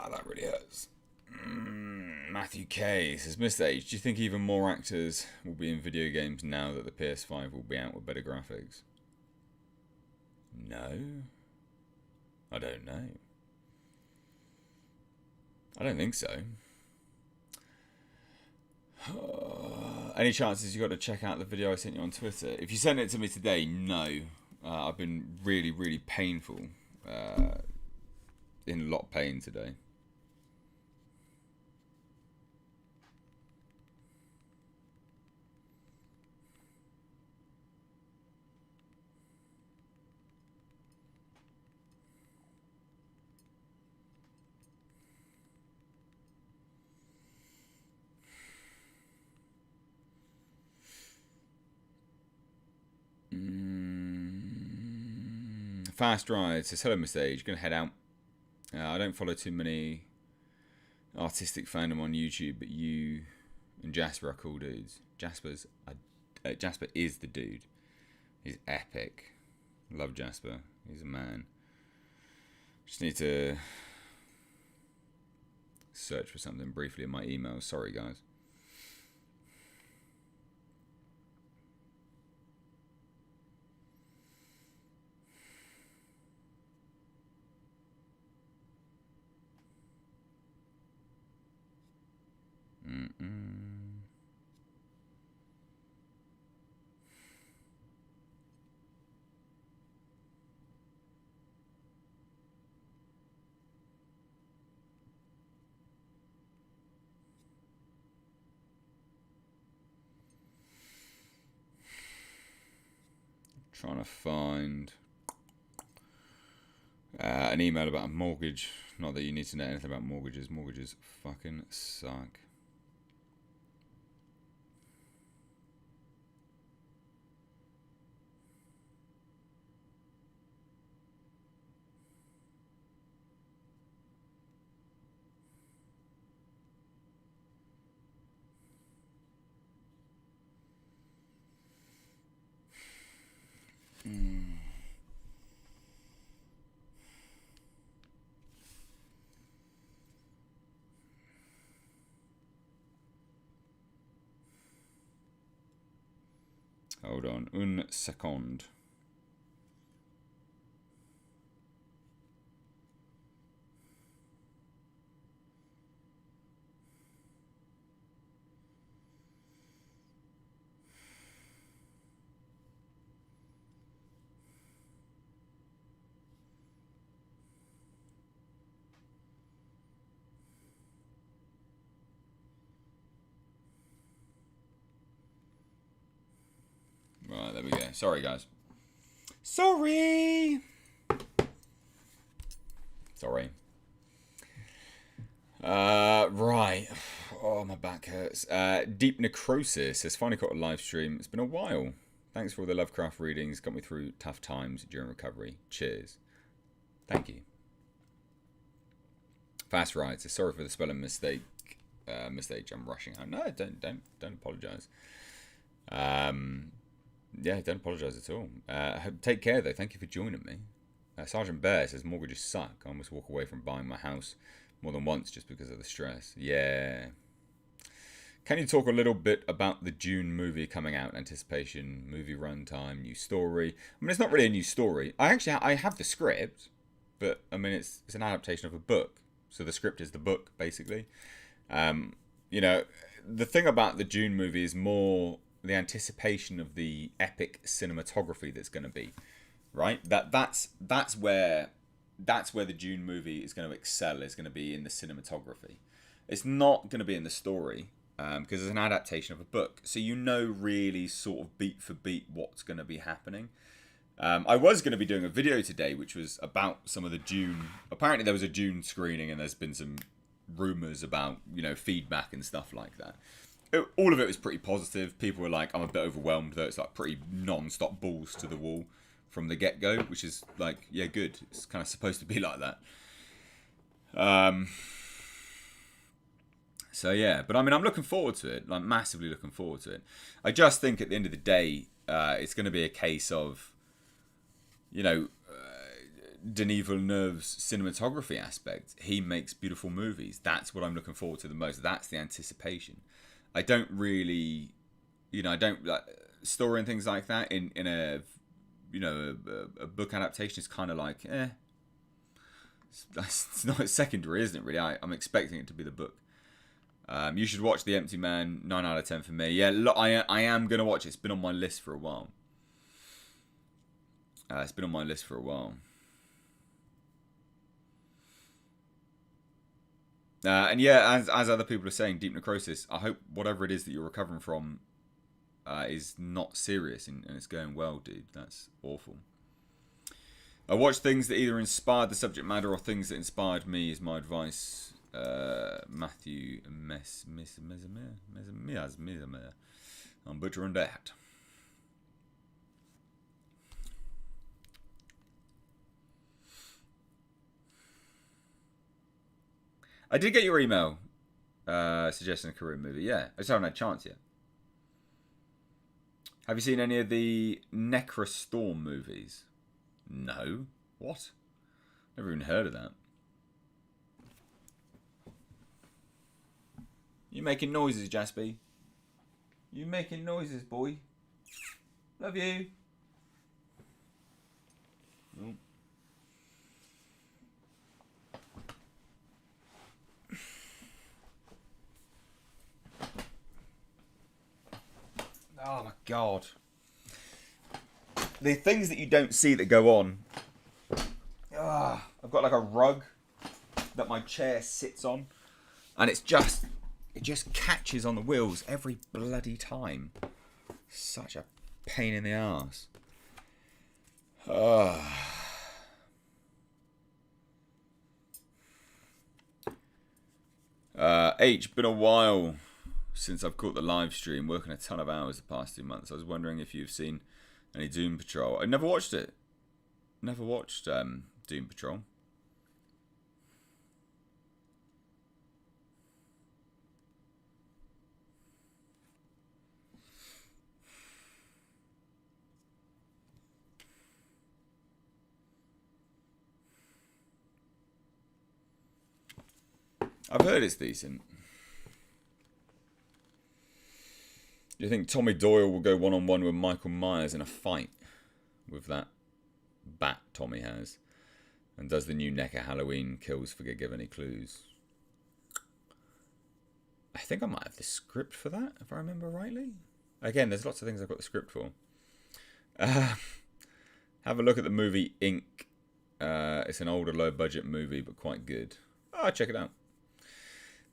A: That really hurts. Matthew K says, Mr. H, do you think even more actors will be in video games now that the PS5 will be out with better graphics? No. I don't know. I don't think so. Any chances you got to check out the video I sent you on Twitter? If you sent it to me today, no. I've been really, really painful. In a lot of pain today. Fast Ride says, hello, Mr. H. Gonna head out. I don't follow too many artistic fandom on YouTube, but you and Jasper are cool dudes. Jasper is the dude. He's epic. Love Jasper. He's a man. Just need to search for something briefly in my emails. Sorry, guys. Trying to find an email about a mortgage. Not that you need to know anything about mortgages. Mortgages fucking suck. Hold on. Un second. Right, there we go. Sorry, guys. Sorry. Right. Oh, my back hurts. Deep Necrosis has finally got a live stream. It's been a while. Thanks for all the Lovecraft readings. Got me through tough times during recovery. Cheers. Thank you. Fast Rides. Sorry for the spelling mistake. I'm rushing out. No, don't apologise. Yeah, don't apologise at all. Take care though. Thank you for joining me. Sergeant Bear says mortgages suck. I almost walk away from buying my house more than once just because of the stress. Yeah. Can you talk a little bit about the Dune movie coming out? Anticipation, movie runtime, new story. I mean, it's not really a new story. I have the script, but I mean, it's an adaptation of a book. So the script is the book, basically. You know, the thing about the Dune movie is more the anticipation of the epic cinematography that's going to be, right? That's where the Dune movie is going to excel. Is going to be in the cinematography. It's not going to be in the story because it's an adaptation of a book. So you know really sort of beat for beat what's going to be happening. I was going to be doing a video today which was about some of the Dune. Apparently there was a Dune screening and there's been some rumours about, you know, feedback and stuff like that. All of it was pretty positive. People were like, I'm a bit overwhelmed though. It's like pretty non-stop balls to the wall from the get-go, which is like, yeah, good. It's kind of supposed to be like that. So yeah, but I mean, I'm looking forward to it. Like massively looking forward to it. I just think at the end of the day, it's going to be a case of, you know, Denis Villeneuve's cinematography aspect. He makes beautiful movies. That's what I'm looking forward to the most. That's the anticipation. I don't really, you know, I don't like story and things like that in a, you know, a book adaptation is kind of like, it's not secondary, isn't it? Really, I'm expecting it to be the book. You should watch The Empty Man. 9 out of 10 for me. Yeah, look, I am gonna watch it. It's been on my list for a while. And yeah, as other people are saying, deep necrosis. I hope whatever it is that you're recovering from is not serious and it's going well, dude. That's awful. I watch things that either inspired the subject matter or things that inspired me is my advice. Matthew Mesmer. I'm butchering that. I did get your email suggesting a Korean movie. Yeah, I just haven't had a chance yet. Have you seen any of the Necrostorm movies? No. What? Never even heard of that. You making noises, Jaspy? You making noises, boy? Love you. Oh. Oh my god. The things that you don't see that go on. I've got like a rug that my chair sits on. And it just catches on the wheels every bloody time. Such a pain in the arse. H, been a while since I've caught the live stream, working a ton of hours the past 2 months. I was wondering if you've seen any Doom Patrol. I never watched it. Never watched Doom Patrol. I've heard it's decent. Do you think Tommy Doyle will go one-on-one with Michael Myers in a fight with that bat Tommy has? And does the new NECA Halloween Kills forgive any clues? I think I might have the script for that, if I remember rightly. Again, there's lots of things I've got the script for. Have a look at the movie Ink. It's an older, low-budget movie, but quite good. Oh, check it out.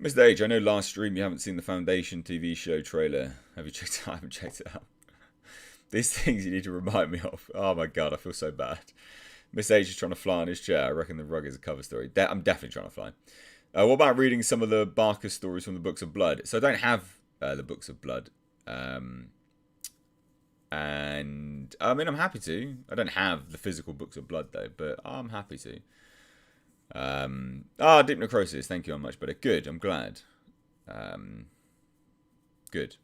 A: Mr. H, I know last stream you haven't seen the Foundation TV show trailer. Have you checked it out? I haven't checked it out. These things you need to remind me of. Oh my god, I feel so bad. Mr. H is trying to fly on his chair. I reckon the rug is a cover story. I'm definitely trying to fly. What about reading some of the Barker stories from the Books of Blood? So I don't have the Books of Blood. And I mean, I'm happy to. I don't have the physical Books of Blood though, but I'm happy to. Deep Necrosis. Thank you very much, but good. I'm glad. Good.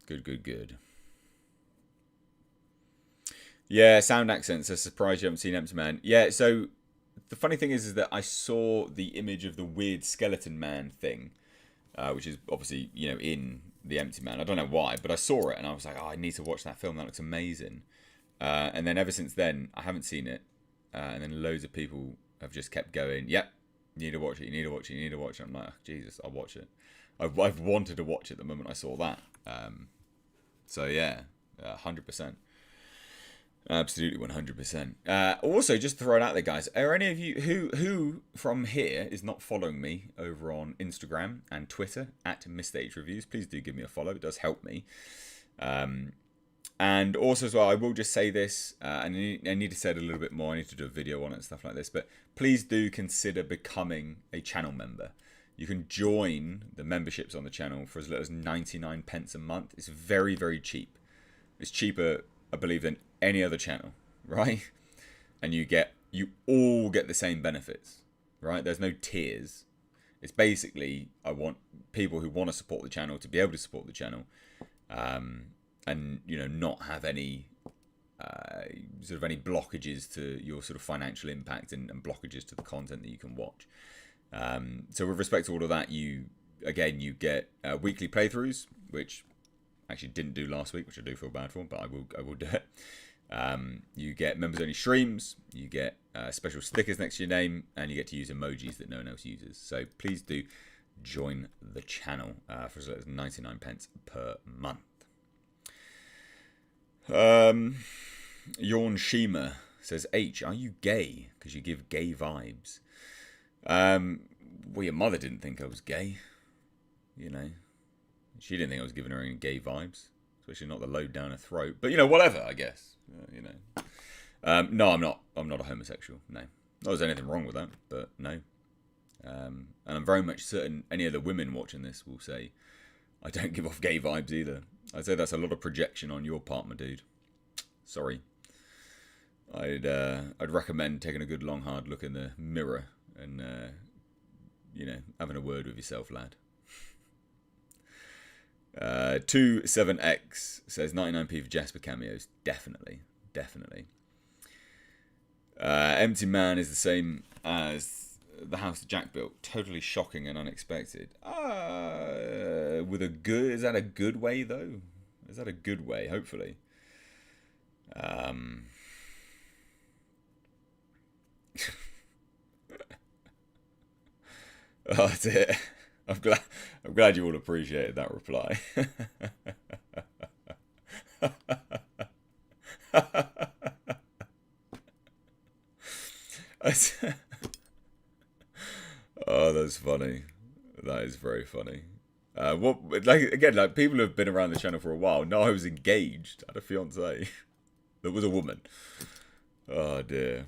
A: Good. Yeah, sound accents. I'm surprised you haven't seen Empty Man. Yeah, so the funny thing is that I saw the image of the weird skeleton man thing, which is obviously, in The Empty Man. I don't know why, but I saw it and I was like, oh, I need to watch that film. That looks amazing. And then ever since then, I haven't seen it. And then loads of people have just kept going, yep, you need to watch it, you need to watch it, you need to watch it. I'm like, oh, Jesus, I'll watch it. I've wanted to watch it the moment I saw that. So yeah, 100%. Absolutely 100%. Also, just to throw it out there, guys, are any of you who from here is not following me over on Instagram and Twitter at Mr. Reviews? Please do give me a follow. It does help me. And also as well, I will just say this, and I need to say it a little bit more. I need to do a video on it and stuff like this. But please do consider becoming a channel member. You can join the memberships on the channel for as little as 99 pence a month. It's very, very cheap. It's cheaper, I believe, than any other channel, right? And you all get the same benefits, right? There's no tiers. It's basically, I want people who want to support the channel to be able to support the channel, and not have any sort of any blockages to your sort of financial impact and blockages to the content that you can watch. So with respect to all of that, you get weekly playthroughs, which I actually didn't do last week, which I do feel bad for, but I will do it. You get members only streams, you get special stickers next to your name, and you get to use emojis that no one else uses. So please do join the channel for as little as 99 pence per month. Yorn Shima says, H, are you gay? Because you give gay vibes. Well, your mother didn't think I was gay. She didn't think I was giving her any gay vibes. Especially not the load down her throat. But, whatever, I guess. No, I'm not. I'm not a homosexual. No. Not that there's anything wrong with that, but no. And I'm very much certain any of the women watching this will say, I don't give off gay vibes either. I'd say that's a lot of projection on your part, my dude. Sorry. I'd recommend taking a good long hard look in the mirror and having a word with yourself, lad. 27X says 99p for Jasper cameos. Definitely. Empty Man is the same as the house that Jack built. Totally shocking and unexpected. Is that a good way though? Is that a good way? Hopefully. Oh, that's it. I'm glad you all appreciated that reply. Oh, that's funny. That is very funny. People who have been around the channel for a while know I was engaged. I had a fiance. There was a woman. Oh dear.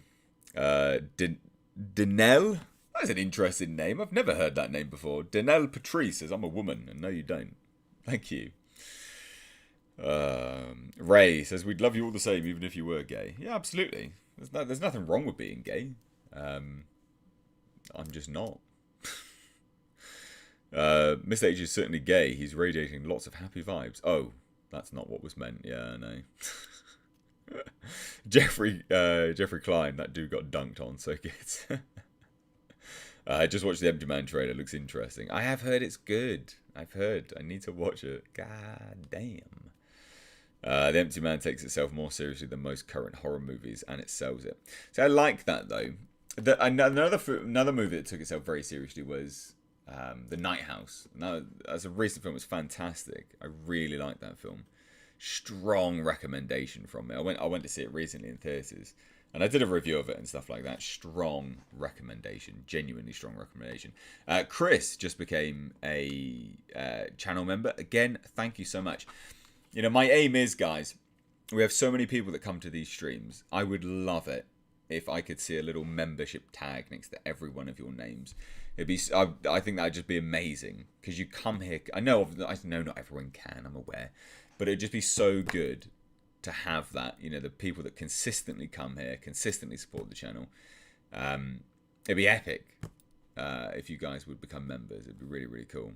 A: Danelle? That's an interesting name. I've never heard that name before. Danelle Patrice says, I'm a woman. And no, you don't. Thank you. Ray says, we'd love you all the same, even if you were gay. Yeah, absolutely. There's nothing wrong with being gay. I'm just not. Mr. H is certainly gay. He's radiating lots of happy vibes. Oh, that's not what was meant. Yeah, I know. Jeffrey Klein, that dude got dunked on, so good. I just watched the Empty Man trailer. Looks interesting. I have heard it's good. I've heard. I need to watch it. God damn. The Empty Man takes itself more seriously than most current horror movies, and it sells it. So I like that, though. Another movie that took itself very seriously was The Night House. Now, as a recent film, it was fantastic. I really liked that film. Strong recommendation from me. I went to see it recently in theatres, and I did a review of it and stuff like that. Strong recommendation. Genuinely strong recommendation. Chris just became a channel member. Again, thank you so much. You know, my aim is, guys, we have so many people that come to these streams. I would love it if I could see a little membership tag next to every one of your names. It'd be, I think that'd just be amazing, because you come here. I know not everyone can. I'm aware, but it'd just be so good to have that. You know, the people that consistently come here, consistently support the channel. It'd be epic if you guys would become members. It'd be really, really cool.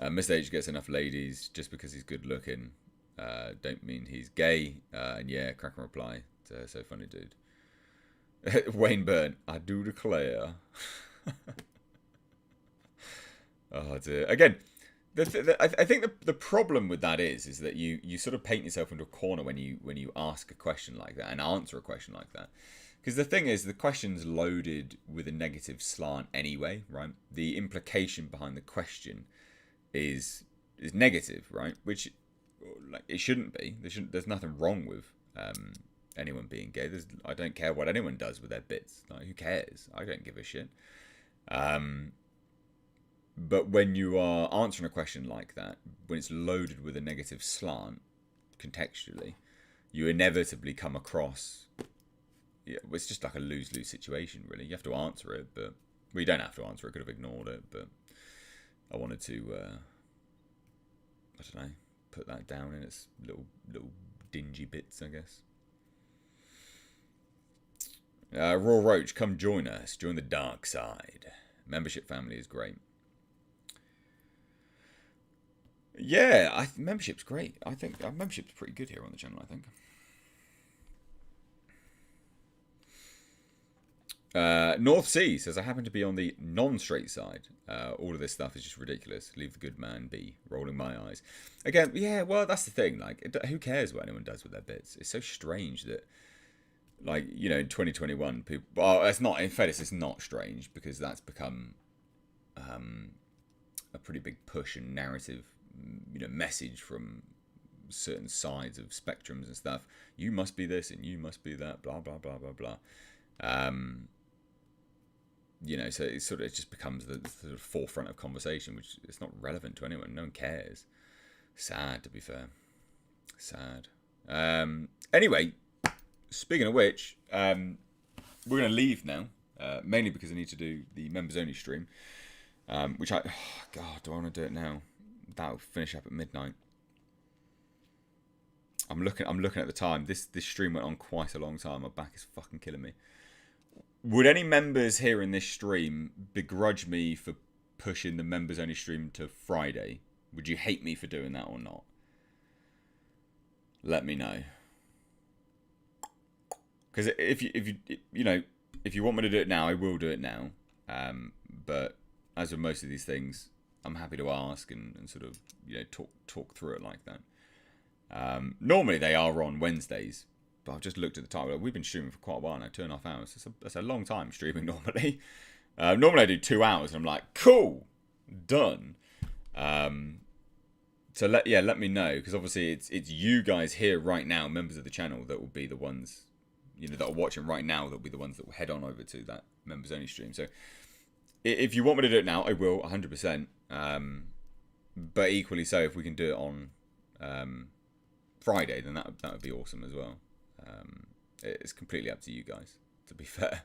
A: Mr. H gets enough ladies just because he's good looking. Don't mean he's gay. And yeah, crack and reply. So funny, dude. Wayne Byrne, I do declare. Oh dear. Again, I think the problem with that is that you sort of paint yourself into a corner when you ask a question like that and answer a question like that. Because the thing is, the question's loaded with a negative slant anyway, right? The implication behind the question is negative, right? Which, like, it shouldn't be. There's nothing wrong with anyone being gay. I don't care what anyone does with their bits. Like, who cares? I don't give a shit. But when you are answering a question like that, when it's loaded with a negative slant, contextually, you inevitably come across... Yeah, it's just like a lose-lose situation, really. You have to answer it, but... Well, you don't have to answer it. I could have ignored it, but... I wanted to... I don't know. Put that down in its little dingy bits, I guess. Raw Roach, come join us. Join the dark side. Membership family is great. Yeah, membership's great. I think membership's pretty good here on the channel, I think. North Sea says, I happen to be on the non-straight side. All of this stuff is just ridiculous. Leave the good man be. Rolling my eyes. Again, yeah, well, that's the thing. Like, who cares what anyone does with their bits? It's so strange that, like, you know, in 2021, people... Well, it's not... In fairness, it's not strange, because that's become a pretty big push and narrative, you know, message from certain sides of spectrums and stuff. You must be this and you must be that, blah, blah, blah, blah, blah. You know, so it just becomes the sort of forefront of conversation, which is not relevant to anyone. No one cares. Sad, to be fair. Sad. Anyway, speaking of which, we're going to leave now, mainly because I need to do the members only stream, which God, do I want to do it now? That'll finish up at midnight. I'm looking at the time. This stream went on quite a long time. My back is fucking killing me. Would any members here in this stream begrudge me for pushing the members only stream to Friday? Would you hate me for doing that or not? Let me know. Because if you want me to do it now, I will do it now. But as with most of these things, I'm happy to ask and sort of, you know, talk through it like that. Normally they are on Wednesdays. But I've just looked at the time. We've been streaming for quite a while now, 2.5 hours. That's a long time streaming normally. Normally I do 2 hours, and I'm like, cool, done. So let me know, because obviously it's you guys here right now, members of the channel, that will be the ones, you know, that are watching right now. That will be the ones that will head on over to that members only stream. So if you want me to do it now, I will 100%. But equally so, if we can do it on Friday, then that would be awesome as well. It's completely up to you guys, to be fair.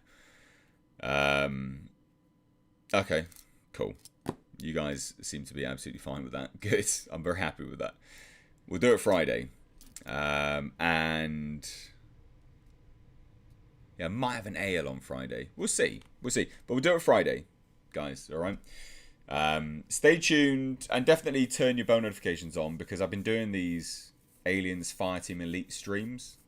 A: Okay, cool. You guys seem to be absolutely fine with that. Good. I'm very happy with that. We'll do it Friday. And yeah, I might have an ale on Friday. We'll see. But we'll do it Friday, guys. All right. Stay tuned and definitely turn your bell notifications on, because I've been doing these Aliens Fireteam Elite streams.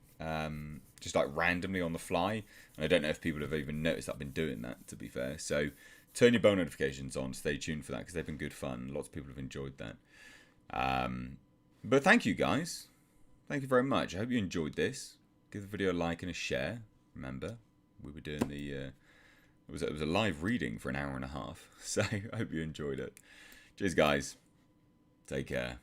A: just like randomly on the fly. And I don't know if people have even noticed I've been doing that, to be fair. So turn your bell notifications on. Stay tuned for that because they've been good fun. Lots of people have enjoyed that. But thank you, guys. Thank you very much. I hope you enjoyed this. Give the video a like and a share. Remember, we were doing the... it was a live reading for an hour and a half. So I hope you enjoyed it. Cheers, guys. Take care.